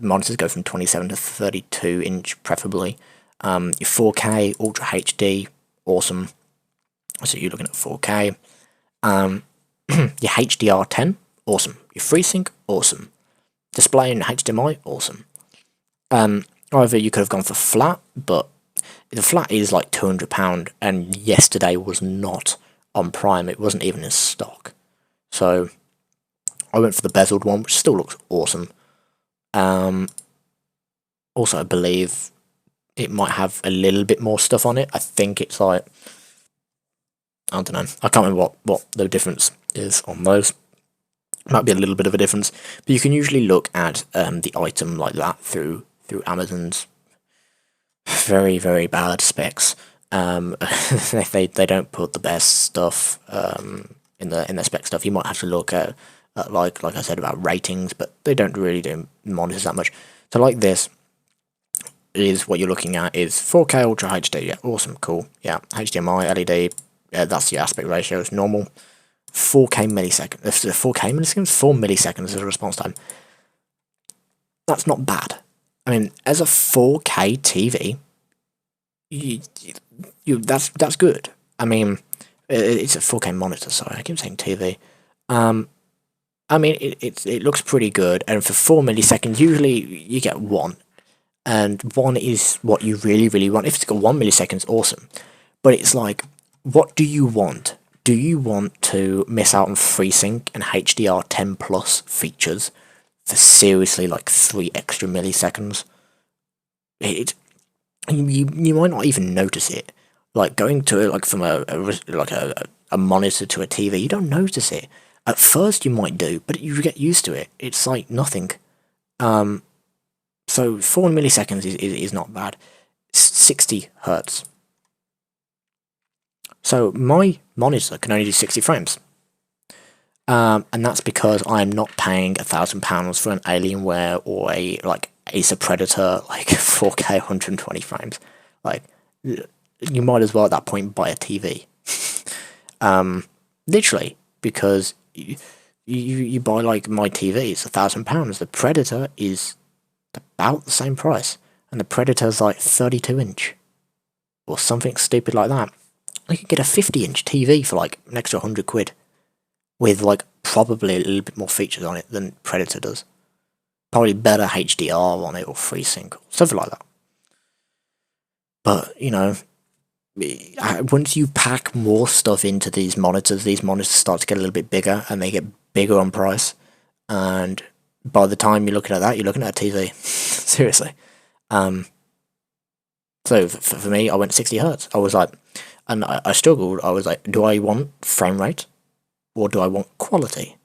monitors go from 27 to 32-inch preferably. Your 4K Ultra HD, awesome. So you're looking at 4K. Your HDR10, awesome. Your FreeSync, awesome. Display in HDMI, awesome. However, you could have gone for flat, but the flat is like £200, and yesterday was not on Prime. It wasn't even in stock. So I went for the bezeled one, which still looks awesome. Also, I believe it might have a little bit more stuff on it. I think it's like, I don't know. I can't remember what the difference is on those. Might be a little bit of a difference, but you can usually look at the item like that through Amazon's very, very bad specs. They don't put the best stuff in their spec stuff. You might have to look at like I said about ratings, but they don't really do monitors that much. So like this is what you're looking at is 4K Ultra HD. Yeah, awesome, cool. Yeah, HDMI, LED. Yeah, that's the aspect ratio. It's normal. 4K milliseconds. 4K milliseconds. 4 milliseconds is a response time. That's not bad. I mean, as a 4K TV, that's good. I mean, it's a 4K monitor. Sorry, I keep saying TV. I mean, it looks pretty good, and for 4 milliseconds, usually you get 1, and 1 is what you really, really want. If it's got 1 millisecond, awesome. But it's like, what do you want? Do you want to miss out on FreeSync and HDR10 plus features for seriously like 3 extra milliseconds? You might not even notice it. Like going to it, like from a monitor to a TV, you don't notice it. At first you might do, but you get used to it. It's like nothing. So 4 milliseconds is not bad. 60 hertz. So my monitor can only do 60 frames. And that's because I'm not paying £1,000 for an Alienware or a Acer Predator 4K 120 frames. Like, you might as well at that point buy a TV. Literally, because you buy my TV, it's £1,000. The Predator is about the same price, and the Predator's 32-inch. or something stupid like that, you could get a 50-inch TV for like an extra £100 with like probably a little bit more features on it than Predator does. Probably better HDR on it or FreeSync or something like that. But you know, once you pack more stuff into these monitors start to get a little bit bigger, and they get bigger on price. And by the time you're looking at that, you're looking at a TV. Seriously. So for me, I went 60 hertz. I was like, and I struggled. I was like, do I want frame rate or do I want quality?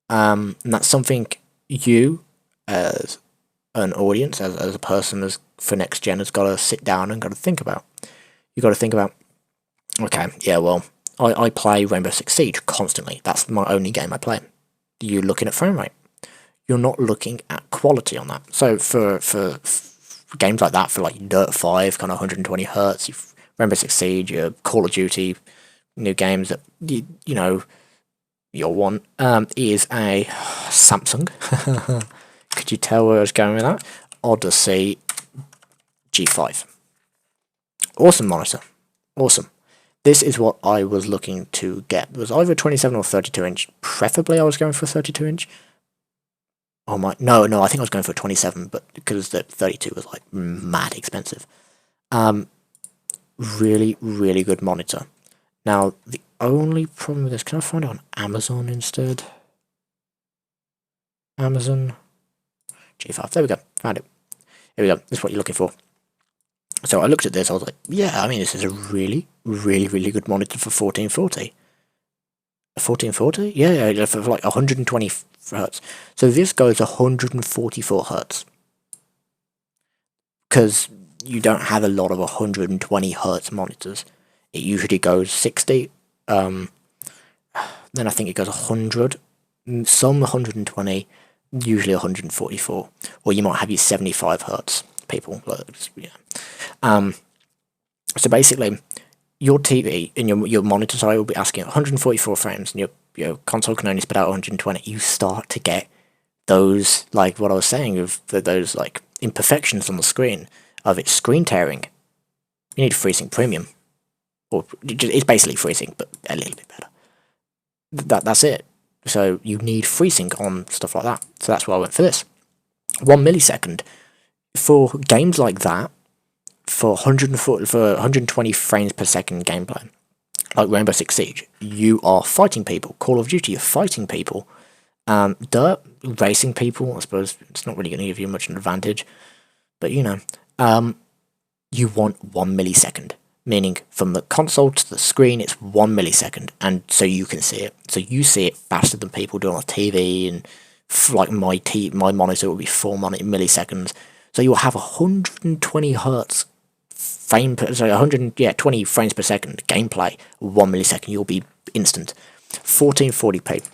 And that's something you, as an audience, as a person, for next gen, has got to sit down and got to think about. You got to think about, okay, yeah, well, I play Rainbow Six Siege constantly. That's my only game I play. You're looking at frame rate. You're not looking at quality on that. So for games like that, for like Dirt 5, kind of 120 hertz, Rainbow Six Siege, your Call of Duty, new games that you know you'll want, is a Samsung. Could you tell where I was going with that? Odyssey G5. Awesome monitor. Awesome. This is what I was looking to get. It was either 27 or 32 inch. Preferably I was going for 32 inch. Oh my, no, I think I was going for 27, but because the 32 was like mad expensive. Really, really good monitor. Now, the only problem with this, can I find it on Amazon instead? Amazon G5, there we go, found it. Here we go, this is what you're looking for. So I looked at this, I was like, yeah, I mean, this is a really, really, really good monitor for 1440. 1440? Yeah, for like 120 hertz. So this goes 144 hertz. Because you don't have a lot of 120 hertz monitors. It usually goes 60. Then I think it goes 100. Some 120. Usually 144. Or you might have your 75 hertz people. Yeah. So basically, your TV and your monitor, sorry, will be asking 144 frames, and your console can only spit out 120. You start to get those, like what I was saying, of those like imperfections on the screen of it screen tearing. You need FreeSync Premium, or it's basically FreeSync but a little bit better. That's it. So you need FreeSync on stuff like that. So that's why I went for this. 1 millisecond for games like that. For 120 frames per second gameplay, like Rainbow Six Siege, you are fighting people. Call of Duty, you're fighting people. Dirt, racing people, I suppose it's not really going to give you much an advantage, but you know, you want 1 millisecond, meaning from the console to the screen, it's 1 millisecond, and so you can see it. So you see it faster than people do on a TV, and like my monitor will be 4 milliseconds. So you'll have 120 hertz. 120 frames per second gameplay, 1 millisecond, you'll be instant. 1440p,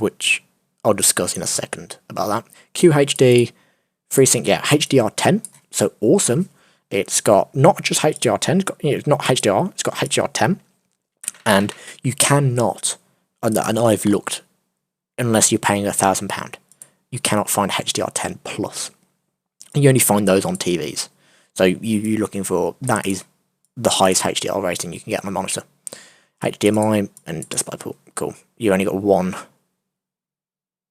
which I'll discuss in a second about that. QHD, FreeSync, yeah, HDR10, so awesome. It's got not just HDR10, it's not HDR, it's got HDR10, and you cannot, and I've looked, unless you're paying £1,000, you cannot find HDR10 plus. You only find those on TVs. So you're looking for, that is the highest HDR rating you can get on a monitor. HDMI and DisplayPort, cool. You only got one.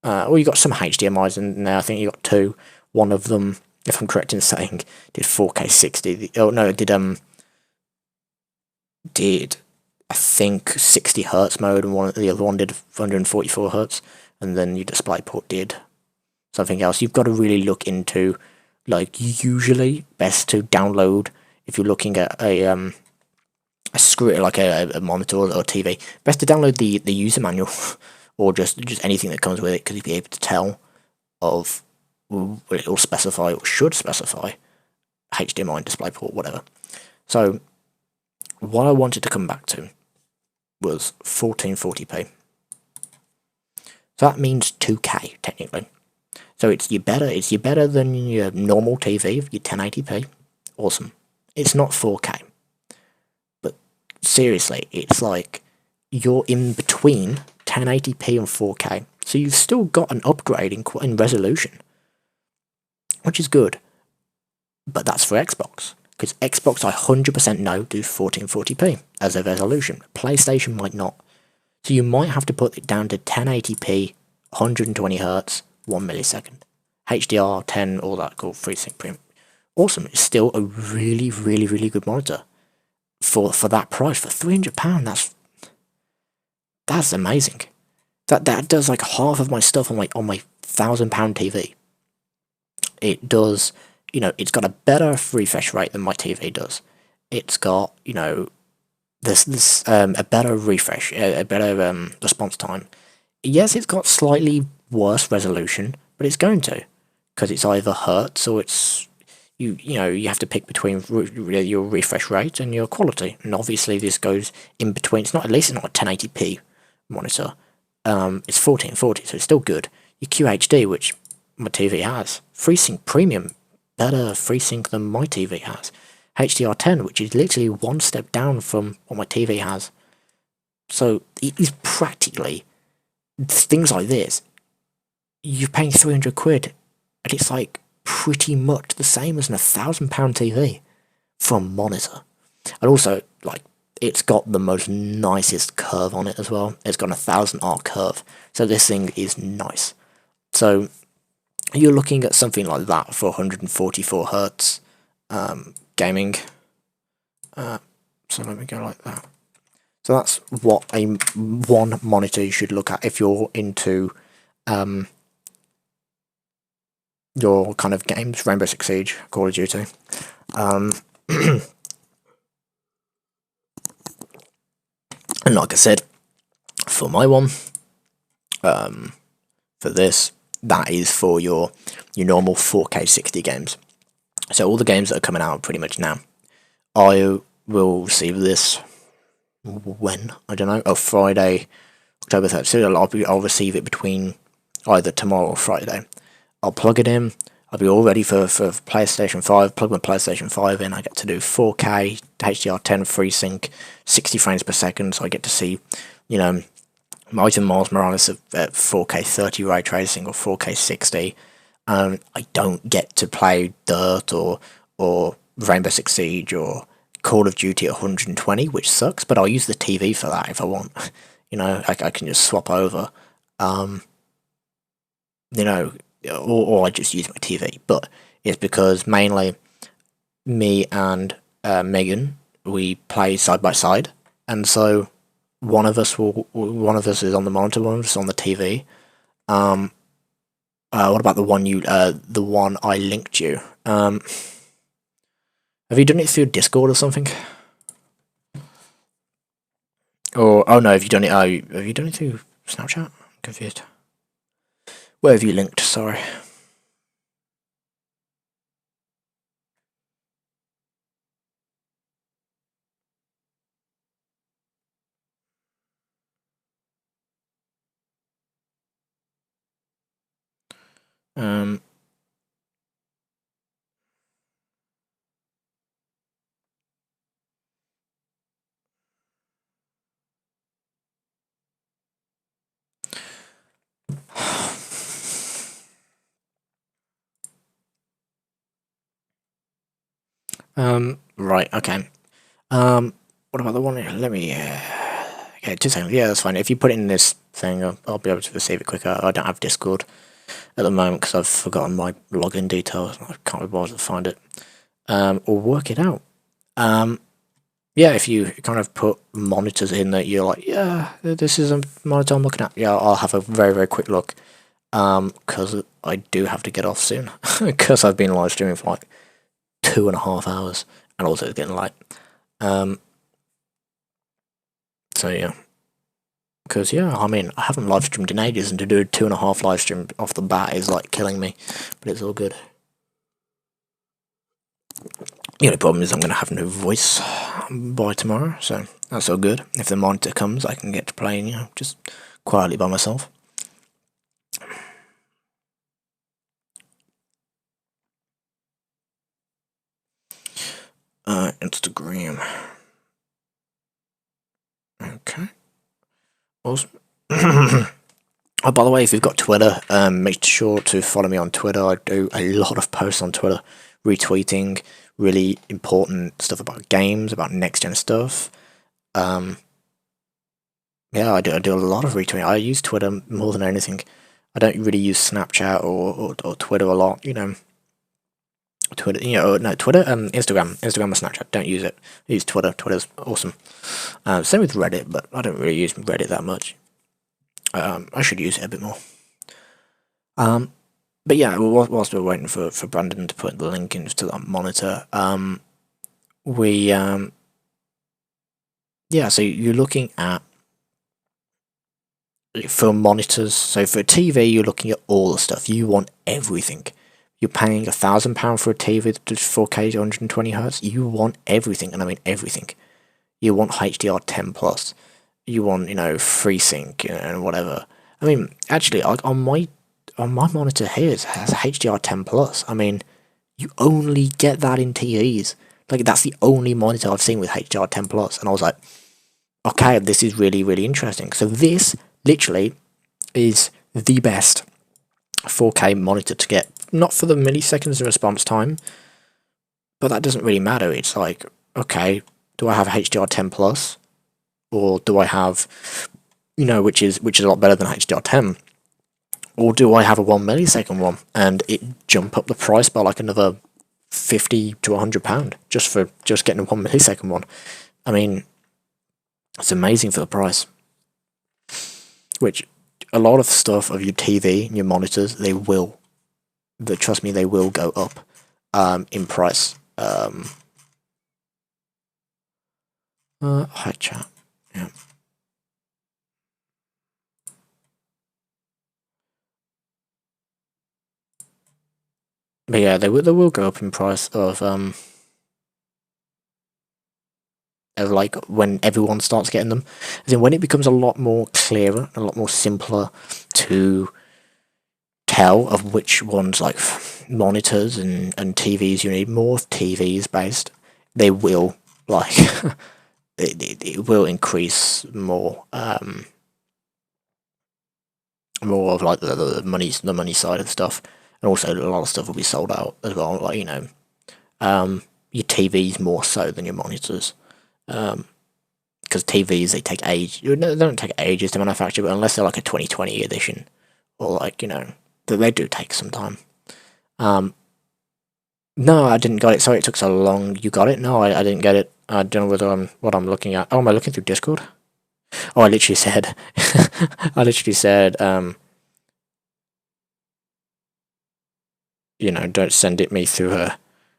Well, you got some HDMIs in there. I think you got two. One of them, if I'm correct in saying, did 4K 60. Oh no, it did I think 60 hertz mode, and the other one did 144 hertz, and then your DisplayPort did something else. You've got to really look into. Like, usually best to download, if you're looking at a screen, like a monitor or TV, best to download the user manual, or just anything that comes with it, because you'll be able to tell of, it will specify, or should specify, HDMI and DisplayPort, whatever. So, what I wanted to come back to was 1440p. So that means 2K, technically. So it's your better than your normal TV, your 1080p. Awesome. It's not 4K. But seriously, it's like you're in between 1080p and 4K. So you've still got an upgrade in resolution, which is good. But that's for Xbox. Because Xbox, I 100% know, do 1440p as a resolution. PlayStation might not. So you might have to put it down to 1080p, 120Hz, 1 millisecond. HDR10, all that cool, FreeSync Premium. Awesome, it's still a really, really, really good monitor. For that price, for £300, that's amazing. That does like half of my stuff on my £1,000 TV. It does, it's got a better refresh rate than my TV does. It's got, this a better refresh, a better response time. Yes, it's got slightly worse resolution, but it's going to, because it's either hertz or it's you have to pick between your refresh rate and your quality, and obviously this goes in between. It's not, at least it's not a 1080p monitor. It's 1440, so it's still good. Your QHD, which my TV has, FreeSync Premium, better FreeSync than my TV has. HDR10, which is literally one step down from what my TV has. So it is practically things like this. You're paying £300, and it's like pretty much the same as an £1,000 TV for a monitor. And also, like, it's got the most nicest curve on it as well. It's got a 1000R curve, so this thing is nice. So you're looking at something like that for 144Hz gaming. So let me go like that. So that's what one monitor you should look at if you're into your kind of games, Rainbow Six Siege, Call of Duty. And like I said, for my one, for this, that is for your normal 4K 60 games. So all the games that are coming out pretty much now, I will receive this when, I don't know, Friday, October 3rd. So I'll receive it between either tomorrow or Friday. I'll plug it in. I'll be all ready for PlayStation 5. Plug my PlayStation 5 in. I get to do 4K, HDR10 FreeSync, 60 frames per second. So I get to see, Miles Morales at 4K 30 ray tracing or 4K 60. I don't get to play Dirt or Rainbow Six Siege or Call of Duty at 120, which sucks. But I'll use the TV for that if I want. I can just swap over. Or I just use my TV, but it's because mainly me and Megan, we play side by side, and so one of us is on the monitor, one of us is on the TV. What about the one I linked you? Have you done it through Discord or something? Or oh no, have you done it through Snapchat? I'm confused. Where have you linked? Sorry. Right, okay. What about the one? Let me, okay, 2 seconds. Yeah, that's fine. If you put it in this thing, I'll be able to receive it quicker. I don't have Discord at the moment because I've forgotten my login details. I can't be bothered to find it. Or work it out. Yeah, if you kind of put monitors in that you're like, yeah, this is a monitor I'm looking at. Yeah, I'll have a very, very quick look. Because I do have to get off soon. Because I've been live streaming for like 2.5 hours. And also it's getting late. So yeah. Because yeah, I mean, I haven't live streamed in ages, and to do a 2.5 live stream off the bat is like killing me. But it's all good. The only problem is I'm going to have no voice by tomorrow, so that's all good. If the monitor comes, I can get to playing, just quietly by myself. Instagram. Okay. Awesome. Oh, by the way, if you've got Twitter, make sure to follow me on Twitter. I do a lot of posts on Twitter, retweeting, really important stuff about games, about next gen stuff. Yeah, I do a lot of retweeting. I use Twitter more than anything. I don't really use Snapchat or Twitter a lot. Twitter, no, Twitter, Instagram or Snapchat. Don't use it. I use Twitter. Twitter's awesome. Same with Reddit, but I don't really use Reddit that much. I should use it a bit more. But yeah, whilst we're waiting for Brandon to put the link into that monitor, yeah, so you're looking at, for monitors, so for a TV, you're looking at all the stuff. You want everything. You're paying £1,000 for a TV that's 4K 120Hz. You want everything, and I mean everything. You want HDR10+. You want, FreeSync and whatever. I mean, actually, on my monitor here it has HDR10+. I mean, you only get that in TVs. Like, that's the only monitor I've seen with HDR10+. And I was like, okay, this is really, really interesting. So this literally is the best 4K monitor to get. Not for the milliseconds of response time, but that doesn't really matter. It's like, okay, do I have HDR10+, or do I have, which is a lot better than HDR10, or do I have a 1 millisecond one and it jump up the price by like another £50 to £100 just for getting a 1 millisecond one? I mean, it's amazing for the price. Which a lot of stuff of your TV and your monitors, trust me, they will go up in price. Hi chat. Yeah. But yeah, they will go up in price of like when everyone starts getting them. As in, when it becomes a lot more clearer, a lot more simpler to tell of which ones, like monitors and TVs you need, more TVs based, they will like it will increase more more of like the money side of stuff, and also a lot of stuff will be sold out as well. Like your TVs more so than your monitors, because TVs, they take age. They don't take ages to manufacture, but unless they're like a 2020 edition, or like they do take some time. No, I didn't got it. Sorry, it took so long. You got it? No, I didn't get it. I don't know whether what I'm looking at. Oh, am I looking through Discord? Oh, I literally said, don't send it me through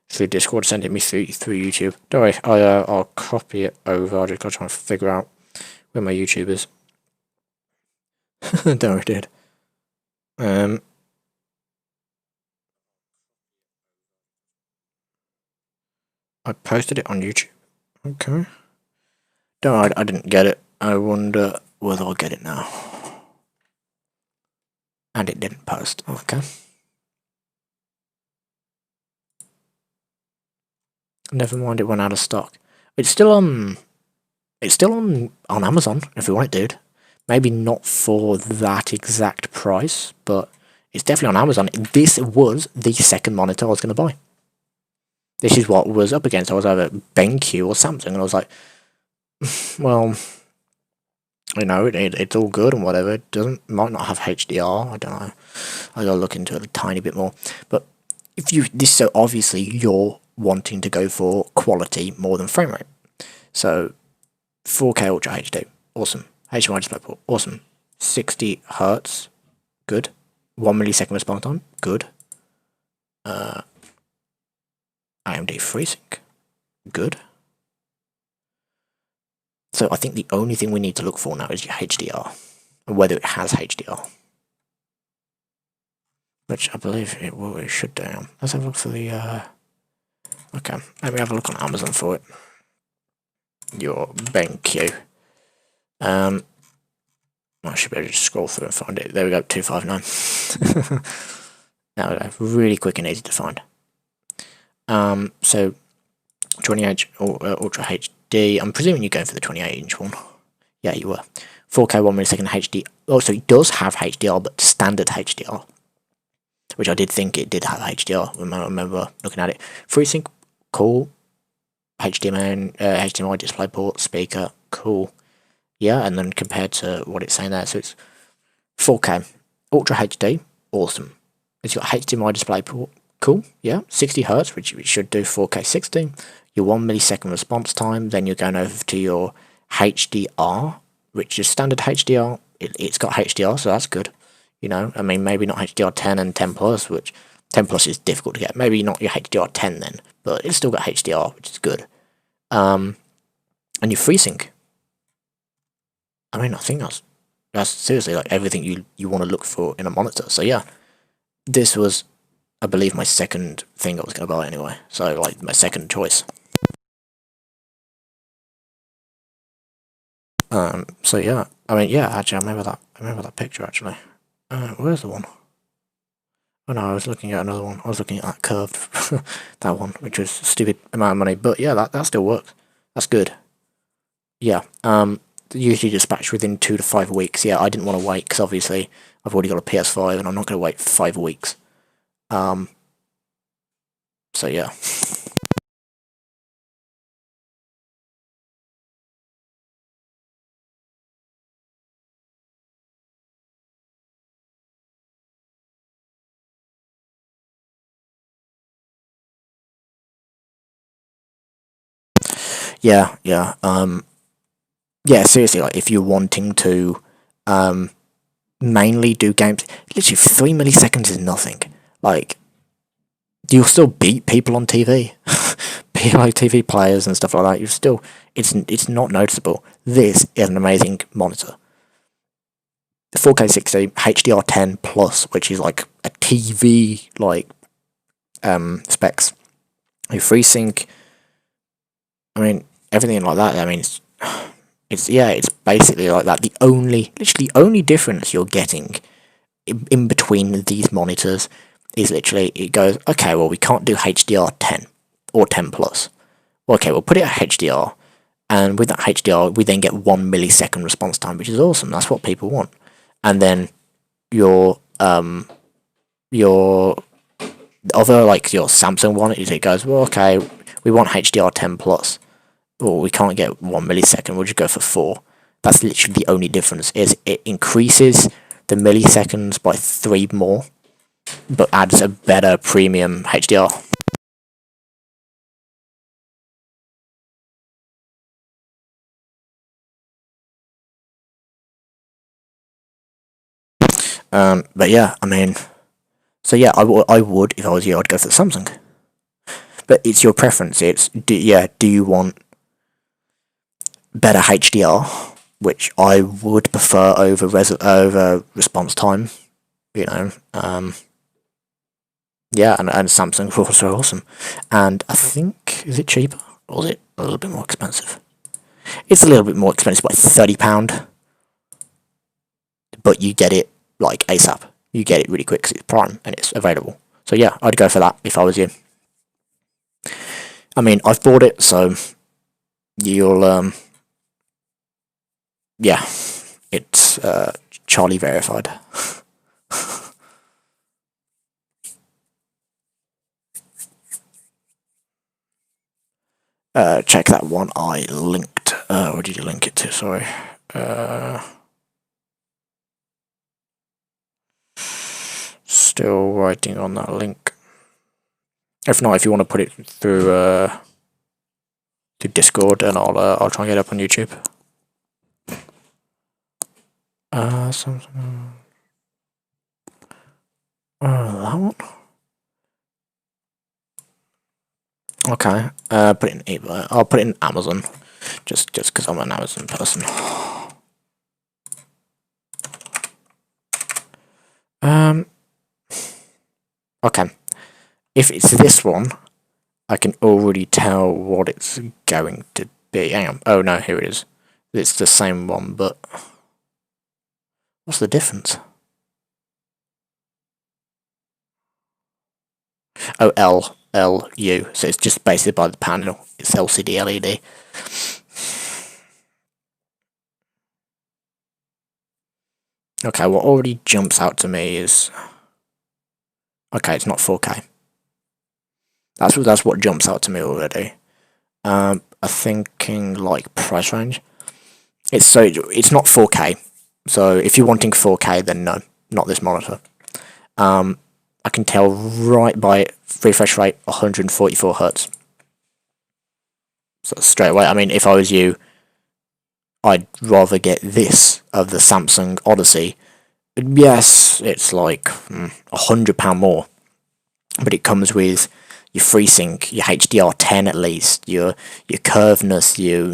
Discord. Send it me through YouTube. Don't worry, I'll copy it over. I just got to try and figure out where my YouTube is. Don't worry, dude. I posted it on YouTube. Okay. Don't worry, I didn't get it. I wonder whether I'll get it now. And it didn't post. Okay. Never mind, it went out of stock. It's still on. It's still on Amazon if you want it, dude. Maybe not for that exact price, but it's definitely on Amazon. This was the second monitor I was going to buy. This is what was up against. I was either BenQ or Samsung, and I was like, well, it's all good and whatever. It might not have HDR. I don't know. I gotta look into it a tiny bit more. But so obviously you're wanting to go for quality more than frame rate. So 4K Ultra HD, awesome. HDMI DisplayPort, awesome. 60 Hz, good. 1 millisecond response time, good. AMD FreeSync, good. So I think the only thing we need to look for now is your HDR, and whether it has HDR. Which I believe it should do. Let's have a look for the, okay, let me have a look on Amazon for it. Your BenQ. I should be able to just scroll through and find it. There we go, 259. Now we go, really quick and easy to find. So 28 Ultra HD. I'm presuming you're going for the 28-inch one. Yeah, you were. 4K 1 millisecond HD. Oh, so it does have HDR, but standard HDR, which I did think it did have HDR. I remember looking at it. FreeSync, cool. HDMI display port, speaker, cool. Yeah, and then compared to what it's saying there, so it's 4K, Ultra HD, awesome. It's got HDMI display port, cool. Yeah, 60 Hz, which should do 4K 60. Your 1 millisecond response time. Then you're going over to your HDR, which is standard HDR. It's got HDR, so that's good. You know, I mean, maybe not HDR 10 and 10 plus, which 10 plus is difficult to get. Maybe not your HDR 10 then, but it's still got HDR, which is good. And your FreeSync. I mean, I think that's seriously like everything you want to look for in a monitor. So yeah, this was, I believe, my second thing I was going to buy anyway. So like my second choice. So yeah, I mean, yeah, actually, I remember that picture actually. Where's the one? Oh no, I was looking at another one. I was looking at that curved, that one, which was a stupid amount of money. But yeah, that still works. That's good. Yeah. Usually dispatched within 2 to 5 weeks. Yeah, I didn't want to wait because obviously I've already got a PS5 and I'm not going to wait 5 weeks. So yeah. Yeah, yeah. Yeah, seriously, like if you're wanting to mainly do games, literally 3 milliseconds is nothing. Like, you'll still beat people on TV. Like TV players and stuff like that. You still, it's not noticeable. This is an amazing monitor. 4K 60, HDR10 plus, which is like a TV like specs. Your FreeSync, I mean, everything like that. I mean, it's basically like that. Literally only difference you're getting in between these monitors is literally it goes, okay, well we can't do HDR10 or 10 plus. Okay, we'll put it at HDR, and with that HDR we then get 1 millisecond response time, which is awesome. That's what people want. And then your other, like your Samsung one, is it goes, well, okay, we want HDR10 plus, or we can't get 1 millisecond, we'll just go for 4. That's literally the only difference, is it increases the milliseconds by 3 more, but adds a better premium HDR. But yeah, I mean, so yeah, I would, if I was you, I'd go for the Samsung. But it's your preference. Do you want better HDR, which I would prefer over response time, you know. Yeah, and Samsung are also awesome. And I think, is it cheaper or is it a little bit more expensive? It's a little bit more expensive, like £30, but you get it like ASAP. You get it really quick because it's Prime and it's available. So yeah, I'd go for that if I was you. I mean, I've bought it, so you'll yeah, it's Charlie verified. Check that one I linked. Where did you link it to? Sorry. Still writing on that link. If not, if you want to put it through to Discord, and I'll try and get it up on YouTube. Something. That one. Okay. Put it in eBay. I'll put it in Amazon, just because I'm an Amazon person. Okay. If it's this one, I can already tell what it's going to be. Hang on. Oh no, here it is. It's the same one, but what's the difference? Oh, LU. So it's just basically by the panel. It's LCD LED. Okay, what already jumps out to me is, okay, it's not 4K. That's what jumps out to me already. I'm thinking like price range. It's not 4K. So if you're wanting 4K, then no, not this monitor. I can tell right by it, refresh rate 144 Hz. So straight away, I mean, if I was you, I'd rather get this of the Samsung Odyssey. Yes, it's like £100 more, but it comes with your FreeSync, your HDR10 at least, your curvedness, your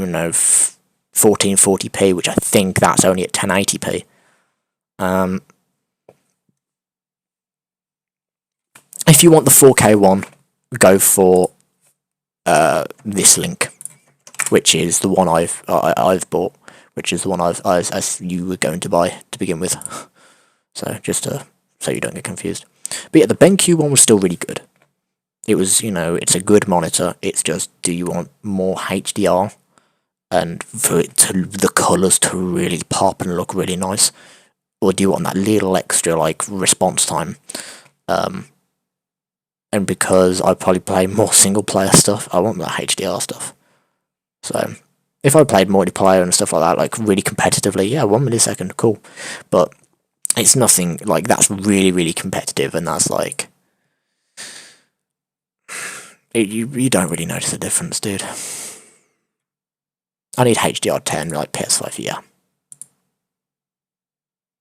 1440p, which I think that's only at 1080p. If you want the 4K one, go for this link, which is the one I've bought, which is the one as you were going to buy to begin with. So just so you don't get confused. But yeah, the BenQ one was still really good. It was, it's a good monitor. It's just, do you want more HDR and for it to the colours to really pop and look really nice, or do you want that little extra like response time? And because I probably play more single player stuff, I want that HDR stuff. So if I played multiplayer and stuff like that, like really competitively, yeah, 1 millisecond, cool. But it's nothing like that's really, really competitive, and that's like you don't really notice the difference, dude. I need HDR10 like PS5, yeah.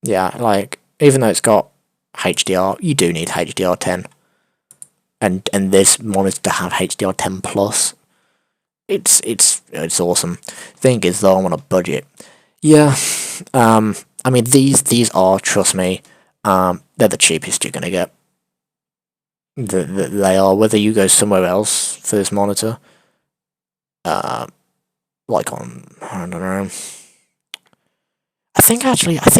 Yeah, like even though it's got HDR, you do need HDR10. And this monitor to have HDR10 plus, it's awesome. Thing is though, I'm on a budget. Yeah, I mean these are, trust me, they're the cheapest you're gonna get. They are, whether you go somewhere else for this monitor, like on, I don't know. I think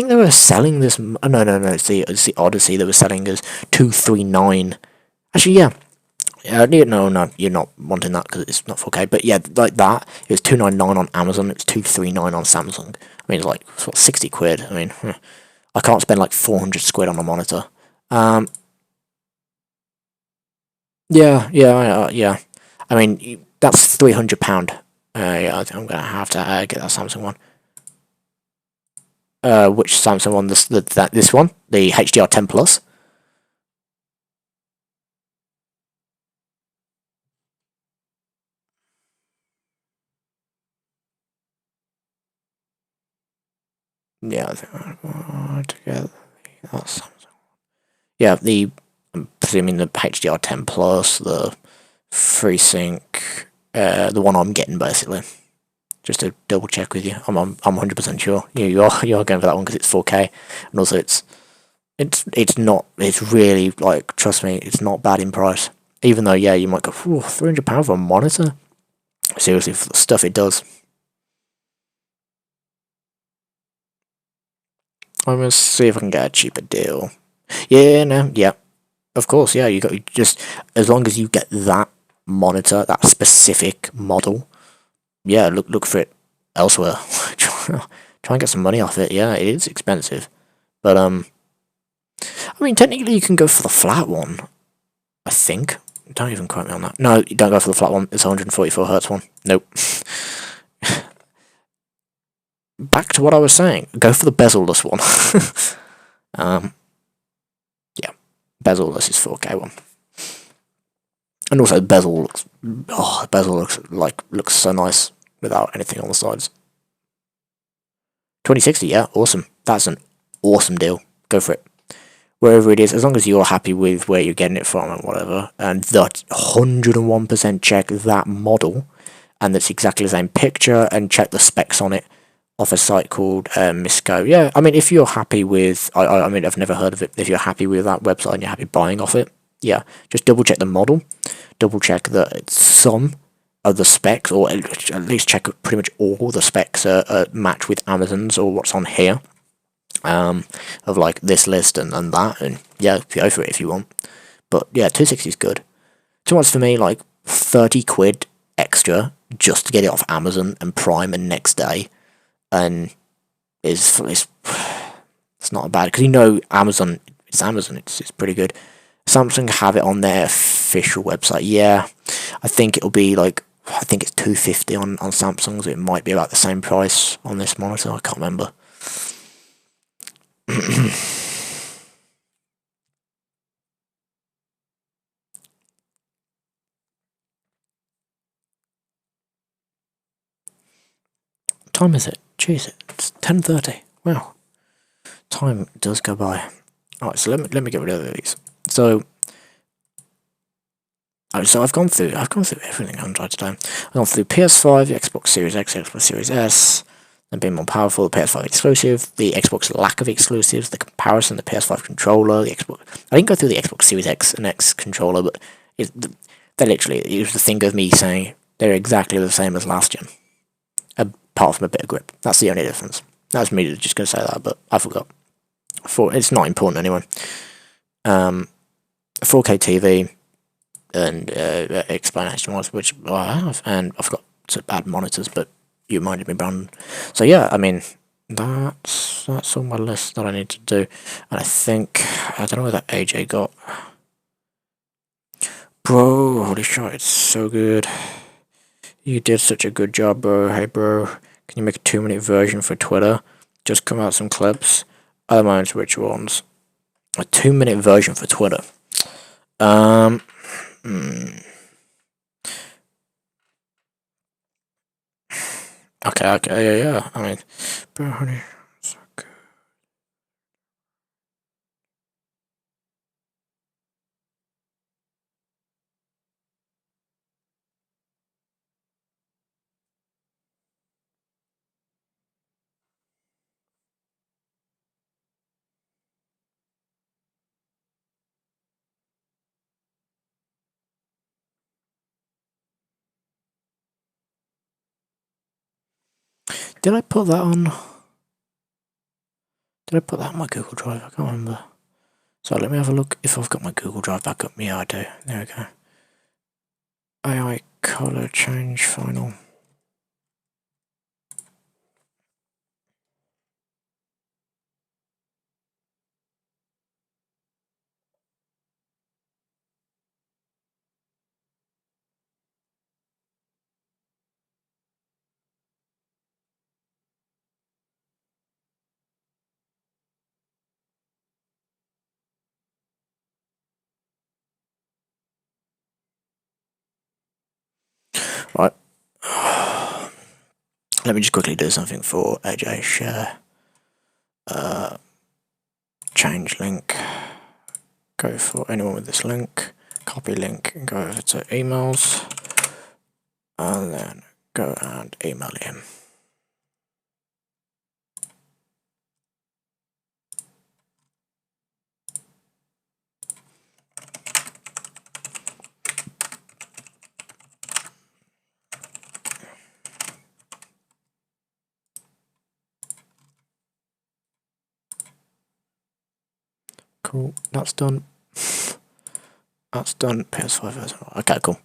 they were selling this. No, it's the Odyssey they were selling as 239. Actually, yeah. No, you're not wanting that because it's not 4K. But yeah, like that, it was 299 on Amazon. It's 239 on Samsung. I mean, it's like 60 quid. I mean, I can't spend like 400 quid on a monitor. Yeah. I mean, that's £300. Yeah, I'm gonna have to get that Samsung one. Which Samsung one? This one, the HDR10 Plus. Yeah, I think together. That's Samsung. Yeah, I'm presuming the HDR10 Plus, the FreeSync, the one I'm getting basically. Just to double check with you, I'm 100% sure. You are going for that one because it's 4K, and also it's really, like, trust me, it's not bad in price. Even though, yeah, you might go, £300 for a monitor. Seriously, for the stuff it does. I'm gonna see if I can get a cheaper deal. Yeah, of course, yeah. You just, as long as you get that monitor, that specific model, yeah. Look for it elsewhere. Try and get some money off it. Yeah, it is expensive, but I mean, technically, you can go for the flat one. I think. Don't even quote me on that. No, you don't go for the flat one. It's 144 Hz one. Nope. Back to what I was saying. Go for the bezel-less one. Yeah, bezel-less is 4K one. And also, bezel looks so nice without anything on the sides. 2060, yeah, awesome. That's an awesome deal. Go for it. Wherever it is, as long as you're happy with where you're getting it from and whatever, and that 101% check that model, and that's exactly the same picture, and check the specs on it off a site called Misco. Yeah, I mean, if you're happy with, I mean, I've never heard of it. If you're happy with that website and you're happy buying off it, yeah, just double check the model, double check that some of the specs, or at least check pretty much all the specs match with Amazon's or what's on here. Of like this list and that, and yeah, go for it if you want. But yeah, 260 is good. Too much for me, like 30 quid extra just to get it off Amazon and Prime and next day, and it's not bad because Amazon, it's pretty good. Samsung have it on their official website. Yeah, I think it'll be like, I think it's $250 on Samsung, so it might be about the same price on this monitor. I can't remember. What time is it? Jeez, it's 10:30. Wow, time does go by. Alright, so let me get rid of these. So I've gone through everything on Android today. I've gone through PS5, the Xbox Series X, Xbox Series S, and being more powerful, the PS5 exclusive, the Xbox lack of exclusives, the comparison, the PS5 controller, the Xbox. I didn't go through the Xbox Series X and X controller, but they're literally, it was the thing of me saying they're exactly the same as last gen, apart from a bit of grip. That's the only difference. That's me just going to say that, but I forgot. It's not important anyway. 4K TV and explain HDMI, which I have, and I forgot to add monitors, but you reminded me, Brandon. So yeah, I mean, that's on my list that I need to do, and I don't know where that AJ got. Bro, holy shit, it's so good. You did such a good job, bro. Hey, bro, can you make a 2-minute version for Twitter? Just come out some clips. Other moments, which ones? A 2-minute version for Twitter. Okay, yeah. I mean, bro, honey, so good. Did I put that on? Did I put that on my Google Drive? I can't remember. So let me have a look if I've got my Google Drive back up. Yeah, I do. There we go. AI color change final. Right. Let me just quickly do something for AJ. Share. Change link. Go for anyone with this link. Copy link and go over to emails. And then go and email him. Cool, that's done. That's done. PS5 version. Okay, cool.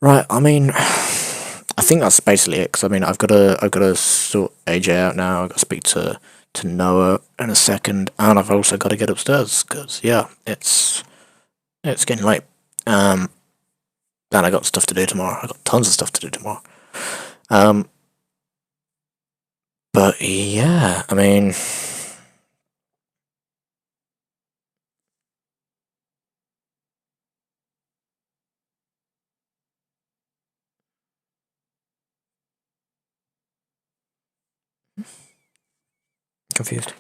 Right, I mean, I think that's basically it. Cause I mean, I've got to sort AJ out now. I've got to speak to Noah in a second, and I've also got to get upstairs because yeah, it's getting late. And I got stuff to do tomorrow. I got tons of stuff to do tomorrow. But yeah, I mean. Confused.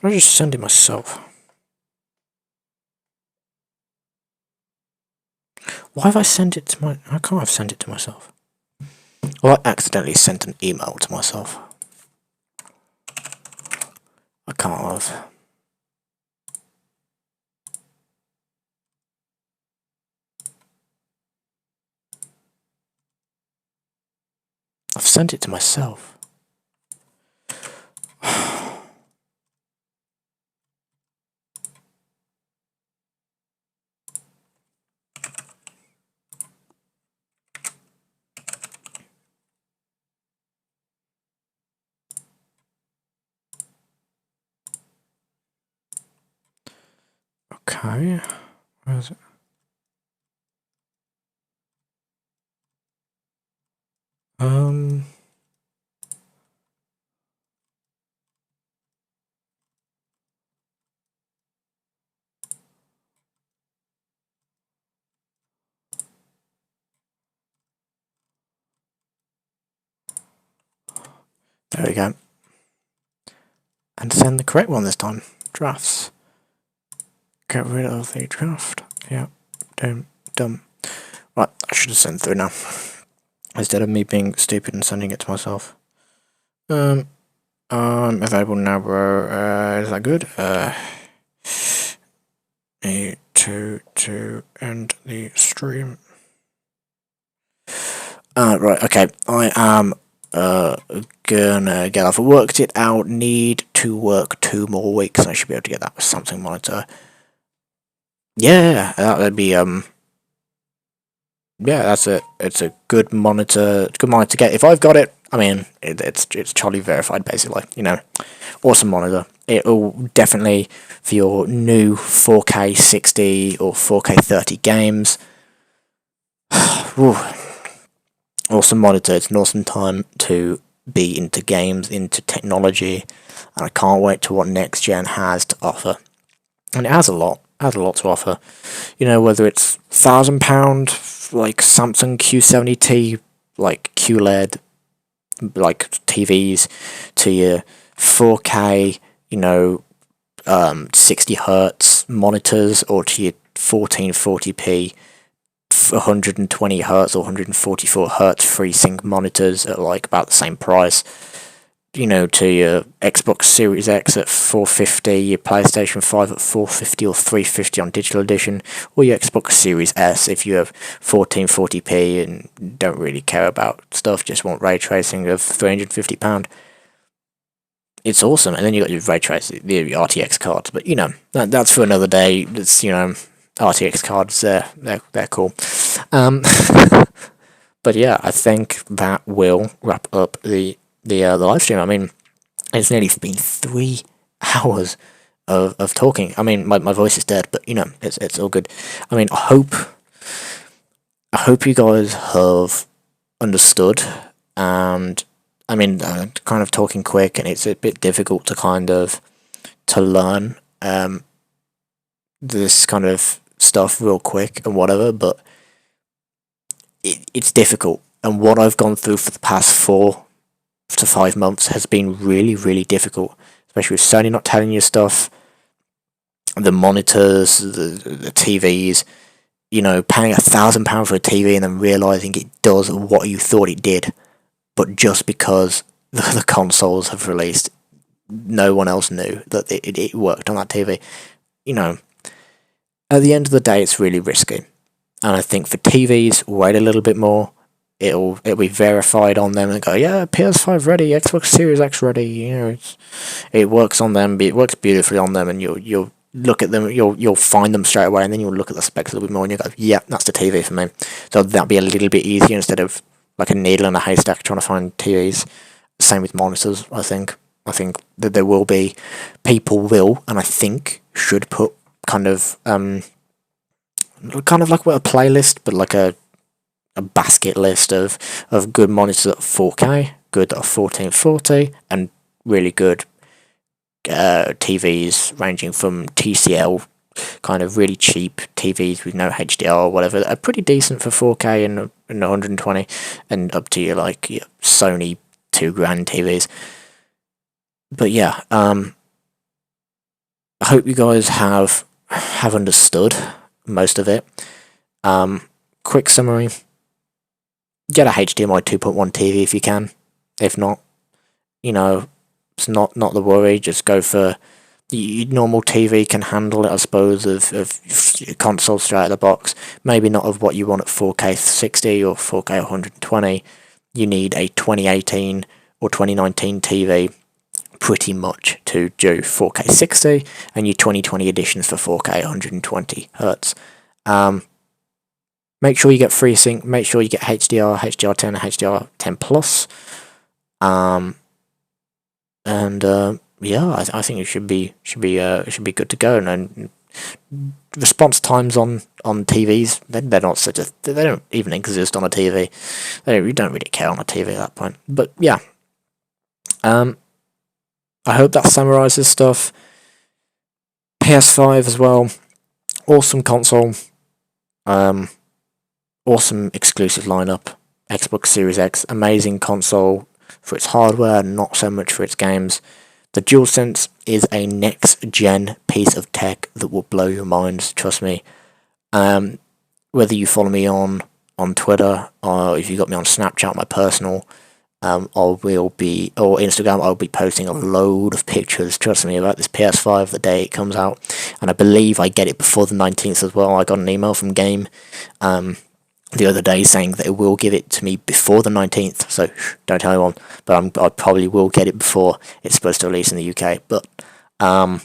Did I just send it myself? Why have I sent it to my... I can't have sent it to myself. Well, I accidentally sent an email to myself. I can't have. I've sent it to myself. Okay. Where is it? Um. There we go. And send the correct one this time. Drafts. Get rid of the draft. Yeah. Dumb. Right, I should have sent through now. Instead of me being stupid and sending it to myself. Available now, bro. Is that good? Need to end the stream. Right, okay. I am gonna get off. I worked it out. Need to work 2 more weeks. I should be able to get that with Samsung monitor. Yeah, that would be yeah, that's it. It's a good monitor. Good monitor to get. If I've got it, I mean, it's Charlie verified basically. You know, awesome monitor. It'll definitely for your new 4K 60 or 4K 30 games. Awesome monitor. It's an awesome time to be into games, into technology, and I can't wait to what next gen has to offer. And it has a lot. Has a lot to offer. You know, whether it's £1,000 like Samsung Q70T, like QLED, like TVs, to your 4K, you know, 60 hertz monitors, or to your 1440p 120 hertz or 144 hertz FreeSync monitors at like about the same price. You know, to your Xbox Series X at $450, your PlayStation 5 at $450 or $350 on digital edition, or your Xbox Series S if you have 1440p and don't really care about stuff, just want ray tracing of £350. It's awesome. And then you got your ray tracing, the RTX cards, but you know, that's for another day. It's, you know, RTX cards, they're cool. But yeah, I think that will wrap up the live stream. I mean, it's nearly been 3 hours of talking. I mean, my voice is dead, but you know, it's all good. I mean, I hope you guys have understood. And I mean, kind of talking quick, and it's a bit difficult to kind of to learn this kind of stuff real quick and whatever, but it's difficult. And what I've gone through for the past 4 to 5 months has been really, really difficult, especially with Sony not telling you stuff, the monitors, the TVs, you know, paying £1,000 for a TV and then realising it does what you thought it did, but just because the consoles have released, no one else knew that it worked on that TV. You know, at the end of the day, it's really risky. And I think for TVs, wait a little bit more. It'll be verified on them and go, yeah, PS5 ready, Xbox Series X ready. You know, it works on them. It works beautifully on them, and you'll look at them. You'll find them straight away, and then you'll look at the specs a little bit more, and you go, yeah, that's the TV for me. So that'll be a little bit easier instead of like a needle in a haystack trying to find TVs. Same with monitors. I think that there will be people and I think should put kind of like a playlist, but like a basket list of good monitors at 4K, good at 1440, and really good TVs ranging from TCL, kind of really cheap TVs with no HDR or whatever, that are pretty decent for 4K and 120, and up to your like your Sony $2,000 TVs. But yeah, I hope you guys have understood most of it. Quick summary: get a HDMI 2.1 TV if you can. If not, you know, it's not the worry. Just go for your normal TV can handle it, I suppose, of console straight out of the box. Maybe not of what you want at 4K 60 or 4K 120. You need a 2018 or 2019 TV pretty much to do 4K 60, and your 2020 editions for 4K 120 hertz. Make sure you get FreeSync. Make sure you get HDR, HDR10, and HDR10 Plus. Yeah, I think it should be good to go. And response times on TVs, they're not such a, they don't even exist on a TV. You don't really care on a TV at that point. But yeah, I hope that summarizes stuff. PS5 as well, awesome console, awesome exclusive lineup. Xbox Series X, amazing console for its hardware, not so much for its games. The DualSense is a next-gen piece of tech that will blow your minds, trust me. Whether you follow me on Twitter, or if you got me on Snapchat, my personal, or Instagram, I'll be posting a load of pictures, trust me, about this PS5 the day it comes out. And I believe I get it before the 19th as well. I got an email from Game the other day saying that it will give it to me before the 19th, so don't tell anyone, but I probably will get it before it's supposed to release in the UK, but I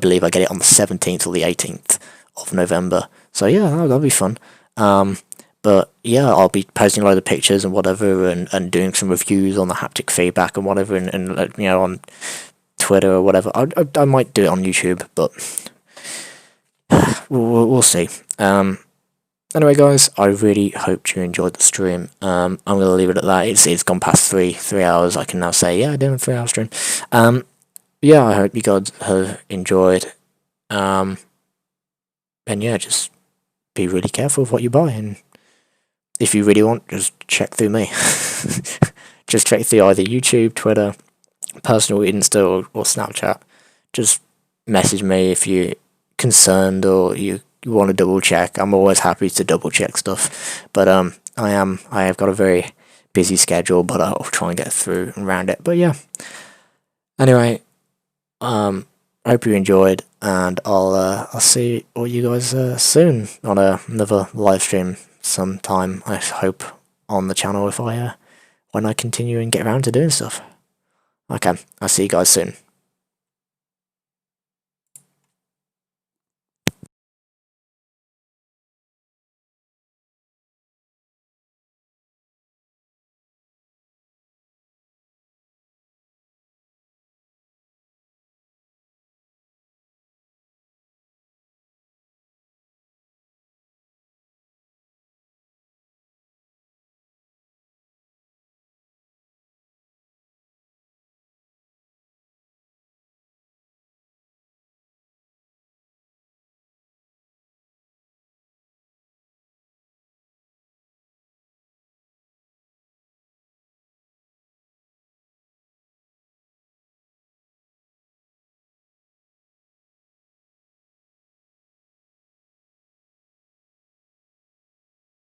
believe I get it on the 17th or the 18th of November, so yeah, that'll be fun. But yeah, I'll be posting a load of pictures and whatever, and doing some reviews on the haptic feedback and whatever, and you know, on Twitter or whatever. I might do it on YouTube, but we'll see. Anyway, guys, I really hope you enjoyed the stream. I'm going to leave it at that. It's gone past three hours. I can now say, yeah, I did a 3-hour stream. Yeah, I hope you guys have enjoyed. And yeah, just be really careful with what you buy. And if you really want, just check through me. Just check through either YouTube, Twitter, personal Insta, or Snapchat. Just message me if you're concerned or you want to double check. I'm always happy to double check stuff, but I have got a very busy schedule, but I'll try and get through and round it. But yeah, anyway, I hope you enjoyed, and I'll see all you guys soon on another live stream sometime. I hope on the channel if when I continue and get around to doing stuff. Okay, I'll see you guys soon.